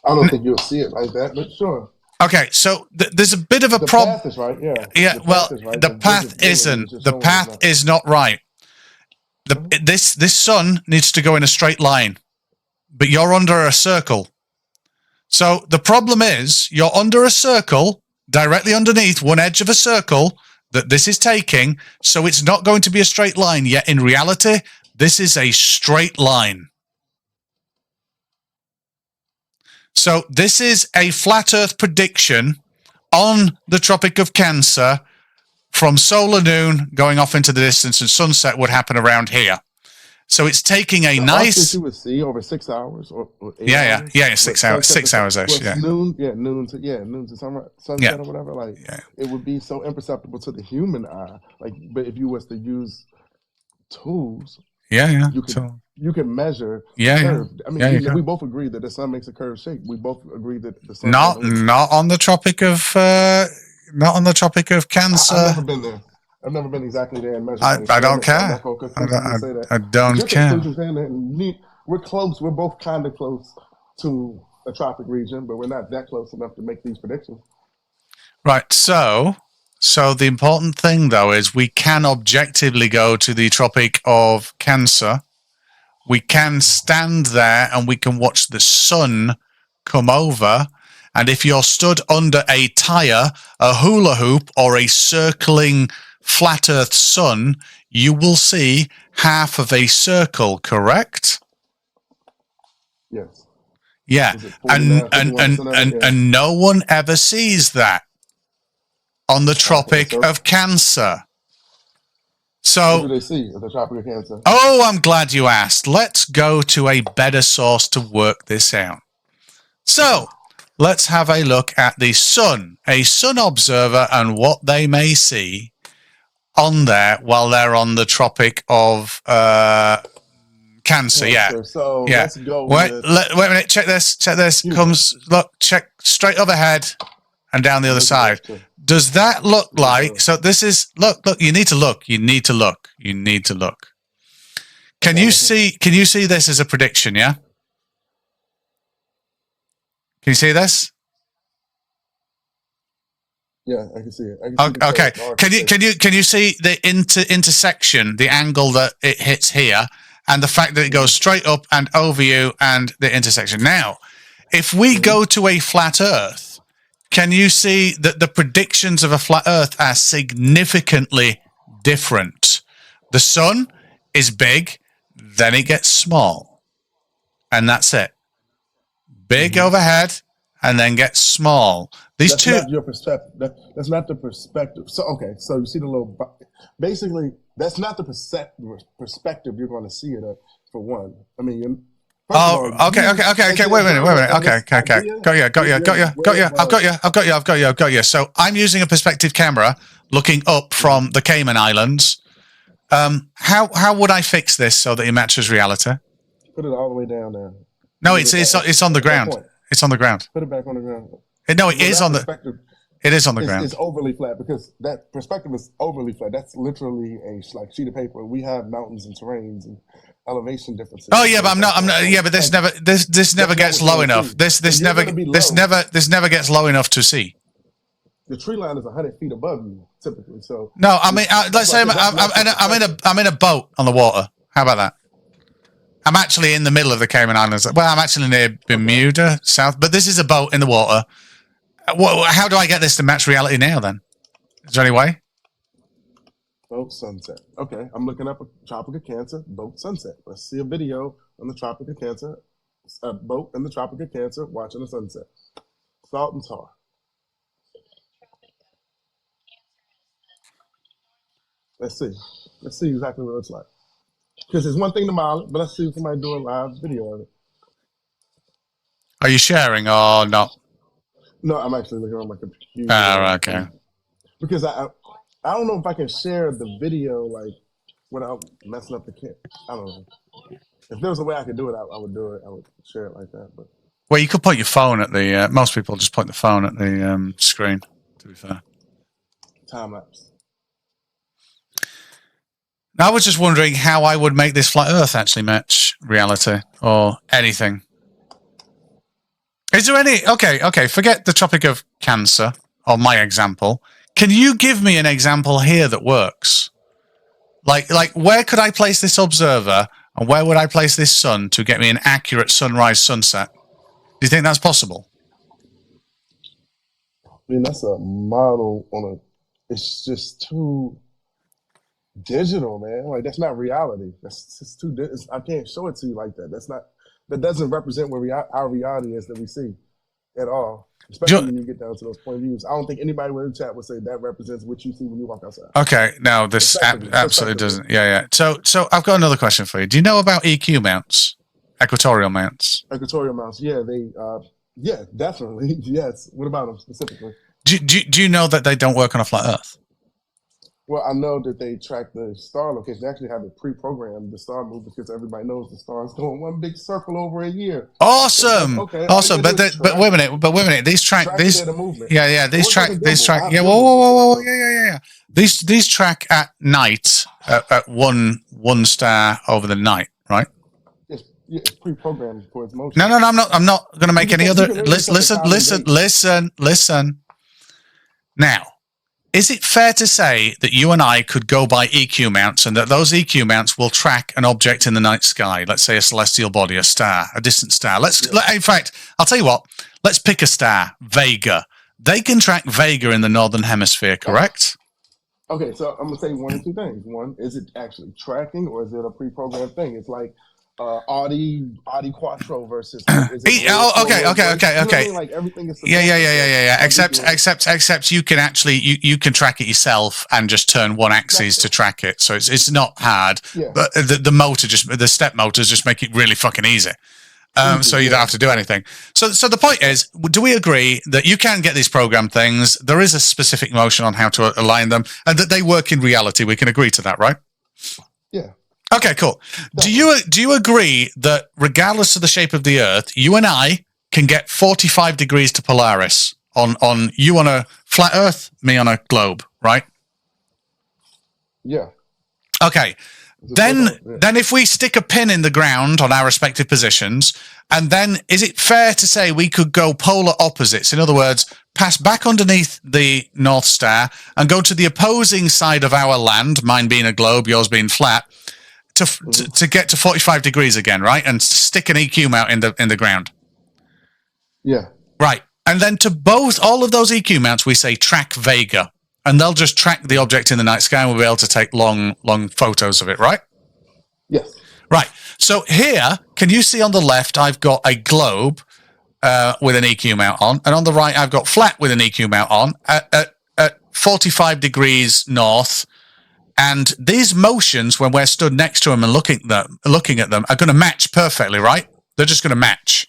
I don't think you'll see it like that, but sure. Okay, so there's a bit of a problem. The path is right, yeah. Yeah, the path isn't. The path is not right. This sun needs to go in a straight line, but you're under a circle. So the problem is you're under a circle, directly underneath one edge of a circle that this is taking, so it's not going to be a straight line, yet in reality, this is a straight line. So this is a flat Earth prediction on the Tropic of Cancer from solar noon going off into the distance, and sunset would happen around here. So it's taking a nice... You would see over 6 hours or 8 hours. Yeah, 6 hours. 6 hours-ish, yeah. Noon to sunset or whatever. Like, it would be so imperceptible to the human eye. Like, but if you was to use tools, you can measure curve. I mean, we both agree that the sun makes a curved shape. We both agree that the sun not on the Tropic of Cancer. I've never been there. I've never been exactly there and measured. I don't care. I don't care. We're close. We're both kind of close to a tropic region, but we're not that close enough to make these predictions. Right. So the important thing, though, is we can objectively go to the Tropic of Cancer. We can stand there and we can watch the sun come over. And if you're stood under a tire, a hula hoop, or a circling flat Earth sun, you will see half of a circle, correct? Yes. Yeah, Is it and 49, 51% of it? Yeah. and no one ever sees that on the Tropic so of Cancer. what So, do they see at the Tropic of Cancer? oh, I'm glad you asked. Let's go to a better source to work this out. So, let's have a look at the sun, a sun observer, and what they may see on there while they're on the Tropic of Cancer. Yeah. So Yeah. let's go Wait with a minute. Check this. Check this. Comes, look, check straight overhead and down the other side. Does that look like, so this is, look, you need to look. You need to look. You need to look. Can you see this as a prediction? Yeah. Can you see this? Yeah, I can see it. I can see Okay. Can you see the intersection, the angle that it hits here, and the fact that it goes straight up and over you and the intersection? Now, if we go to a flat Earth, can you see that the predictions of a flat Earth are significantly different? The sun is big, then it gets small, and that's it. Big overhead, and then gets small. These that's two. Not your perspective. That's not the perspective. So okay, so you see the little. Basically, that's not the perspective you're going to see it for one. I mean. Okay. Wait a minute. Okay. Got you. So I'm using a perspective camera looking up from the Cayman Islands. How would I fix this so that it matches reality? Put it all the way down there. No, it's on the ground. It's on the ground. Put it back on the ground. No, it is on the. It is on the ground. It's overly flat because that perspective is overly flat. That's literally a sheet of paper. We have mountains and terrains and elevation differences. Oh yeah, but I'm not. Yeah, but this never gets low enough. This never gets low enough to see. The tree line is 100 feet above you typically. So no, I mean, let's say I'm in a boat on the water. How about that? I'm actually in the middle of the Cayman Islands. Well, I'm actually near Bermuda, south, but this is a boat in the water. How do I get this to match reality now, then? Is there any way? Boat sunset. Okay, I'm looking up a Tropic of Cancer, boat sunset. Let's see a video on the Tropic of Cancer, a boat in the Tropic of Cancer watching the sunset. Salt and tar. Let's see exactly what it looks like. Because it's one thing to model it, but let's see if somebody do a live video of it. Are you sharing or not? No, I'm actually looking on my computer. Oh, okay. Because I don't know if I can share the video like without messing up the camera. I don't know. If there was a way I could do it, I would do it. I would share it like that. But well, you could point your phone at the. Most people just point the phone at the screen. To be fair. Time lapse. I was just wondering how I would make this flat Earth actually match reality or anything. Is there any... Okay, forget the Tropic of Cancer, or my example. Can you give me an example here that works? Like where could I place this observer, and where would I place this sun to get me an accurate sunrise, sunset? Do you think that's possible? I mean, that's a model on a... It's just too digital, man. Like, that's not reality. That's just too... I can't show it to you like that. That's not... That doesn't represent where our reality is that we see at all, especially when you get down to those point of views. I don't think anybody in the chat would say that represents what you see when you walk outside. Okay, no, this absolutely doesn't. Yeah. So I've got another question for you. Do you know about EQ mounts, equatorial mounts? Equatorial mounts, yeah, yeah, definitely, yes. What about them specifically? Do you know that they don't work on a flat Earth? Well, I know that they track the star location. They actually have it pre-programmed, the star move, because everybody knows the star's going one big circle over a year. Awesome. So okay, awesome. But wait a minute. These track. These track. Yeah. Whoa. Yeah. These track at night at one star over the night, right? It's pre-programmed for its motion. No. I'm not going to make any other. Listen. Now. Is it fair to say that you and I could go by EQ mounts and that those EQ mounts will track an object in the night sky, let's say a celestial body, a star, a distant star? In fact, I'll tell you what, let's pick a star, Vega. They can track Vega in the northern hemisphere, correct? Okay, so I'm going to say one of two things. One, is it actually tracking or is it a pre-programmed thing? It's like Audi Quattro versus like is it Okay. You know what I mean? Like everything is subjective, Yeah. so Except you can actually you can track it yourself and just turn one axis to track it. So it's not hard. Yeah. But the step motors just make it really fucking easy. So you don't have to do anything. So the point is, do we agree that you can get these programmed things? There is a specific motion on how to align them, and that they work in reality. We can agree to that, right? Yeah. Okay, cool. Do you agree that regardless of the shape of the Earth, you and I can get 45 degrees to Polaris on you on a flat Earth, me on a globe, right? Yeah. Okay. Then if we stick a pin in the ground on our respective positions, and then is it fair to say we could go polar opposites? In other words, pass back underneath the North Star and go to the opposing side of our land, mine being a globe, yours being flat, to get to 45 degrees again, right? And stick an EQ mount in the ground. Yeah. Right. And then to all of those EQ mounts, we say track Vega. And they'll just track the object in the night sky and we'll be able to take long photos of it, right? Yes. Right. So here, can you see on the left, I've got a globe with an EQ mount on. And on the right, I've got flat with an EQ mount on at 45 degrees north. And these motions, when we're stood next to them and looking at them, are going to match perfectly, right? They're just going to match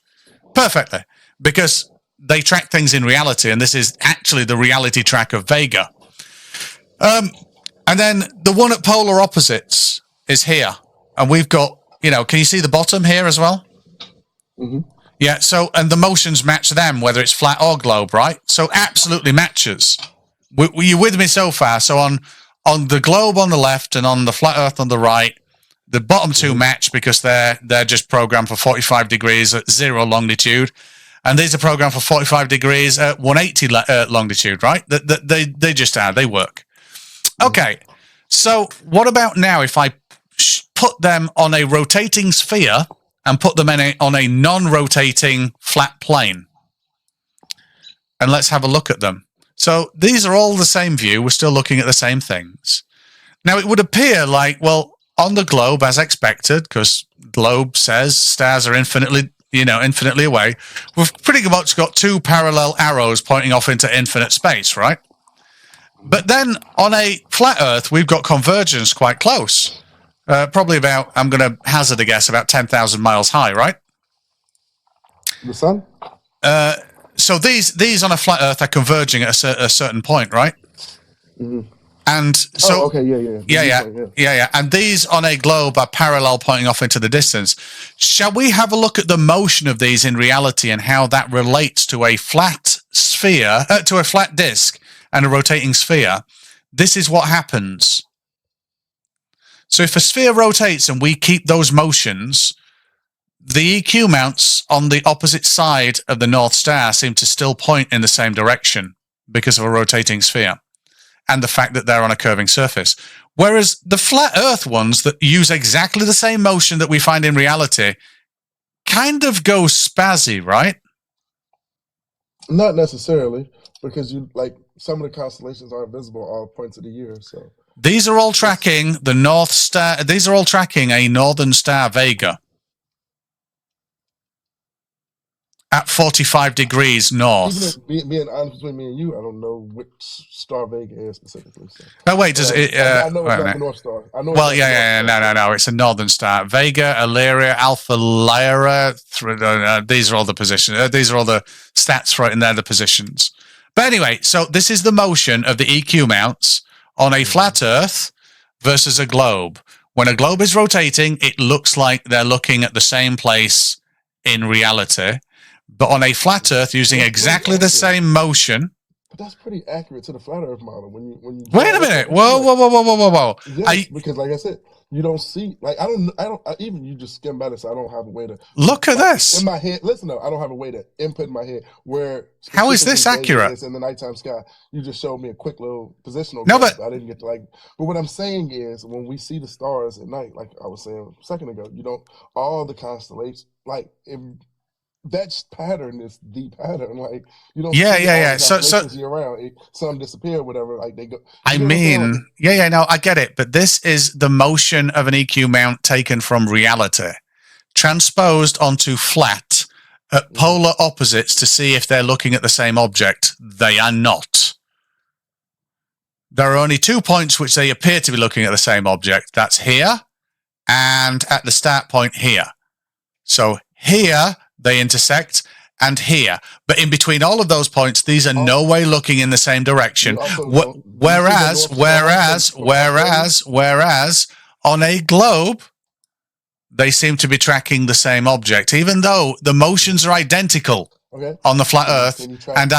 perfectly because they track things in reality. And this is actually the reality track of Vega. And then the one at polar opposites is here. And we've got, can you see the bottom here as well? Mm-hmm. Yeah. So, and the motions match them, whether it's flat or globe, right? So absolutely matches. Were you with me so far? So on the globe on the left and on the flat Earth on the right, the bottom two match because they're just programmed for 45 degrees at 0 longitude. And these are programmed for 45 degrees at 180 longitude, right? They just are. They work. Okay. So what about now if I put them on a rotating sphere and put them on a non-rotating flat plane? And let's have a look at them. So these are all the same view. We're still looking at the same things. Now, it would appear like, well, on the globe, as expected, because globe says stars are infinitely away, we've pretty much got two parallel arrows pointing off into infinite space, right? But then on a flat Earth, we've got convergence quite close. Probably about, I'm going to hazard a guess, about 10,000 miles high, right? The sun? So these on a flat Earth are converging at a certain point, right? Mm-hmm. And so, okay, yeah. And these on a globe are parallel, pointing off into the distance. Shall we have a look at the motion of these in reality and how that relates to a flat sphere, to a flat disk and a rotating sphere? This is what happens. So if a sphere rotates and we keep those motions, the EQ mounts on the opposite side of the North Star seem to still point in the same direction because of a rotating sphere and the fact that they're on a curving surface. Whereas the flat Earth ones that use exactly the same motion that we find in reality kind of go spazzy, right? Not necessarily, because some of the constellations aren't visible all points of the year. So these are all tracking the North Star. These are all tracking a Northern Star Vega at 45 degrees north. Even if being honest between me and you, I don't know which star Vega is specifically. So. Oh wait, does it? I know it's not the North Star. I know. Well, no. It's a Northern Star. Vega, Illyria, Alpha Lyra. These are all the positions. These are all the stats for it, and they're the positions. But anyway, so this is the motion of the EQ mounts on a flat Earth versus a globe. When a globe is rotating, it looks like they're looking at the same place in reality. But on a flat Earth, using exactly the same motion. But that's pretty accurate to the flat Earth model. When you wait a minute, whoa! Yes, because like I said, you don't see I don't even you just skim by this. I don't have a way to look at this in my head. Listen, though, I don't have a way to input in my head where. How is this accurate? It's in the nighttime sky. You just showed me a quick little positional. No, but I didn't get to But what I'm saying is, when we see the stars at night, like I was saying a second ago, all the constellations that pattern is the pattern. You don't. Yeah. So year round, some disappear, whatever. They go. I mean, no, I get it, but this is the motion of an EQ mount taken from reality. transposed onto flat at polar opposites to see if they're looking at the same object. They are not. There are only 2 points which they appear to be looking at the same object. That's here and at the start point here. So here they intersect and here. But in between all of those points, these are no way looking in the same direction. Whereas on a globe, they seem to be tracking the same object, even though the motions are identical on the flat Earth and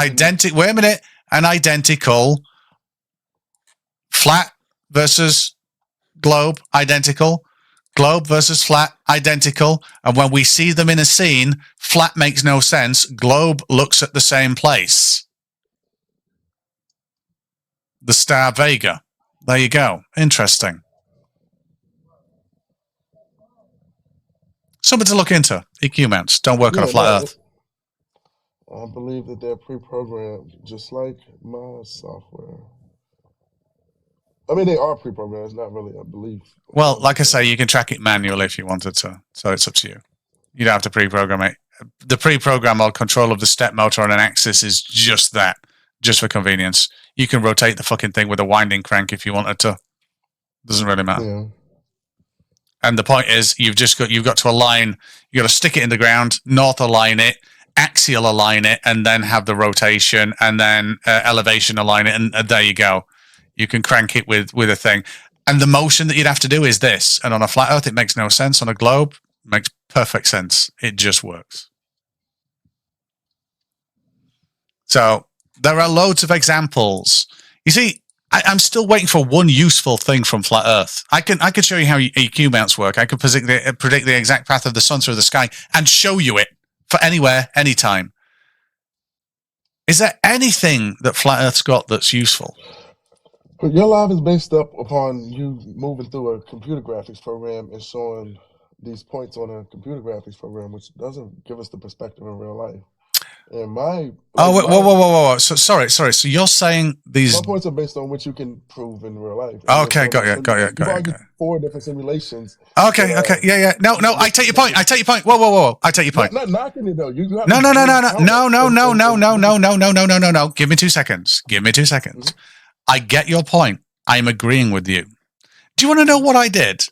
identical flat versus globe, identical. Globe versus flat, identical. And when we see them in a scene, flat makes no sense. Globe looks at the same place. The star Vega. There you go. Interesting. Something to look into. EQ mounts don't work on a flat Earth. I believe that they're pre-programmed, just like my software. I mean, they are pre-programmed. It's not really a belief. Well, like I say, you can track it manually if you wanted to. So it's up to you. You don't have to pre-program it. The pre-program or control of the step motor on an axis is just that, just for convenience. You can rotate the fucking thing with a winding crank if you wanted to. Doesn't really matter. Yeah. And the point is, you've got to align. You got to stick it in the ground, north align it, axial align it, and then have the rotation, and then elevation align it, and there you go. You can crank it with a thing. And the motion that you'd have to do is this. And on a flat Earth, it makes no sense. On a globe, it makes perfect sense. It just works. So there are loads of examples. You see, I'm still waiting for one useful thing from flat Earth. I can show you how EQ mounts work. I can predict the exact path of the sun through the sky and show you it for anywhere, anytime. Is there anything that flat Earth's got that's useful? But your live is based up upon you moving through a computer graphics program and showing these points on a computer graphics program, which doesn't give us the perspective in real life. And whoa. So sorry. So you're saying these points are based on what you can prove in real life. Okay, got you. You've 4 different simulations. Okay, yeah. No, I take your point. Whoa. I take your point. Not knocking it though. No. Give me 2 seconds. Mm-hmm. I get your point. I'm agreeing with you. Do you want to know what I did?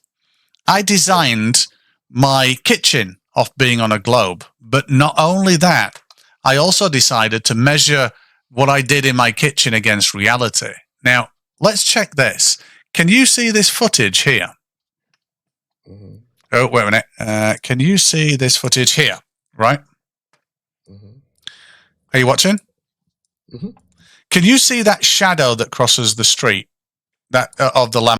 I designed my kitchen off being on a globe, but not only that, I also decided to measure what I did in my kitchen against reality. Now, let's check this. Can you see this footage here? Mm-hmm. Oh, wait a minute. Can you see this footage here? Right? Mm-hmm. Are you watching? Mm-hmm. Can you see that shadow that crosses the street, that of the lamp?